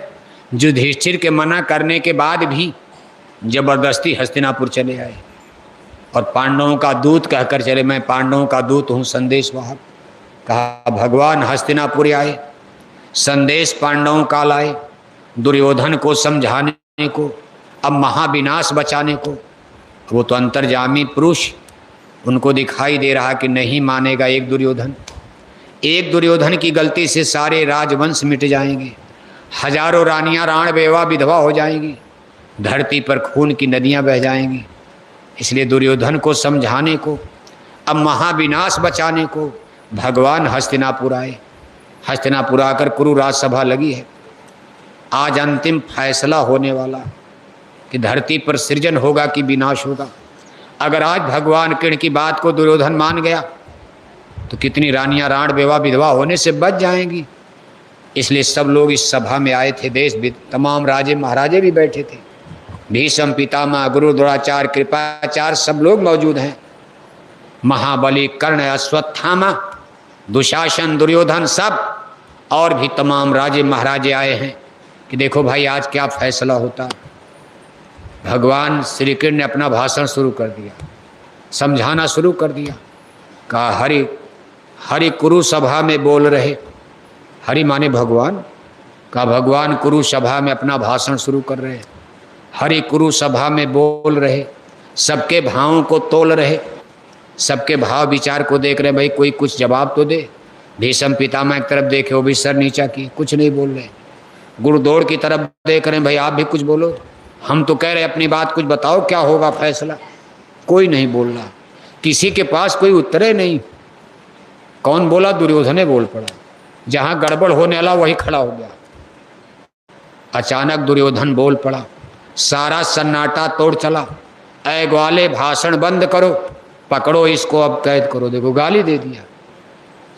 युधिष्ठिर के मना करने के बाद भी जबरदस्ती हस्तिनापुर चले आए, और पांडवों का दूत कहकर चले, मैं पांडवों का दूत हूँ, संदेशवाहक। कहा भगवान हस्तिनापुर आए, संदेश पांडवों का लाए, दुर्योधन को समझाने को, अब महाविनाश बचाने को। वो तो अंतर्जामी पुरुष, उनको दिखाई दे रहा कि नहीं मानेगा एक दुर्योधन। एक दुर्योधन की गलती से सारे राजवंश मिट जाएंगे, हजारों रानियां राण बेवा विधवा हो जाएंगी, धरती पर खून की नदियां बह जाएंगी। इसलिए दुर्योधन को समझाने को, अब महाविनाश बचाने को भगवान हस्तिनापुर आए। हस्तिनापुर आकर कुरु राजसभा लगी है। आज अंतिम फैसला होने वाला कि धरती पर सृजन होगा कि विनाश होगा। अगर आज भगवान कृष्ण की बात को दुर्योधन मान गया तो कितनी रानियां राण बेवा विधवा होने से बच जाएंगी। इसलिए सब लोग इस सभा में आए थे, देश तमाम राजे महाराजे भी बैठे थे, भीष्म पितामह गुरु द्रोणाचार्य कृपाचार्य सब लोग मौजूद हैं। महाबली कर्ण, अश्वत्थामा, दुशासन, दुर्योधन सब और भी तमाम राजे महाराजे आए हैं कि देखो भाई आज क्या फैसला होता। भगवान श्री कृष्ण ने अपना भाषण शुरू कर दिया, समझाना शुरू कर दिया। कहा हरि हरि कुरु सभा में बोल रहे, हरि माने भगवान, कहा भगवान कुरु सभा में अपना भाषण शुरू कर रहे, हरि कुरु सभा में बोल रहे, सबके भावों को तोल रहे, सबके भाव विचार को देख रहे। भाई कोई कुछ जवाब तो दे। भीष्म पितामह की तरफ देखे, वो भी सर नीचा किए, कुछ नहीं बोल रहे। गुरुदौड़ की तरफ देख रहे, भाई आप भी कुछ बोलो, हम तो कह रहे अपनी बात, कुछ बताओ क्या होगा फैसला। कोई नहीं बोल रहा, किसी के पास कोई उत्तर नहीं। कौन बोला? दुर्योधन बोल पड़ा। जहां गड़बड़ होने वाला वही खड़ा हो गया। अचानक दुर्योधन बोल पड़ा, सारा सन्नाटा तोड़ चला, ऐ ग्वाले भाषण बंद करो, पकड़ो इसको अब कैद करो। देखो गाली दे दिया,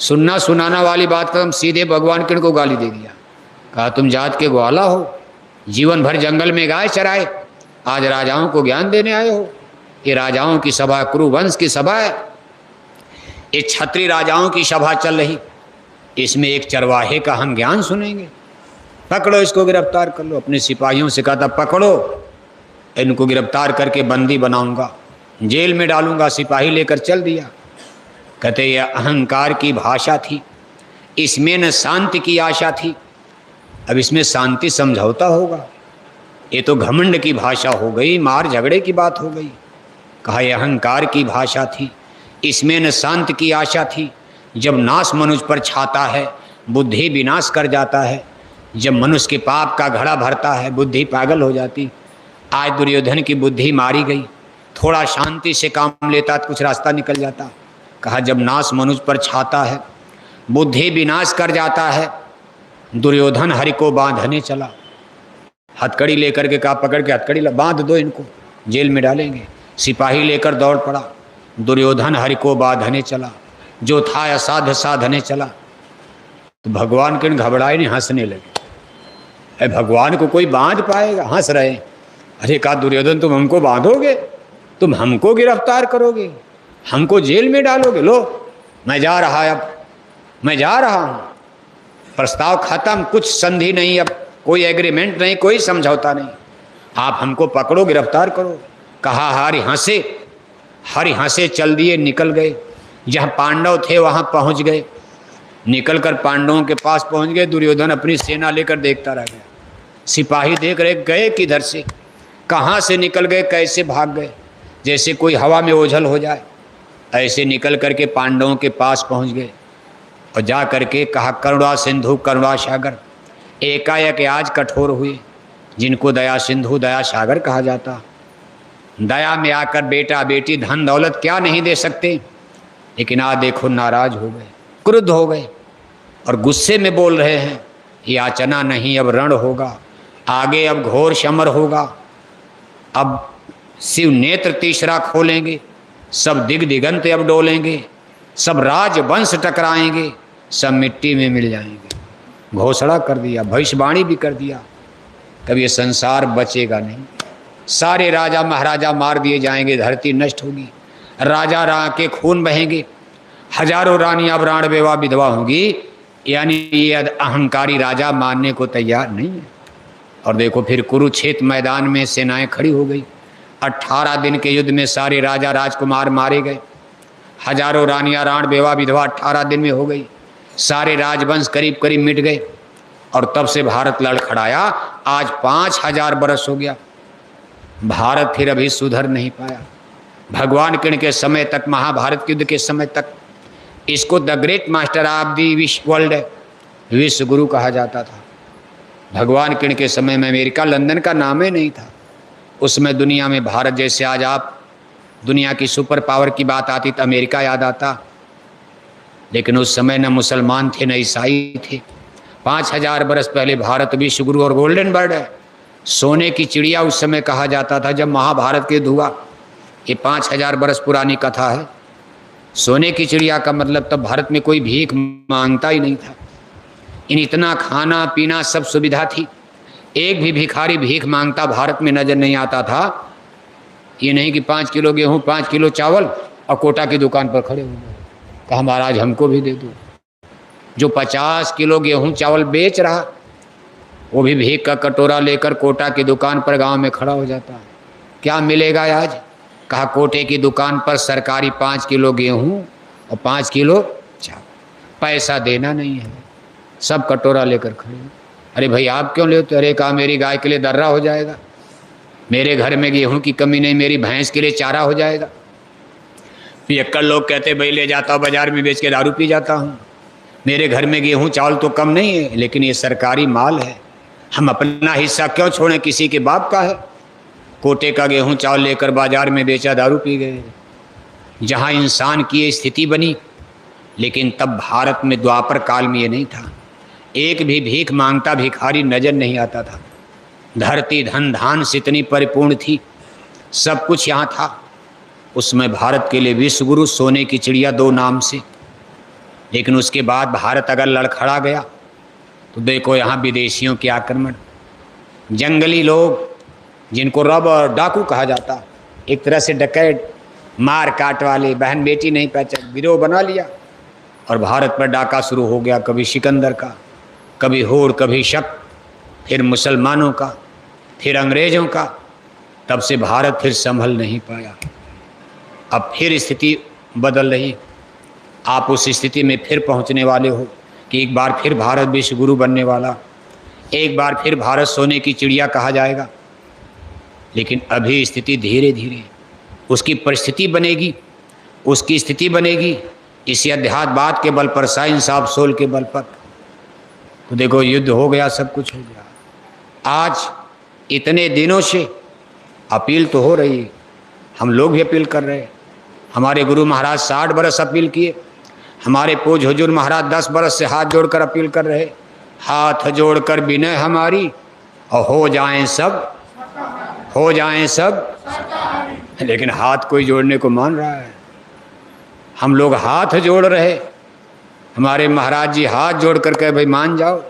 सुनना सुनाना वाली बात कर, सीधे भगवान किरण को गाली दे दिया। कहा तुम जात के ग्वाला हो, जीवन भर जंगल में गाय चराए, आज राजाओं को ज्ञान देने आए हो। ये राजाओं की सभा, कुरुवंश की सभा है, ये क्षत्रिय राजाओं की सभा चल रही, इसमें एक चरवाहे का हम ज्ञान सुनेंगे। पकड़ो इसको, गिरफ्तार कर लो। अपने सिपाहियों से कहा था पकड़ो इनको, गिरफ्तार करके बंदी बनाऊंगा, जेल में डालूंगा। सिपाही लेकर चल दिया। कहते ये अहंकार की भाषा थी, इसमें न शांति की आशा थी। अब इसमें शांति समझौता होगा, ये तो घमंड की भाषा हो गई, मार झगड़े की बात हो गई। कहा यह अहंकार की भाषा थी, इसमें न शांति की आशा थी। जब नाश मनुष्य पर छाता है, बुद्धि विनाश कर जाता है। जब मनुष्य के पाप का घड़ा भरता है, बुद्धि पागल हो जाती। आज दुर्योधन की बुद्धि मारी गई, थोड़ा शांति से काम लेता तो कुछ रास्ता निकल जाता। कहा जब नाश मनुष्य पर छाता है, बुद्धि विनाश कर जाता है। दुर्योधन हरि को बांधने चला, हथकड़ी लेकर के कहा पकड़ के हथकड़ी बांध दो इनको, जेल में डालेंगे। सिपाही लेकर दौड़ पड़ा, दुर्योधन हरि को बांधने चला, जो था असाध्य साधने चला। तो भगवान किरण घबराए नहीं, हंसने लगे। अरे भगवान को कोई बांध पाएगा? हंस रहे। अरे कहा दुर्योधन तुम हमको बांधोगे, तुम हमको गिरफ्तार करोगे, हमको जेल में डालोगे? लो मैं जा रहा, अब मैं जा रहा हूँ, प्रस्ताव खत्म, कुछ संधि नहीं, अब कोई एग्रीमेंट नहीं, कोई समझौता नहीं, आप हमको पकड़ो, गिरफ्तार करो। कहा हरि हंसे चल दिए, निकल गए। जहाँ पांडव थे वहाँ पहुँच गए, निकल कर पांडवों के पास पहुँच गए। दुर्योधन अपनी सेना लेकर देखता रह गया। सिपाही देख रहे गए किधर से, कहाँ से निकल गए, कैसे भाग गए, जैसे कोई हवा में ओझल हो जाए। ऐसे निकल करके पांडवों के पास पहुँच गए और जा करके कहा करुणा सिंधु करुणा सागर। एकाएक आज कठोर हुए, जिनको दया सिंधु दया सागर कहा जाता। दया में आकर बेटा बेटी धन दौलत क्या नहीं दे सकते, लेकिन आज देखो नाराज हो गए, क्रुद्ध हो गए और गुस्से में बोल रहे हैं याचना नहीं अब रण होगा, आगे अब घोर समर होगा, अब शिव नेत्र तीसरा खोलेंगे, सब दिगंत अब डोलेंगे, सब राजवंश टकराएंगे, सब मिट्टी में मिल जाएंगे। घोषणा कर दिया, भविष्यवाणी भी कर दिया, कभी ये संसार बचेगा नहीं, सारे राजा महाराजा मार दिए जाएंगे, धरती नष्ट होगी, राजा राह के खून बहेंगे, हजारों रानियां प्राण बेवा विधवा होंगी। यानी ये अहंकारी राजा मानने को तैयार नहीं है। और देखो फिर कुरुक्षेत्र मैदान में सेनाएं खड़ी हो गई। 18 दिन के युद्ध में सारे राजा राजकुमार मारे गए, हजारों रानियां राण बेवा विधवा 18 दिन में हो गई, सारे राजवंश करीब करीब मिट गए। और तब से भारत लड़खड़ाया, आज 5000 बरस हो गया, भारत फिर अभी सुधर नहीं पाया। भगवान किरण के समय तक, महाभारत के युद्ध के समय तक इसको the great master of the विश्व वर्ल्ड, विश्व गुरु कहा जाता था। भगवान किरण के समय में अमेरिका लंदन का नाम ही नहीं था। उसमें दुनिया में भारत जैसे आज आप दुनिया की सुपर पावर की बात आती तो अमेरिका याद आता, लेकिन उस समय न मुसलमान थे न ईसाई थे। 5000 बरस पहले भारत विश्व गुरु और गोल्डन बर्ड है, सोने की चिड़िया उस समय कहा जाता था जब महाभारत के युद्ध हुआ। ये 5000 बरस पुरानी कथा है। सोने की चिड़िया का मतलब तब भारत में कोई भीख मांगता ही नहीं था, इन इतना खाना पीना सब सुविधा थी, एक भी भिखारी भीख मांगता भारत में नजर नहीं आता था। ये नहीं कि 5 किलो गेहूँ 5 किलो चावल और कोटा की दुकान पर खड़े हो गए, कहा महाराज हमको भी दे दो। जो 50 किलो गेहूँ चावल बेच रहा वो भी भीख का कटोरा लेकर कोटा की दुकान पर गांव में खड़ा हो जाता। क्या मिलेगा आज? कहा कोटे की दुकान पर सरकारी 5 किलो गेहूँ और 5 किलो चावल, पैसा देना नहीं है, सब कटोरा लेकर खड़े। अरे भाई आप क्यों लेते? अरे कहा मेरी गाय के लिए दर्रा हो जाएगा, मेरे घर में गेहूँ की कमी नहीं, मेरी भैंस के लिए चारा हो जाएगा। पियक्कड़ लोग कहते भाई ले जाता हूँ बाजार में बेच के दारू पी जाता हूँ, मेरे घर में गेहूँ चावल तो कम नहीं है, लेकिन ये सरकारी माल है, हम अपना हिस्सा क्यों छोड़ें, किसी के बाप का है। कोटे का गेहूँ चावल लेकर बाजार में बेचा, दारू पी गए। जहाँ इंसान की ये स्थिति बनी, लेकिन तब भारत में द्वापर काल में ये नहीं था, एक भी भीख मांगता भिखारी नजर नहीं आता था। धरती धन धान से इतनी परिपूर्ण थी, सब कुछ यहाँ था। उसमें भारत के लिए विश्वगुरु, सोने की चिड़िया 2 नाम से। लेकिन उसके बाद भारत अगर लड़खड़ा गया तो देखो यहाँ विदेशियों के आक्रमण, जंगली लोग जिनको रब और डाकू कहा जाता, एक तरह से डकैत, मार काट वाले, बहन बेटी नहीं पहचान, गिरोह बना लिया और भारत पर डाका शुरू हो गया। कभी सिकंदर का, कभी होर, कभी शक, फिर मुसलमानों का, फिर अंग्रेज़ों का। तब से भारत फिर संभल नहीं पाया। अब फिर स्थिति बदल रही। आप उस स्थिति में फिर पहुंचने वाले हो कि एक बार फिर भारत विश्व गुरु बनने वाला, एक बार फिर भारत सोने की चिड़िया कहा जाएगा। लेकिन अभी स्थिति धीरे धीरे उसकी परिस्थिति बनेगी, उसकी स्थिति बनेगी इसी अध्यात्मवाद के बल पर, साइंस ऑफ सोल के बल पर। तो देखो युद्ध हो गया, सब कुछ हो गया। आज इतने दिनों से अपील तो हो रही है, हम लोग भी अपील कर रहे हैं। हमारे गुरु महाराज 60 बरस अपील किए, हमारे पूज हुजूर महाराज 10 बरस से हाथ जोड़कर अपील कर रहे, हाथ जोड़कर विनय हमारी, और हो जाएं सब, हो जाएं सब। लेकिन हाथ कोई जोड़ने को मान रहा है? हम लोग हाथ जोड़ रहे, हमारे महाराज जी हाथ जोड़ कर कहे भाई मान जाओ।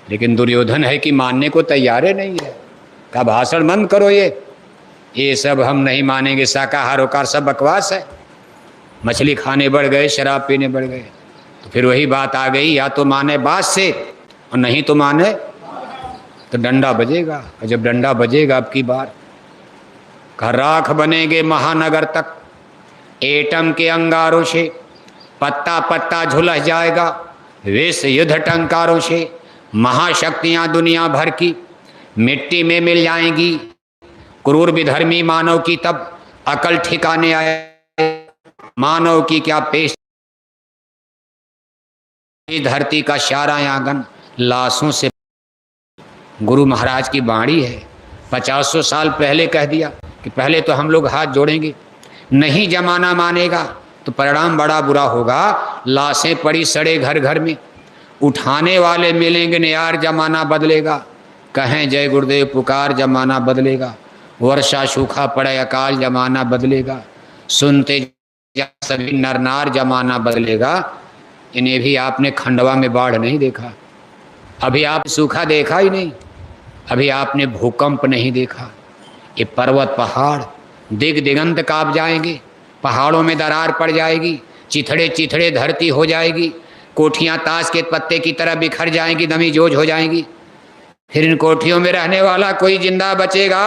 लेकिन दुर्योधन है कि मानने को तैयार ही नहीं है। का भाषण बंद करो, ये सब हम नहीं मानेंगे, शाकाहार होकार सब बकवास है। मछली खाने बढ़ गए, शराब पीने बढ़ गए, तो फिर वही बात आ गई, या तो माने बात से और नहीं तो माने तो डंडा बजेगा। और जब डंडा बजेगा अब की बार राख बनेंगे महानगर तक, एटम के अंगारों से पत्ता पत्ता झुलस जाएगा, विश्व युद्ध टंकारों से महाशक्तियां दुनिया भर की मिट्टी में मिल जाएंगी। क्रूर विधर्मी मानव की तब अकल ठिकाने आए, मानव की क्या पेश, धरती का सारा आंगन लाशों से। गुरु महाराज की बाणी है, 500 साल पहले कह दिया कि पहले तो हम लोग हाथ जोड़ेंगे, नहीं जमाना मानेगा तो परिणाम बड़ा बुरा होगा। लाशें पड़ी सड़े घर घर में, उठाने वाले मिलेंगे न यार, जमाना बदलेगा। कहें जय गुरुदेव पुकार, जमाना बदलेगा। वर्षा सूखा पड़े अकाल, जमाना बदलेगा। सुनते सभी नरनार, जमाना बदलेगा। इन्हें भी आपने खंडवा में बाढ़ नहीं देखा, अभी आप सूखा देखा ही नहीं, अभी आपने भूकंप नहीं देखा। ये पर्वत पहाड़ दिग दिगंत कांप जाएंगे, पहाड़ों में दरार पड़ जाएगी, चिथड़े चिथड़े धरती हो जाएगी, कोठियाँ ताश के पत्ते की तरह बिखर जाएंगी, दमी जोज हो जाएंगी। फिर इन कोठियों में रहने वाला कोई जिंदा बचेगा?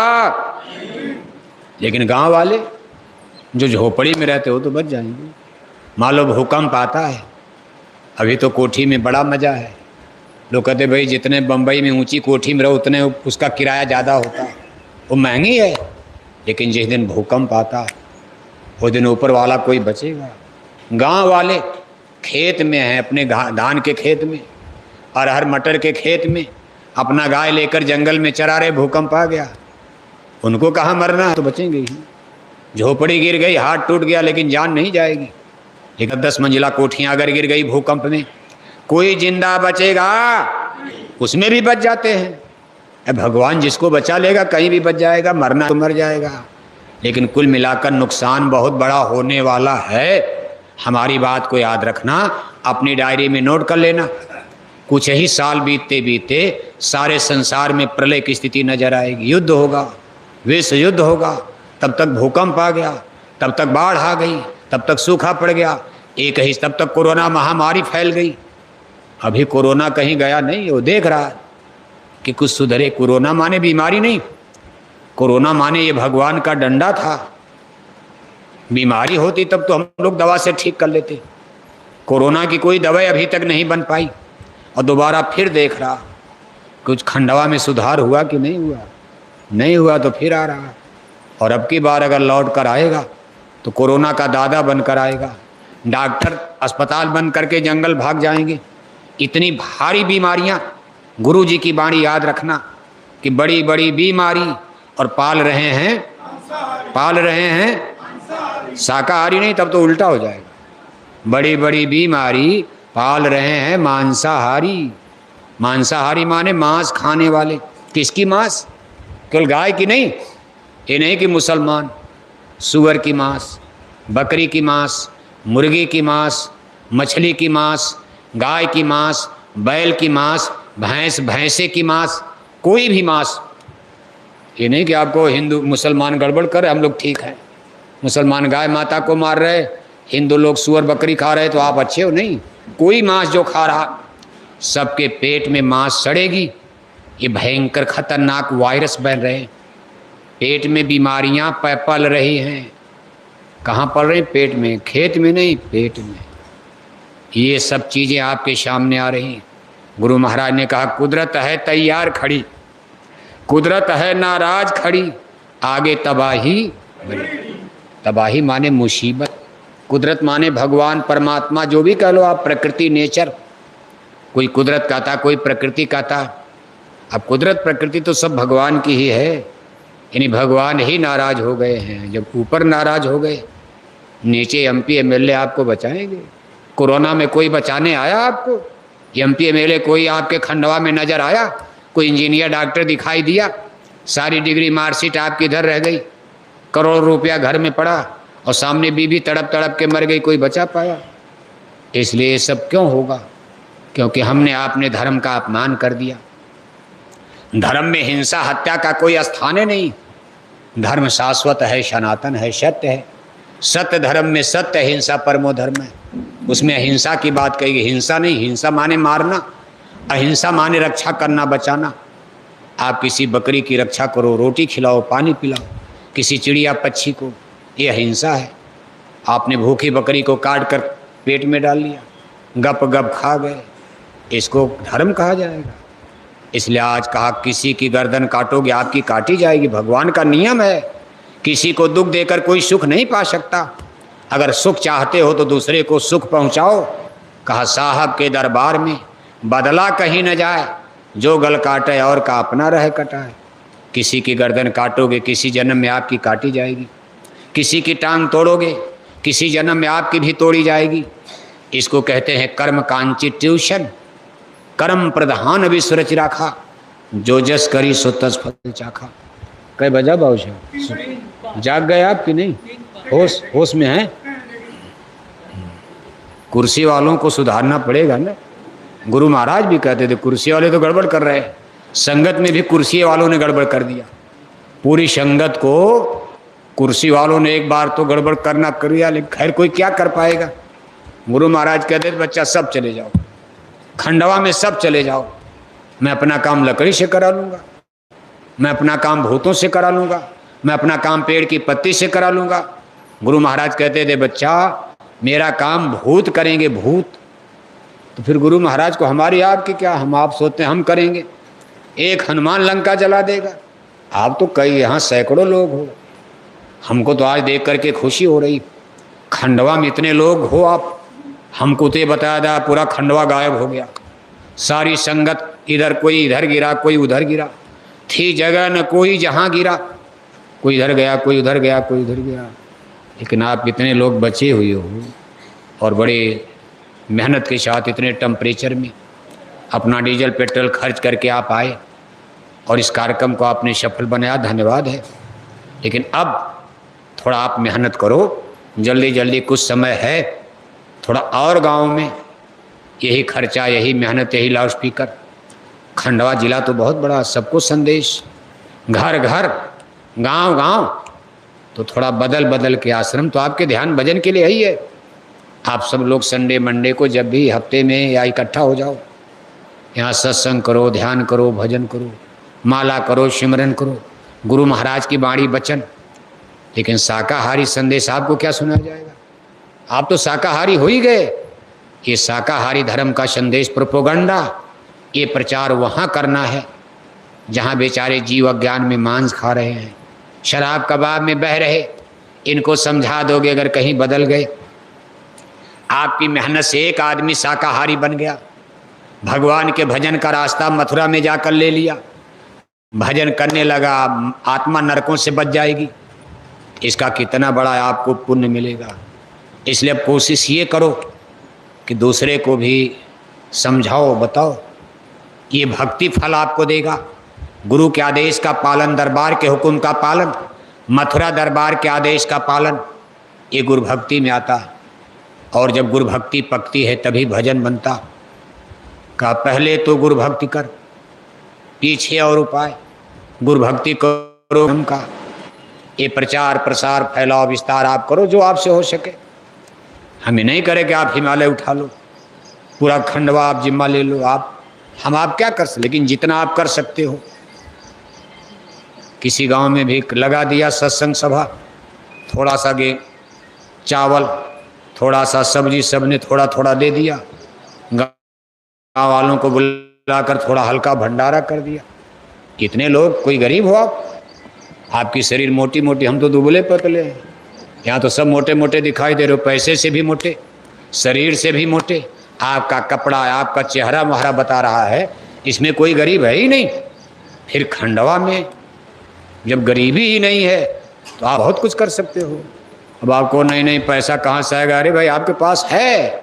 लेकिन गांव वाले जो झोपड़ी में रहते हो तो बच जाएंगे। मान लो भूकंप आता है, अभी तो कोठी में बड़ा मज़ा है। लोग कहते भाई जितने बम्बई में ऊंची कोठी में रहो उतने उसका किराया ज़्यादा होता है, वो महंगी है। लेकिन जिस दिन भूकंप आता है उस दिन ऊपर वाला कोई बचेगा। गांव वाले खेत में हैं, अपने धान के खेत में, अरहर मटर के खेत में, अपना गाय लेकर जंगल में चरा रहे, भूकंप आ गया, उनको कहाँ मरना है, तो बचेंगे ही। झोपड़ी गिर गई, हाथ टूट गया, लेकिन जान नहीं जाएगी। लेकिन 10 मंजिला कोठियाँ अगर गिर गई भूकंप में, कोई जिंदा बचेगा? उसमें भी बच जाते हैं। भगवान जिसको बचा लेगा कहीं भी बच जाएगा, मरना तो मर जाएगा। लेकिन कुल मिलाकर नुकसान बहुत बड़ा होने वाला है। हमारी बात को याद रखना, अपनी डायरी में नोट कर लेना। कुछ ही साल बीतते बीतते सारे संसार में प्रलय की स्थिति नजर आएगी, युद्ध होगा, विश्व युद्ध होगा। तब तक भूकंप आ गया, तब तक बाढ़ आ गई, तब तक सूखा पड़ गया, तब तक कोरोना महामारी फैल गई। अभी कोरोना कहीं गया नहीं, वो देख रहा है कि कुछ सुधरे। कोरोना माने बीमारी नहीं, कोरोना माने ये भगवान का डंडा था। बीमारी होती तब तो हम लोग दवा से ठीक कर लेते। कोरोना की कोई दवाई अभी तक नहीं बन पाई, और दोबारा फिर देख रहा कुछ खंडवा में सुधार हुआ कि नहीं हुआ। नहीं हुआ तो फिर आ रहा, और अब की बार अगर लौट कर आएगा तो कोरोना का दादा बनकर आएगा। डॉक्टर अस्पताल बंद करके जंगल भाग जाएंगे। इतनी भारी बीमारियां, गुरु जी की बाणी याद रखना कि बड़ी बड़ी बीमारी, और पाल रहे हैं शाकाहारी नहीं, तब तो उल्टा हो जाएगा। बड़ी बड़ी बीमारी पाल रहे हैं मांसाहारी। मांसाहारी माने मांस खाने वाले, किसकी मांस? केवल गाय की नहीं, ये नहीं कि मुसलमान सुअर की मांस, बकरी की मांस, मुर्गी की मांस, मछली की मांस, गाय की मांस, बैल की मांस, भैंसे की मांस, कोई भी मांस। ये नहीं कि आपको हिंदू मुसलमान गड़बड़ करे, हम लोग ठीक हैं, मुसलमान गाय माता को मार रहे, हिंदू लोग सुअर बकरी खा रहे तो आप अच्छे हो, नहीं। कोई मांस जो खा रहा, सबके पेट में मांस सड़ेगी। ये भयंकर खतरनाक वायरस बन रहे हैं, पेट में बीमारियां पल रही हैं। कहाँ पल रही? पेट में, खेत में नहीं, पेट में। ये सब चीज़ें आपके सामने आ रही हैं। गुरु महाराज ने कहा कुदरत है तैयार खड़ी, कुदरत है नाराज खड़ी, आगे तबाही बड़ी। तबाही माने मुसीबत, कुदरत माने भगवान परमात्मा, जो भी कह लो आप, प्रकृति नेचर। कोई कुदरत कहता, कोई प्रकृति कहता। अब कुदरत प्रकृति तो सब भगवान की ही है, यानी भगवान ही नाराज हो गए हैं। जब ऊपर नाराज हो गए, नीचे एमपी एमएलए आपको बचाएंगे? कोरोना में कोई बचाने आया आपको? एमपी एमएलए कोई आपके खंडवा में नजर आया? कोई इंजीनियर डॉक्टर दिखाई दिया? सारी डिग्री मार्कशीट आपकी इधर रह गई, करोड़ों रुपया घर में पड़ा और सामने बीबी तड़प तड़प के मर गई, कोई बचा पाया? इसलिए ये सब क्यों होगा? क्योंकि हमने आपने धर्म का अपमान कर दिया। धर्म में हिंसा हत्या का कोई स्थान है नहीं। धर्म शाश्वत है, सनातन है, सत्य है। सत्य धर्म में सत्य, हिंसा परमो धर्म है। उसमें अहिंसा की बात कही गई। हिंसा नहीं, हिंसा माने मारना, अहिंसा माने रक्षा करना, बचाना। आप किसी बकरी की रक्षा करो, रोटी खिलाओ, पानी पिलाओ किसी चिड़िया पक्षी को, ये अहिंसा है। आपने भूखी बकरी को काट कर पेट में डाल लिया, गप गप खा गए, इसको धर्म कहा जाएगा? इसलिए आज कहा किसी की गर्दन काटोगे आपकी काटी जाएगी। भगवान का नियम है, किसी को दुख देकर कोई सुख नहीं पा सकता। अगर सुख चाहते हो तो दूसरे को सुख पहुंचाओ। कहा साहब के दरबार में बदला कहीं न जाए, जो गल काटे और का अपना रह कटाए। किसी की गर्दन काटोगे किसी जन्म में आपकी काटी जाएगी, किसी की टांग तोड़ोगे किसी जन्म में आपकी भी तोड़ी जाएगी। इसको कहते हैं कर्म कॉन्स्टिट्यूशन, कर्म प्रधान विश्वरच राखा, जो जस करी सो तस फल चाखा। कई बजा बाबू जाग गए आप कि नहीं? होश में हैं? कुर्सी वालों को सुधारना पड़ेगा ना। गुरु महाराज भी कहते थे कुर्सी वाले तो गड़बड़ कर रहे हैं। संगत में भी कुर्सी वालों ने गड़बड़ कर दिया। पूरी संगत को कुर्सी वालों ने एक बार तो गड़बड़ करना कर दिया, लेकिन खैर कोई क्या कर पाएगा। गुरु महाराज कहते थे बच्चा सब चले जाओ, खंडवा में सब चले जाओ, मैं अपना काम लकड़ी से करा लूँगा, मैं अपना काम भूतों से करा लूँगा, मैं अपना काम पेड़ की पत्ती से करा लूँगा। गुरु महाराज कहते थे बच्चा मेरा काम भूत करेंगे, भूत। तो फिर गुरु महाराज को हमारी आपकी क्या, हम आप सोचते हैं हम करेंगे। एक हनुमान लंका जला देगा, आप तो कई यहाँ सैकड़ों लोग हो। हमको तो आज देख करके खुशी हो रही, खंडवा में इतने लोग हो आप। हमको तो ये बताया था पूरा खंडवा गायब हो गया, सारी संगत इधर, कोई इधर गिरा कोई उधर गिरा, थी जगह न कोई जहाँ गिरा, कोई इधर गया कोई उधर गया कोई उधर गया। लेकिन आप कितने लोग बचे हुए हो और बड़े मेहनत के साथ इतने टेम्परेचर में अपना डीजल पेट्रोल खर्च करके आप आए और इस कार्यक्रम को आपने सफल बनाया, धन्यवाद है। लेकिन अब थोड़ा आप मेहनत करो, जल्दी जल्दी कुछ समय है, थोड़ा और गांव में यही खर्चा, यही मेहनत, यही लाउड स्पीकर। खंडवा जिला तो बहुत बड़ा, सबको संदेश, घर घर गांव गांव, तो थोड़ा बदल बदल के आश्रम तो आपके ध्यान भजन के लिए ही है। आप सब लोग संडे मंडे को जब भी हफ्ते में या इकट्ठा हो जाओ, यहाँ सत्संग करो, ध्यान करो, भजन करो, माला करो, सिमरन करो, गुरु महाराज की बाणी बचन। लेकिन शाकाहारी संदेश आपको क्या सुनाया जाएगा? आप तो शाकाहारी हो ही गए। ये शाकाहारी धर्म का संदेश प्रोपोगंडा, ये प्रचार वहाँ करना है जहाँ बेचारे जीव अज्ञान में मांस खा रहे हैं, शराब कबाब में बह रहे। इनको समझा दोगे अगर कहीं बदल गए। आपकी मेहनत से एक आदमी शाकाहारी बन गया, भगवान के भजन का रास्ता मथुरा में जाकर ले लिया, भजन करने लगा, आत्मा नरकों से बच जाएगी। इसका कितना बड़ा आपको पुण्य मिलेगा। इसलिए अब कोशिश ये करो कि दूसरे को भी समझाओ, बताओ, ये भक्ति फल आपको देगा। गुरु के आदेश का पालन, दरबार के हुक्म का पालन, मथुरा दरबार के आदेश का पालन, ये गुरु भक्ति में आता। और जब गुरु भक्ति पकती है तभी भजन बनता। कहा पहले तो गुरु भक्ति कर, पीछे और उपाय। गुरु भक्ति करो का, ये प्रचार प्रसार फैलाव विस्तार आप करो जो आपसे हो सके। हमें नहीं करे कि आप हिमालय उठा लो, पूरा खंडवा आप जिम्मा ले लो। हम आप क्या कर सकते, लेकिन जितना आप कर सकते हो। किसी गांव में भी लगा दिया सत्संग सभा, थोड़ा सा चावल, थोड़ा सा सब्जी, सबने थोड़ा थोड़ा दे दिया। गाँव वालों को बुलाकर थोड़ा हल्का भंडारा कर दिया। कितने लोग, कोई गरीब हो आप, आपकी शरीर मोटी मोटी, हम तो दुबले पतले हैं। यहाँ तो सब मोटे मोटे दिखाई दे रहे हो, पैसे से भी मोटे, शरीर से भी मोटे। आपका कपड़ा, आपका चेहरा महारा बता रहा है इसमें कोई गरीब है ही नहीं। फिर खंडवा में जब गरीबी ही नहीं है तो आप बहुत कुछ कर सकते हो। अब आपको नहीं पैसा कहाँ से आएगा, अरे भाई आपके पास है।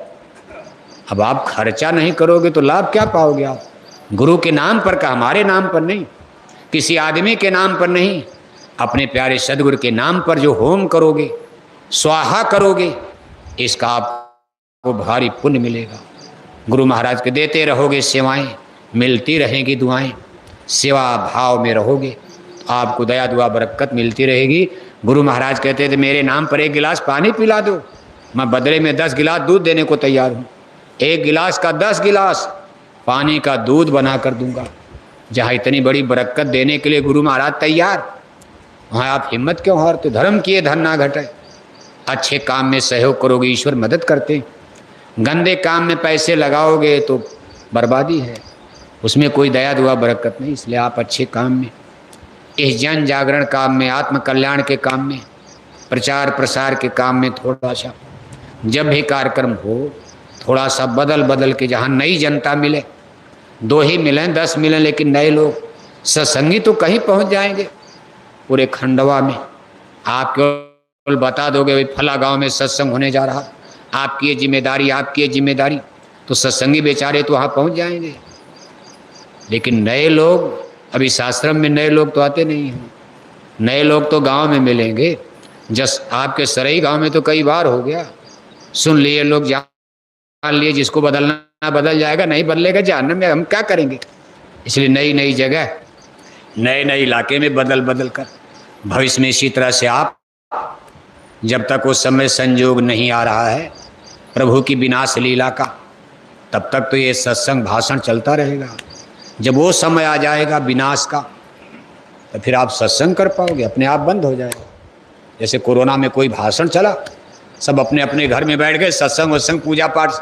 अब आप खर्चा नहीं करोगे तो लाभ क्या पाओगे आप? गुरु के नाम पर का, हमारे नाम पर नहीं, किसी आदमी के नाम पर नहीं, अपने प्यारे सदगुरु के नाम पर जो होम करोगे, स्वाहा करोगे, इसका आपको भारी पुण्य मिलेगा। गुरु महाराज के देते रहोगे सेवाएं, मिलती रहेंगी दुआएं। सेवा भाव में रहोगे तो आपको दया दुआ बरकत मिलती रहेगी। गुरु महाराज कहते थे मेरे नाम पर 1 गिलास पानी पिला दो, मैं बदले में 10 गिलास दूध देने को तैयार हूँ। 1 गिलास का 10 गिलास पानी का दूध बना कर दूंगा। जहाँ इतनी बड़ी बरकत देने के लिए गुरु महाराज तैयार, वहाँ आप हिम्मत क्यों हारते? धर्म किए धन ना घटे। अच्छे काम में सहयोग करोगे, ईश्वर मदद करते हैं। गंदे काम में पैसे लगाओगे तो बर्बादी है, उसमें कोई दया दुआ बरकत नहीं। इसलिए आप अच्छे काम में, इस जन जागरण काम में, आत्म कल्याण के काम में, प्रचार प्रसार के काम में थोड़ा सा, जब भी कार्यक्रम हो थोड़ा सा बदल बदल के, जहाँ नई जनता मिले, 2 ही मिलें 10 मिलें, लेकिन नए लोग सत्संगी तो कहीं पहुँच जाएंगे। पूरे खंडवा में आप केवल बता दोगे भाई फला गांव में सत्संग होने जा रहा, आपकी ये जिम्मेदारी, आपकी ये जिम्मेदारी, तो सत्संगी बेचारे तो वहाँ पहुँच जाएंगे। लेकिन नए लोग, अभी आश्रम में नए लोग तो आते नहीं हैं। नए लोग तो गांव में मिलेंगे। जस आपके सरई गांव में तो कई बार हो गया, सुन लिए लोग, जान लिए, जिसको बदलना बदल जाएगा, नहीं बदलेगा जानने में हम क्या करेंगे। इसलिए नई नई जगह, नए नए इलाके में बदल बदल कर भविष्य में इसी तरह से आप, जब तक वो समय संयोग नहीं आ रहा है प्रभु की विनाश लीला का, तब तक तो ये सत्संग भाषण चलता रहेगा। जब वो समय आ जाएगा विनाश का, तो फिर आप सत्संग कर पाओगे, अपने आप बंद हो जाएगा। जैसे कोरोना में कोई भाषण चला, सब अपने अपने घर में बैठ गए, सत्संग वत्संग पूजा पाठ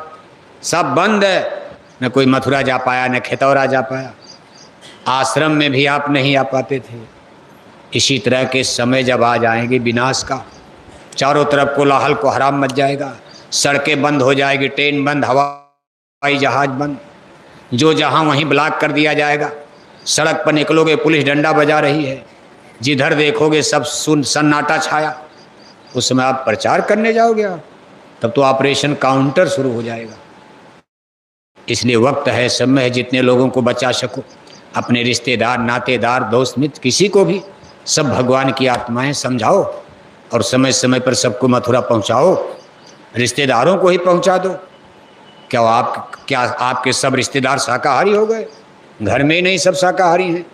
सब बंद है। न कोई मथुरा जा पाया, न खेतौरा जा पाया, आश्रम में भी आप नहीं आ पाते थे। इसी तरह के समय जब आ जाएंगे विनाश का, चारों तरफ कोलाहल को हराम मच जाएगा, सड़कें बंद हो जाएगी, ट्रेन बंद, हवाई जहाज बंद, जो जहाँ वहीं ब्लॉक कर दिया जाएगा। सड़क पर निकलोगे पुलिस डंडा बजा रही है, जिधर देखोगे सब सन्नाटा छाया। उस समय आप प्रचार करने जाओगे आप, तब तो ऑपरेशन काउंटर शुरू हो जाएगा। इसलिए वक्त है, समय है, जितने लोगों को बचा सको, अपने रिश्तेदार, नातेदार, दोस्त मित्र, किसी को भी, सब भगवान की आत्माएं समझाओ और समय समय पर सबको मथुरा पहुंचाओ। रिश्तेदारों को ही पहुंचा दो। क्या आपके सब रिश्तेदार शाकाहारी हो गए? घर में ही नहीं सब शाकाहारी हैं।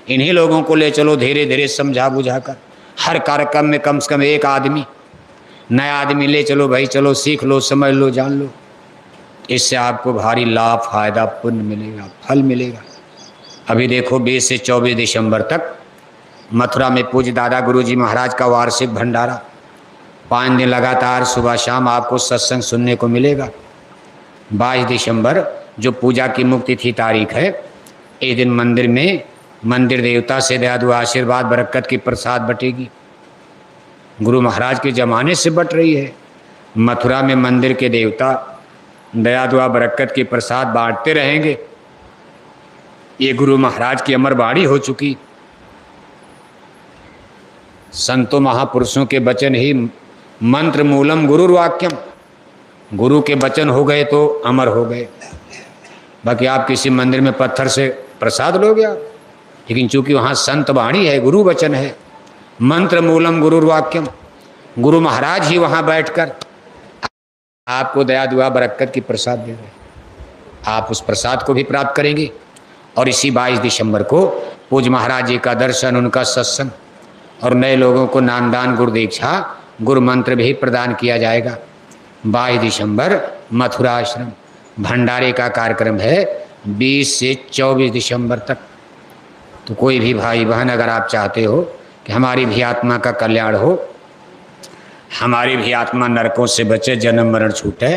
इन्हीं लोगों को ले चलो धीरे धीरे समझा बुझा कर। हर कार्यक्रम में कम से कम एक आदमी, नया आदमी ले चलो, भाई चलो सीख लो, समझ लो, जान लो। इससे आपको भारी लाभ, फायदा, पुण्य मिलेगा, फल मिलेगा। अभी देखो 20 से 24 दिसंबर तक मथुरा में पूज्य दादा गुरुजी महाराज का वार्षिक भंडारा, 5 दिन लगातार सुबह शाम आपको सत्संग सुनने को मिलेगा। 22 दिसंबर जो पूजा की मुक्ति थी तारीख है, इस दिन मंदिर में मंदिर देवता से दया दुआ आशीर्वाद बरकत की प्रसाद बटेगी। गुरु महाराज के ज़माने से बट रही है। मथुरा में मंदिर के देवता दया दुआ बरकत की प्रसाद बांटते रहेंगे। ये गुरु महाराज की अमर बाणी हो चुकी। संतों महापुरुषों के वचन ही मंत्र मूलम गुरुर्वाक्यम। गुरु के वचन हो गए तो अमर हो गए। बाकी आप किसी मंदिर में पत्थर से प्रसाद लोगे आप, लेकिन चूंकि वहाँ संत वाणी है, गुरु वचन है, मंत्र मूलम गुरुर्वाक्यम, गुरु महाराज ही वहाँ बैठकर आपको दया दुआ बरकत की प्रसाद दे रहे हैं। आप उस प्रसाद को भी प्राप्त करेंगे। और इसी 22 दिसंबर को पूज्य महाराज जी का दर्शन, उनका सत्संग और नए लोगों को नामदान, गुरु दीक्षा, गुरु मंत्र भी प्रदान किया जाएगा। 22 दिसंबर मथुरा आश्रम भंडारे का कार्यक्रम है 20 से 24 दिसंबर तक। तो कोई भी भाई बहन अगर आप चाहते हो कि हमारी भी आत्मा का कल्याण हो, हमारी भी आत्मा नरकों से बचे, जन्म मरण छूटे,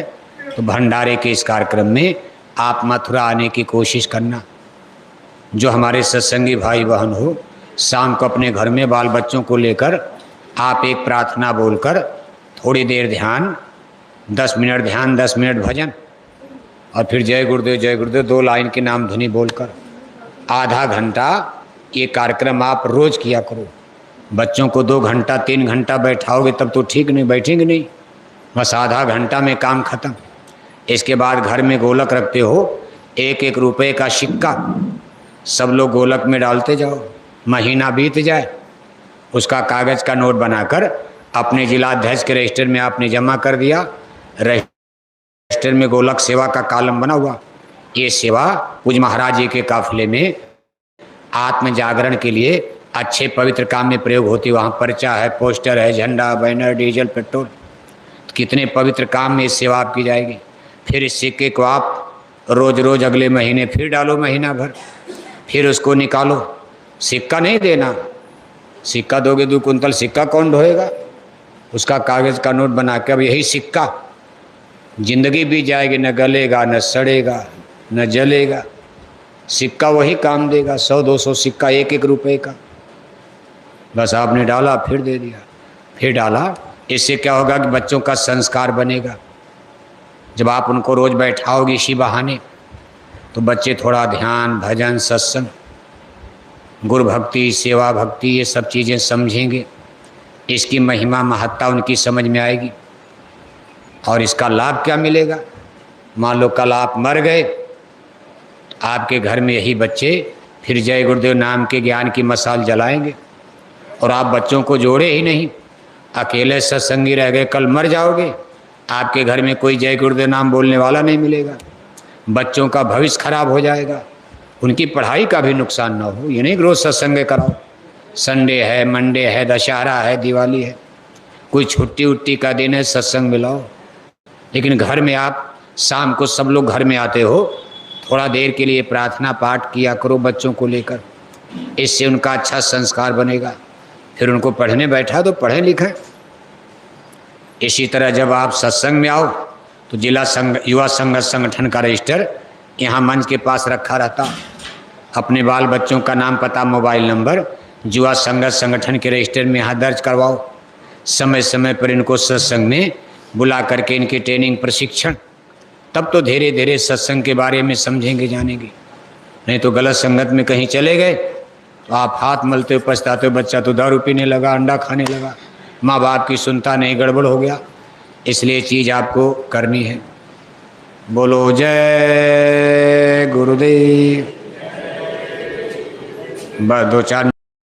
तो भंडारे के इस कार्यक्रम में आप मथुरा आने की कोशिश करना। जो हमारे सत्संगी भाई बहन हो, शाम को अपने घर में बाल बच्चों को लेकर आप एक प्रार्थना बोलकर थोड़ी देर ध्यान, 10 मिनट ध्यान, 10 मिनट भजन, और फिर जय गुरुदेव 2 लाइन की नाम धुनी बोलकर आधा घंटा ये कार्यक्रम आप रोज किया करो। बच्चों को 2 घंटा 3 घंटा बैठाओगे तब तो ठीक, नहीं बैठेंगे नहीं, बस आधा घंटा में काम खत्म। इसके बाद घर में गोलक रखते हो, 1-1 रुपये का सिक्का सब लोग गोलक में डालते जाओ, महीना बीत जाए, उसका कागज़ का नोट बनाकर अपने जिलाध्यक्ष के रजिस्टर में आपने जमा कर दिया। रजिस्टर में गोलक सेवा का कॉलम बना हुआ। ये सेवा पूज्य महाराज जी के काफिले में आत्म जागरण के लिए अच्छे पवित्र काम में प्रयोग होती है। वहाँ पर्चा है, पोस्टर है, झंडा, बैनर, डीजल, पेट्रोल, कितने पवित्र काम में इस सेवा आपकी जाएगी। फिर इस सिक्के को आप रोज रोज अगले महीने फिर डालो, महीना भर, फिर उसको निकालो। सिक्का नहीं देना, सिक्का दोगे 2 कुंतल सिक्का कौन ढोएगा? उसका कागज़ का नोट बना के अब यही सिक्का जिंदगी बीत जाएगी, न गलेगा, न सड़ेगा, न जलेगा। सिक्का वही काम देगा, 100-200 सिक्का 1-1 रुपये का। बस आपने डाला, फिर दे दिया, फिर डाला। इससे क्या होगा कि बच्चों का संस्कार बनेगा। जब आप उनको रोज बैठाओगे इसी बहाने, तो बच्चे थोड़ा ध्यान, भजन, सत्संग, गुरु भक्ति, सेवा भक्ति, ये सब चीज़ें समझेंगे। इसकी महिमा महत्ता उनकी समझ में आएगी। और इसका लाभ क्या मिलेगा? मान लो कल आप मर गए, आपके घर में यही बच्चे फिर जय गुरुदेव नाम के ज्ञान की मसाल जलाएंगे। और आप बच्चों को जोड़े ही नहीं, अकेले सत्संगी रह गए, कल मर जाओगे, आपके घर में कोई जय गुरुदेव नाम बोलने वाला नहीं मिलेगा। बच्चों का भविष्य खराब हो जाएगा, उनकी पढ़ाई का भी नुकसान ना हो। ये नहीं रोज सत्संग कराओ, संडे है, मंडे है, दशहरा है, दिवाली है, कोई छुट्टी उट्टी का दिन है, सत्संग मिलाओ। लेकिन घर में आप शाम को सब लोग घर में आते हो, थोड़ा देर के लिए प्रार्थना पाठ किया करो बच्चों को लेकर, इससे उनका अच्छा संस्कार बनेगा। फिर उनको पढ़ने बैठा तो पढ़ें लिखें। इसी तरह जब आप सत्संग में आओ तो जिला संघ, युवा संघर्ष संगठन का रजिस्टर यहाँ मंच के पास रखा रहता। अपने बाल बच्चों का नाम, पता, मोबाइल नंबर युवा संघर्ष संगठन के रजिस्टर में यहाँ दर्ज करवाओ। समय समय पर इनको सत्संग में बुला करके इनकी ट्रेनिंग, प्रशिक्षण, तब तो धीरे धीरे सत्संग के बारे में समझेंगे, जानेंगे। नहीं तो गलत संगत में कहीं चले गए तो आप हाथ मलते हो, पछताते हो। बच्चा तो दारू पीने लगा, अंडा खाने लगा, माँ बाप की सुनता नहीं, गड़बड़ हो गया। इसलिए चीज़ आपको करनी है। बोलो जय गुरुदेव। बस 2-4